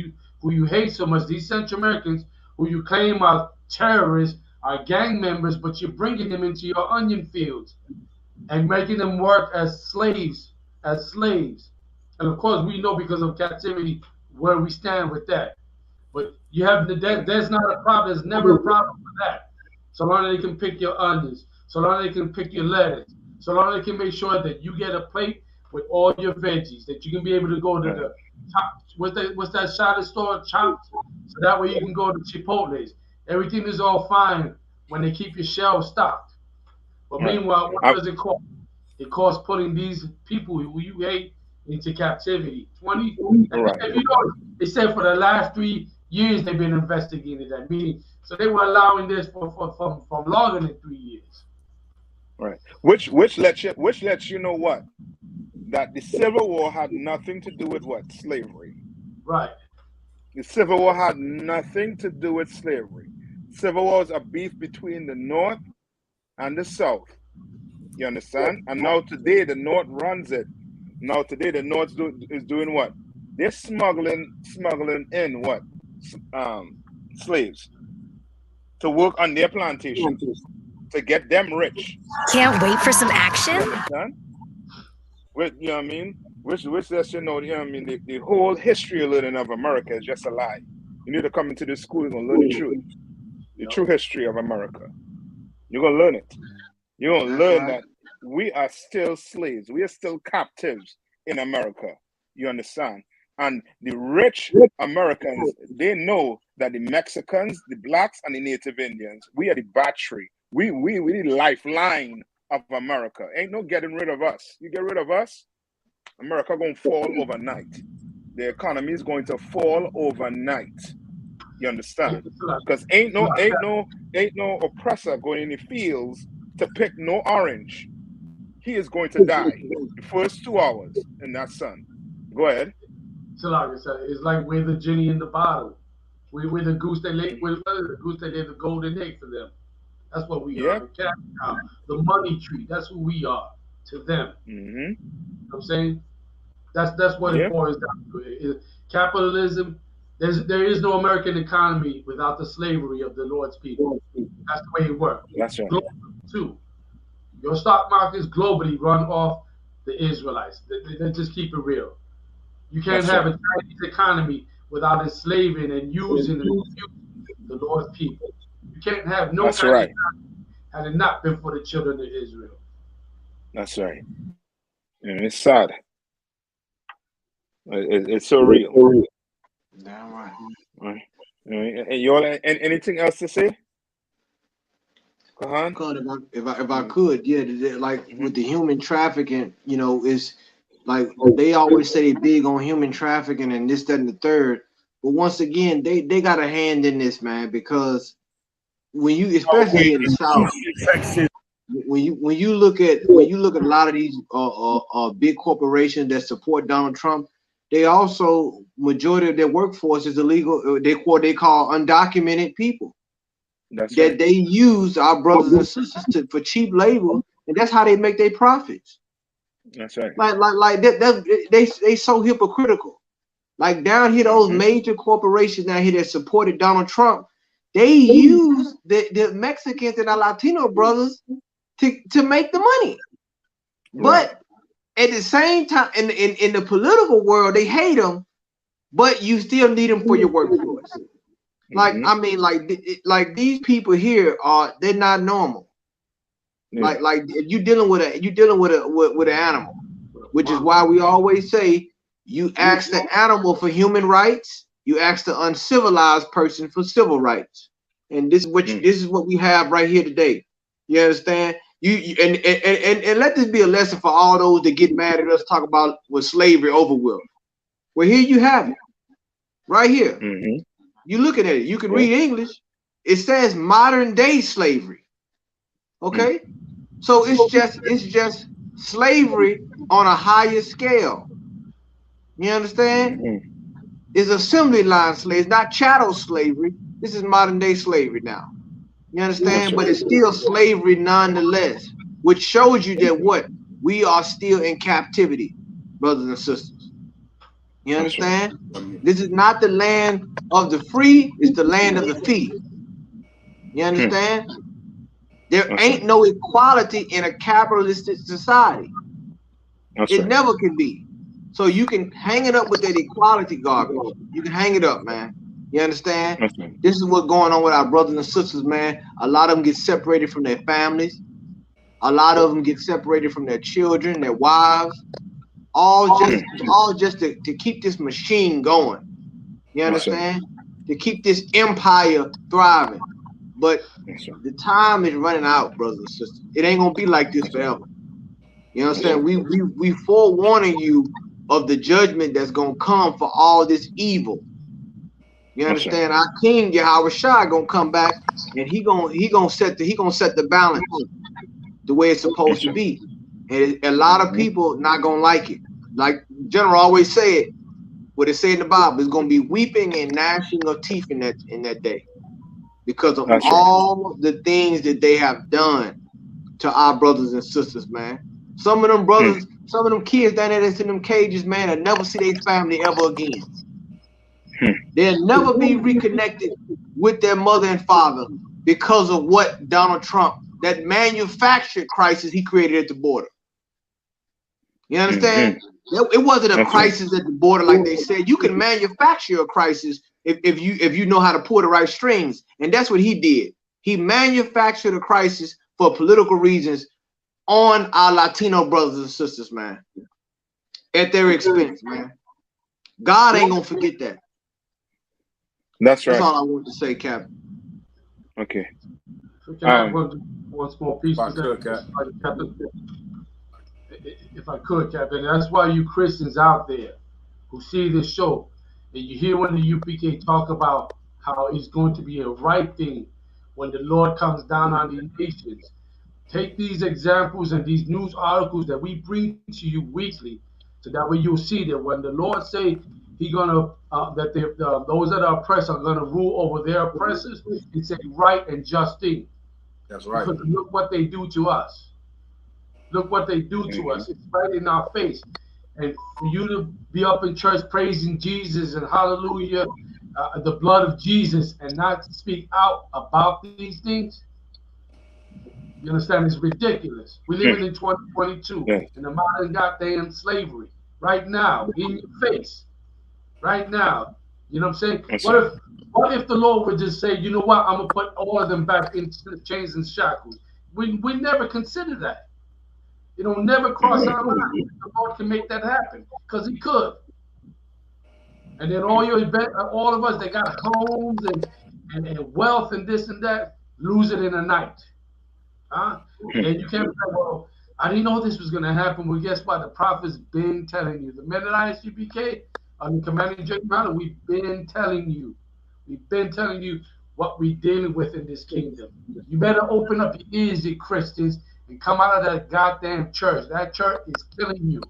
you hate so much, these Central Americans who you claim are terrorists, are gang members, but you're bringing them into your onion fields and making them work as slaves. And of course, we know because of captivity where we stand with that. But you have there's not a problem. There's never a problem with that. So long as they can pick your onions, so long as they can pick your lettuce, so long as they can make sure that you get a plate with all your veggies, that you can be able to go to the top, what's that shot store, Chopped? So that way you can go to Chipotle's. Everything is all fine when they keep your shelves stocked. But meanwhile, what does it cost? It costs putting these people who you hate into captivity. If you know, they said for the last 3 years they've been investigating that. Meaning, so they were allowing this for longer than 3 years. Right. Which lets you know what? That the Civil War had nothing to do with what? Slavery. Right. The Civil War had nothing to do with slavery. Civil War was a beef between the North and the South. You understand? And now today the North runs it. Now today the North is doing what? They're smuggling in what? Slaves to work on their plantations to get them rich. Can't wait for some action. You understand? You know what I mean? Which lets you know what I mean? The whole history of learning of America is just a lie. You need to come into this school and learn the truth. The true history of America. You're gonna learn it. You're gonna learn that we are still slaves. We are still captives in America. You understand? And the rich Americans, they know that the Mexicans, the blacks, and the Native Indians, we are the battery. We the lifeline of America. Ain't no getting rid of us. You get rid of us, America gonna fall overnight. The economy is going to fall overnight. You understand? Because ain't no oppressor going in the fields to pick no orange. He is going to die the first 2 hours in that sun. Go ahead. So like I said, it's like we're the genie in the bottle. We're the goose that laid the golden egg for them. That's what we are. The money tree. That's who we are to them. You know what I'm saying? That's what it boils down to. Capitalism. There is no American economy without the slavery of the Lord's people. That's the way it works. That's right. Too. Your stock markets globally run off the Israelites. They just keep it real. You can't have a Chinese economy without enslaving and using the Lord's people. You can't have no kind of economy had it not been for the children of Israel. That's right. And it's sad. It's so real. Damn right. And you all, anything else to say? If I could, like with the human trafficking, you know, it's like they always say they big on human trafficking and this, that, and the third. But once again, they got a hand in this, man, because when you, especially in the South, when you look at a lot of these big corporations that support Donald Trump, they also, majority of their workforce is illegal. What they call undocumented people. That's that right. they use our brothers and sisters for cheap labor, and that's how they make their profits. That's right. Like they so hypocritical. Like down here, those major corporations down here that supported Donald Trump, they use the Mexicans and our Latino brothers to make the money. Right. But at the same time, in the political world, they hate them, but you still need them for your workforce. Like I mean, like these people here they're not normal. Yeah. Like you're dealing with an animal, which is why we always say you ask the animal for human rights, you ask the uncivilized person for civil rights, and this is what we have right here today. You understand? And let this be a lesson for all those that get mad at us talk about with slavery over with. Well, here you have it, right here. You looking at it. You can read English. It says modern day slavery. Okay, so it's just slavery on a higher scale. You understand? It's assembly line slavery. It's not chattel slavery. This is modern day slavery now. You understand? But it's still slavery nonetheless, which shows you that what we are still in captivity, brothers and sisters. You understand? This is not the land of the free, it's the land of the thief. You understand? There ain't no equality in a capitalistic society. It never can be. So you can hang it up with that equality garbage. You can hang it up, man. You understand? This is what's going on with our brothers and sisters, man. A lot of them get separated from their families. A lot of them get separated from their children, their wives. All just to keep this machine going. You understand? To keep this empire thriving. But the time is running out, brothers and sisters. It ain't gonna be like this forever. You understand? We forewarning you of the judgment that's gonna come for all this evil. You understand? Our King Yahweh gonna come back, and he gonna set the balance the way it's supposed to be. And a lot of people not gonna like it. Like General always said, what it say in the Bible is gonna be weeping and gnashing of teeth in that day, because of all the things that they have done to our brothers and sisters, man. Some of them brothers, some of them kids down there that's in them cages, man, will never see their family ever again. They'll never be reconnected with their mother and father because of what Donald Trump, that manufactured crisis he created at the border. You understand? It wasn't a crisis at the border like they said. You can manufacture a crisis if you know how to pull the right strings, and that's what he did. He manufactured a crisis for political reasons on our Latino brothers and sisters, man, at their expense, man. God ain't gonna forget that. That's right. That's all I want to say, Captain. Okay. Can I have one small piece? If I could, Captain. That's why you Christians out there who see this show, and you hear when the UPK talk about how it's going to be a right thing when the Lord comes down on the nations. Take these examples and these news articles that we bring to you weekly, so that way you'll see that when the Lord say He's gonna those that are oppressed are gonna rule over their oppressors, it's a right and just thing. That's right. Because look what they do to us. Look what they do to us. It's right in our face. And for you to be up in church praising Jesus and hallelujah, the blood of Jesus, and not speak out about these things, you understand? It's ridiculous. We live in 2022 in the modern goddamn slavery right now, in your face, right now. You know what I'm saying? What if the Lord would just say, you know what, I'm gonna put all of them back in chains and shackles? We never consider that. It'll never cross our mind. The Lord can make that happen because He could. And then all of us that got homes and wealth and this and that lose it in a night. And you can't say, well, I didn't know this was going to happen. Well, guess what? The prophet's been telling you. The men at I.S.U. PK, on the Commandinng GEN.YAHANNA, we've been telling you. We've been telling you what we're dealing with in this kingdom. You better open up your ears, you Christians, and come out of that goddamn church. That church is killing you.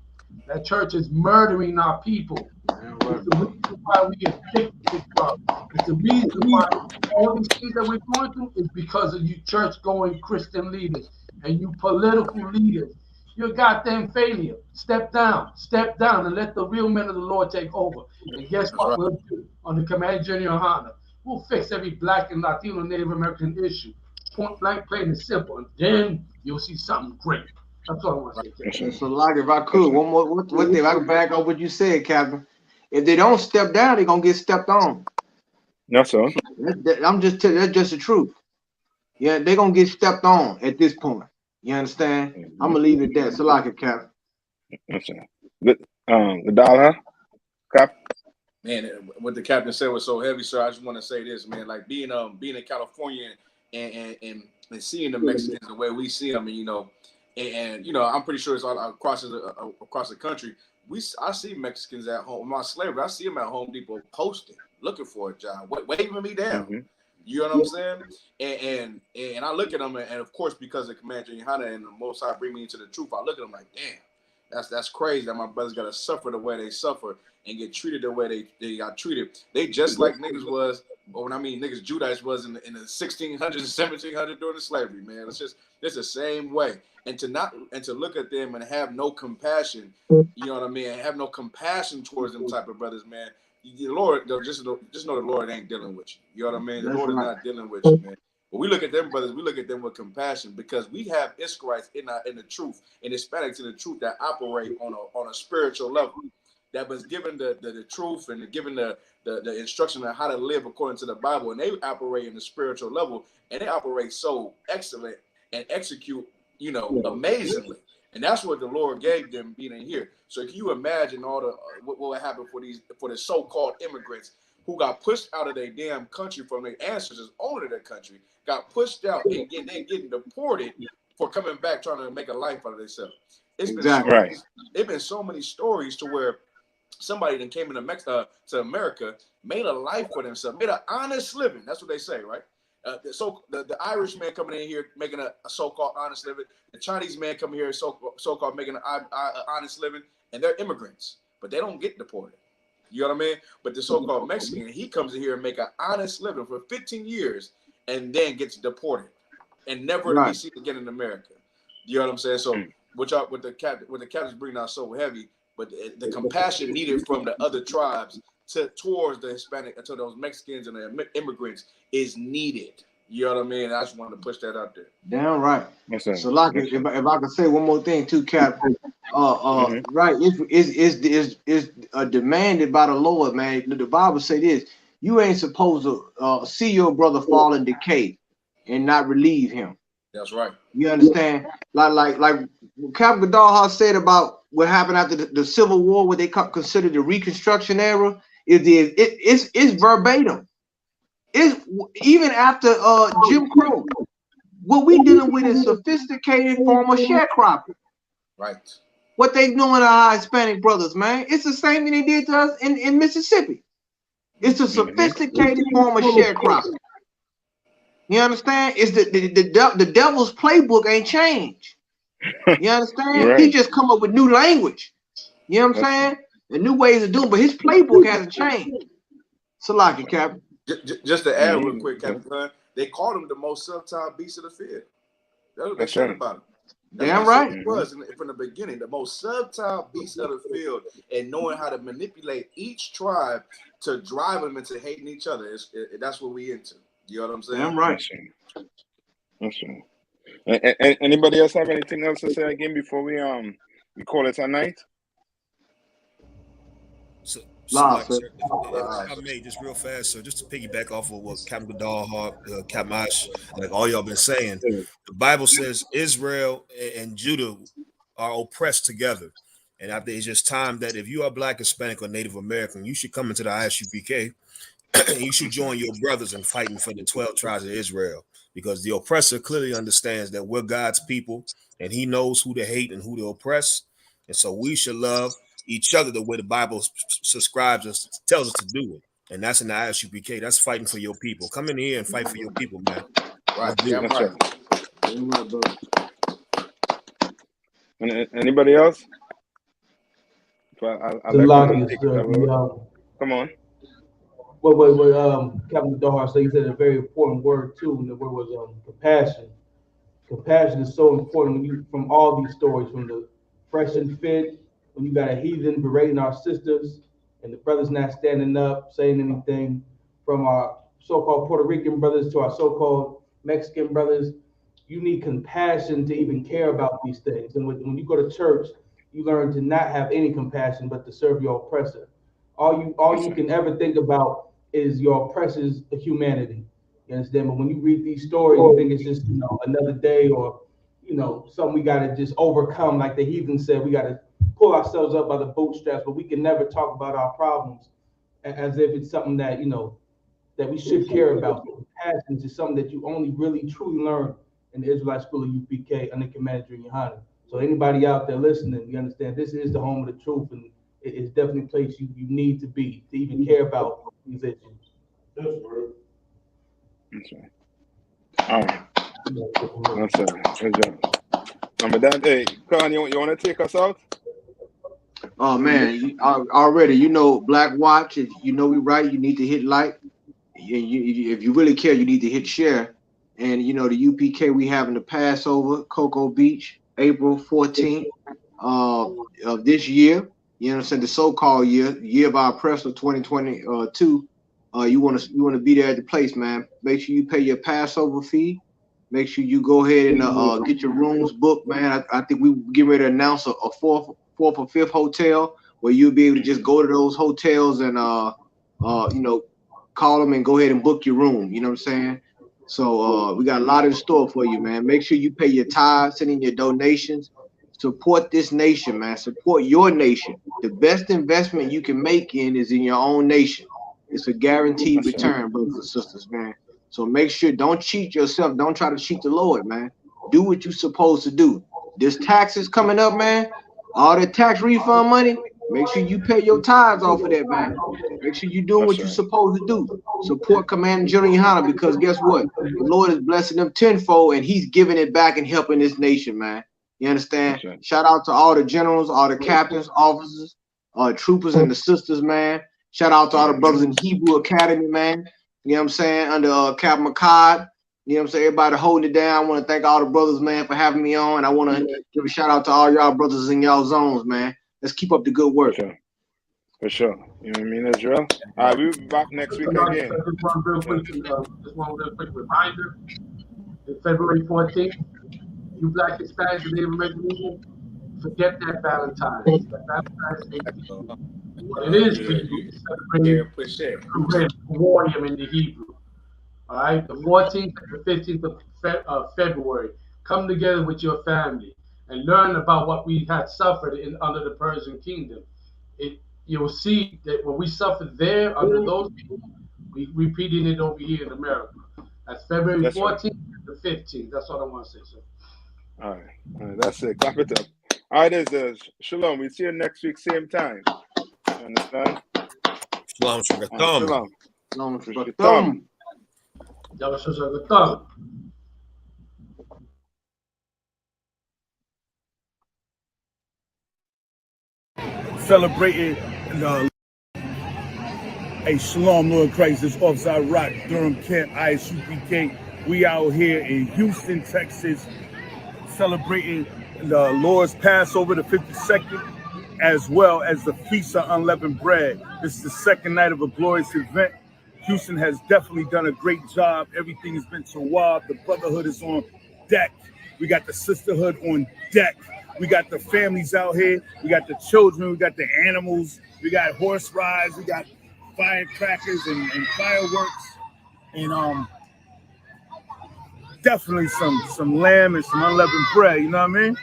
That church is murdering our people. It's the reason why we get addicted to drugs. It's the reason why all these things that we're going through is because of you church-going Christian leaders and you political leaders. You're a goddamn failure. Step down, and let the real men of the Lord take over. And guess what we'll do on the Commandinng GEN.YAHANNA? We'll fix every black and Latino Native American issue. Point blank, plain and simple. And then you'll see something great. That's all I want to say. So, like, if I could, one more, what thing, I can back up what you said, Captain. If they don't step down, they're gonna get stepped on. That's so. I'm just telling you, that's just the truth. Yeah, they're gonna get stepped on at this point. You understand? I'm gonna leave it at that. So, like it, Captain. That's right. The dollar, Cap. Man, what the captain said was so heavy, sir. I just want to say this, man. Like being in California and seeing the Mexicans the way we see them, and and I'm pretty sure it's all across the country. I see Mexicans at home. My slavery, I see them at Home Depot posting, looking for a job, waving me down. You know what I'm saying? And I look at them, and of course, because of Commandinng GEN.YAHANNA and the Most High bring me into the truth, I look at them like, damn, that's crazy that my brothers got to suffer the way they suffer and get treated the way they got treated. They just like niggas was, or when I mean niggas, Judites was in the 1600s and 1700s during the slavery, man. It's the same way. And to look at them and have no compassion, you know what I mean, and have no compassion towards them type of brothers, man. The Lord, just know the Lord ain't dealing with you. You know what I mean? The Lord is not dealing with you, man. But we look at them brothers, we look at them with compassion because we have Israelites in the truth, and Hispanics in the truth that operate on a spiritual level, that was given the truth and given the instruction on how to live according to the Bible, and they operate in the spiritual level, and they operate so excellent and execute, amazingly. And that's what the Lord gave them being in here. So can you imagine all the what will happen for the so-called immigrants who got pushed out of their damn country from their ancestors, owning their country, got pushed out and getting deported for coming back trying to make a life out of themselves. It's been so many stories to where somebody that came into to America, made a life for themselves, made an honest living. That's what they say, right? The Irish man coming in here making a so-called honest living, the Chinese man coming here so-called making an honest living, and they're immigrants, but they don't get deported. You know what I mean? But the so-called Mexican, he comes in here and make an honest living for 15 years, and then gets deported, and never to be seen again in America. You know what I'm saying? So what the captain's bringing out so heavy, but the compassion needed from the other tribes towards the Hispanic, to those Mexicans and the immigrants is needed. You know what I mean? I just wanted to push that out there. Damn right. So, like, if I could say one more thing too, Captain. Right, it's demanded by the Lord, man. The Bible say this: you ain't supposed to see your brother fall in decay and not relieve him. That's right. You understand? Like Captain Gaddafi said about what happened after the Civil War, what they consider the Reconstruction era. It's verbatim. It's even after Jim Crow. What we dealing with is sophisticated form of sharecropping. Right. What they doing to our Hispanic brothers, man. It's the same thing they did to us in Mississippi. It's a sophisticated form of sharecropping. You understand? It's the devil's playbook ain't changed. You understand? Right. He just come up with new language. You know what I'm saying? The new ways of doing, but his playbook hasn't changed. So like it, Captain. Just to add real quick, Captain, they called him the most subtle beast of the field. That's what they said about him. Damn right. He was from the beginning, the most subtle beast of the field, and knowing how to manipulate each tribe to drive them into hating each other. That's what we into. You know what I'm saying? Damn right. That's right. Anybody else have anything else to say again before we call it a night? So like, sir, if I may, just real fast, so just to piggyback off of what Captain Gaddafi, Captain Ash, like all y'all been saying, the Bible says Israel and Judah are oppressed together. And I think it's just time that if you are Black, Hispanic, or Native American, you should come into the ISUPK. You should join your brothers in fighting for the 12 tribes of Israel, because the oppressor clearly understands that we're God's people, and he knows who to hate and who to oppress. And so we should love each other the way the Bible subscribes us, tells us to do it. And that's in the ISUPK. That's fighting for your people. Come in here and fight for your people, man. Right. Yeah, right. Anybody else? I The like lock when you is take it. Come on. What Captain Dahar said, he said a very important word too, and the word was compassion. Compassion is so important when you, from all these stories, from the fresh and fit, when you got a heathen berating our sisters, and the brothers not standing up, saying anything, from our so-called Puerto Rican brothers to our so-called Mexican brothers. You need compassion to even care about these things. And when you go to church, you learn to not have any compassion, but to serve your oppressor. All you can ever think about is your oppressor's humanity. You understand? But when you read these stories, you think it's just another day, or something we gotta just overcome. Like the heathen said, we gotta pull ourselves up by the bootstraps. But we can never talk about our problems as if it's something that that we should care about. Compassion is something that you only really truly learn in the Israelite School of UPK under Commandinng GEN.YAHANNA. So anybody out there listening, you understand this is the home of the truth, and it's definitely a place you need to be to even care about these issues. That's right. That's right. Good job. Number that, hey, Khan, you want to take us out? Oh man, already BLACKWATCH. If we right, you need to hit like. If you really care, you need to hit share. And the UPK we having the Passover, Cocoa Beach, April 14th of this year. You know what I'm saying? The so-called year of our oppressor 2022. You want to be there at the place, man. Make sure you pay your Passover fee. Make sure you go ahead and get your rooms booked, man. I think we get ready to announce a fourth or fifth hotel where you'll be able to just go to those hotels and call them and go ahead and book your room. You know what I'm saying? So we got a lot in store for you, man. Make sure you pay your tithes, send in your donations. Support this nation, man. Support your nation. The best investment you can make is in your own nation. It's a guaranteed return, brothers and sisters, man. So make sure, don't cheat yourself. Don't try to cheat the Lord, man. Do what you're supposed to do. This taxes coming up, man. All the tax refund money, make sure you pay your tithes off of that, man. Make sure you're doing what you're supposed to do. Support Commandinng GEN.YAHANNA, because guess what? The Lord is blessing them tenfold, and he's giving it back and helping this nation, man. You understand? Shout out to all the generals, all the captains, officers, troopers, and the sisters, man. Shout out to all the brothers in Hebrew Academy, man. You know what I'm saying? Under Captain McCod. You know what I'm saying? Everybody holding it down. I want to thank all the brothers, man, for having me on. I want to give a shout out to all y'all brothers in y'all zones, man. Let's keep up the good work. For sure. You know what I mean, Israel? All right, we'll be back next week again. Just one real quick reminder. February 14th, you Black Hispanics and Native American, forget that Valentine's. That Valentine's Day, what it is for you is celebrating Dwyane in the Hebrew. All right, the 14th and the 15th of February, come together with your family and learn about what we had suffered under the Persian kingdom. You'll see that what we suffered there under those people, we repeating it over here in America. That's February 14th and the 15th. That's all I want to say, sir. All right, that's it. Clap it up. All right, there's Shalom. We'll see you next week, same time. You understand? Shalom, Shalom. Shalom. Celebrating a Shalom, Lord Christ. This Officer Rock, Durham Camp, I.S.U.P.K. We out here in Houston, Texas, celebrating the Lord's Passover, the 52nd, as well as the Feast of Unleavened Bread. This is the second night of a glorious event. Houston has definitely done a great job. Everything has been wild. The brotherhood is on deck. We got the sisterhood on deck. We got the families out here. We got the children. We got the animals. We got horse rides. We got firecrackers and fireworks. And definitely some lamb and some unleavened bread. You know what I mean?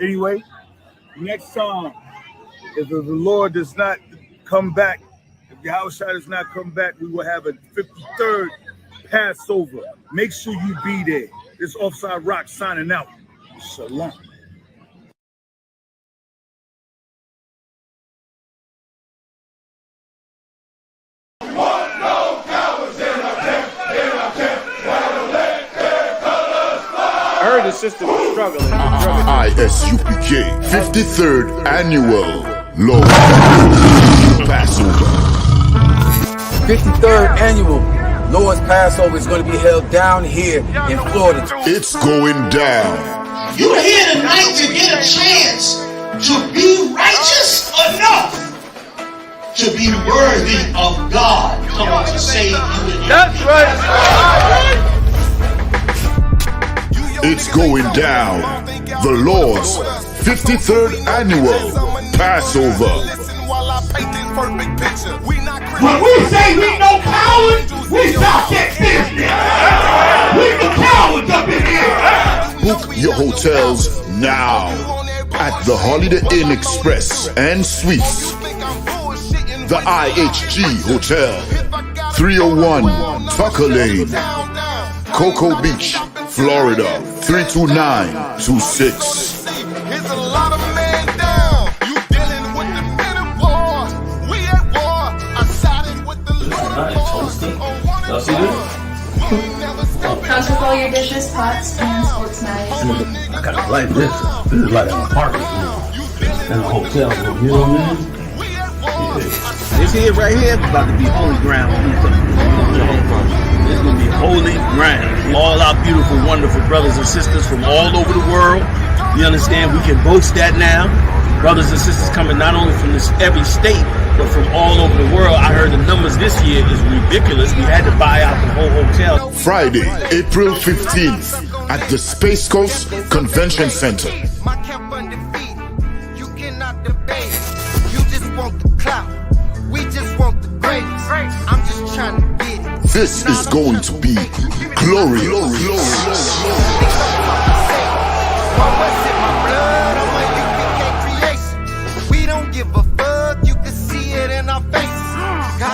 Anyway, next time, if the Lord does not come back, if Yahushua does not come back, we will have a 53rd Passover. Make sure you be there. This Officer Rock signing out. Shalom. I heard the sister was struggling. ISUPK 53rd Annual Lord, Passover. 53rd annual Lord's Passover is going to be held down here in Florida. It's going down. You're here tonight to get a chance to be righteous enough to be worthy of God coming to save you. That's right. It's going down. The Lord's 53rd annual Passover. When we say we no cowards, we stop that business. We the cowards up in here. Book your hotels now at the Holiday Inn Express and Suites, the IHG Hotel, 301 Tucker Lane, Cocoa Beach, Florida, 32926. Y'all see this? Comes with all your dishes, pots, and sports knives. I kind of like this. This is like an apartment and a hotel room. You know what I mean? Yeah. This here right here is about to be holy ground. It's going to be holy ground. All our beautiful, wonderful brothers and sisters from all over the world. You understand? We can boast that now. Brothers and sisters coming not only from every state, but from all over the world. I heard the numbers this year is ridiculous. We had to buy out the whole hotel. Friday, April 15th at the Space Coast Convention Center. You cannot debate. You just want the clout. We just want the greatest. I'm just trying to get it. This is going to be glorious.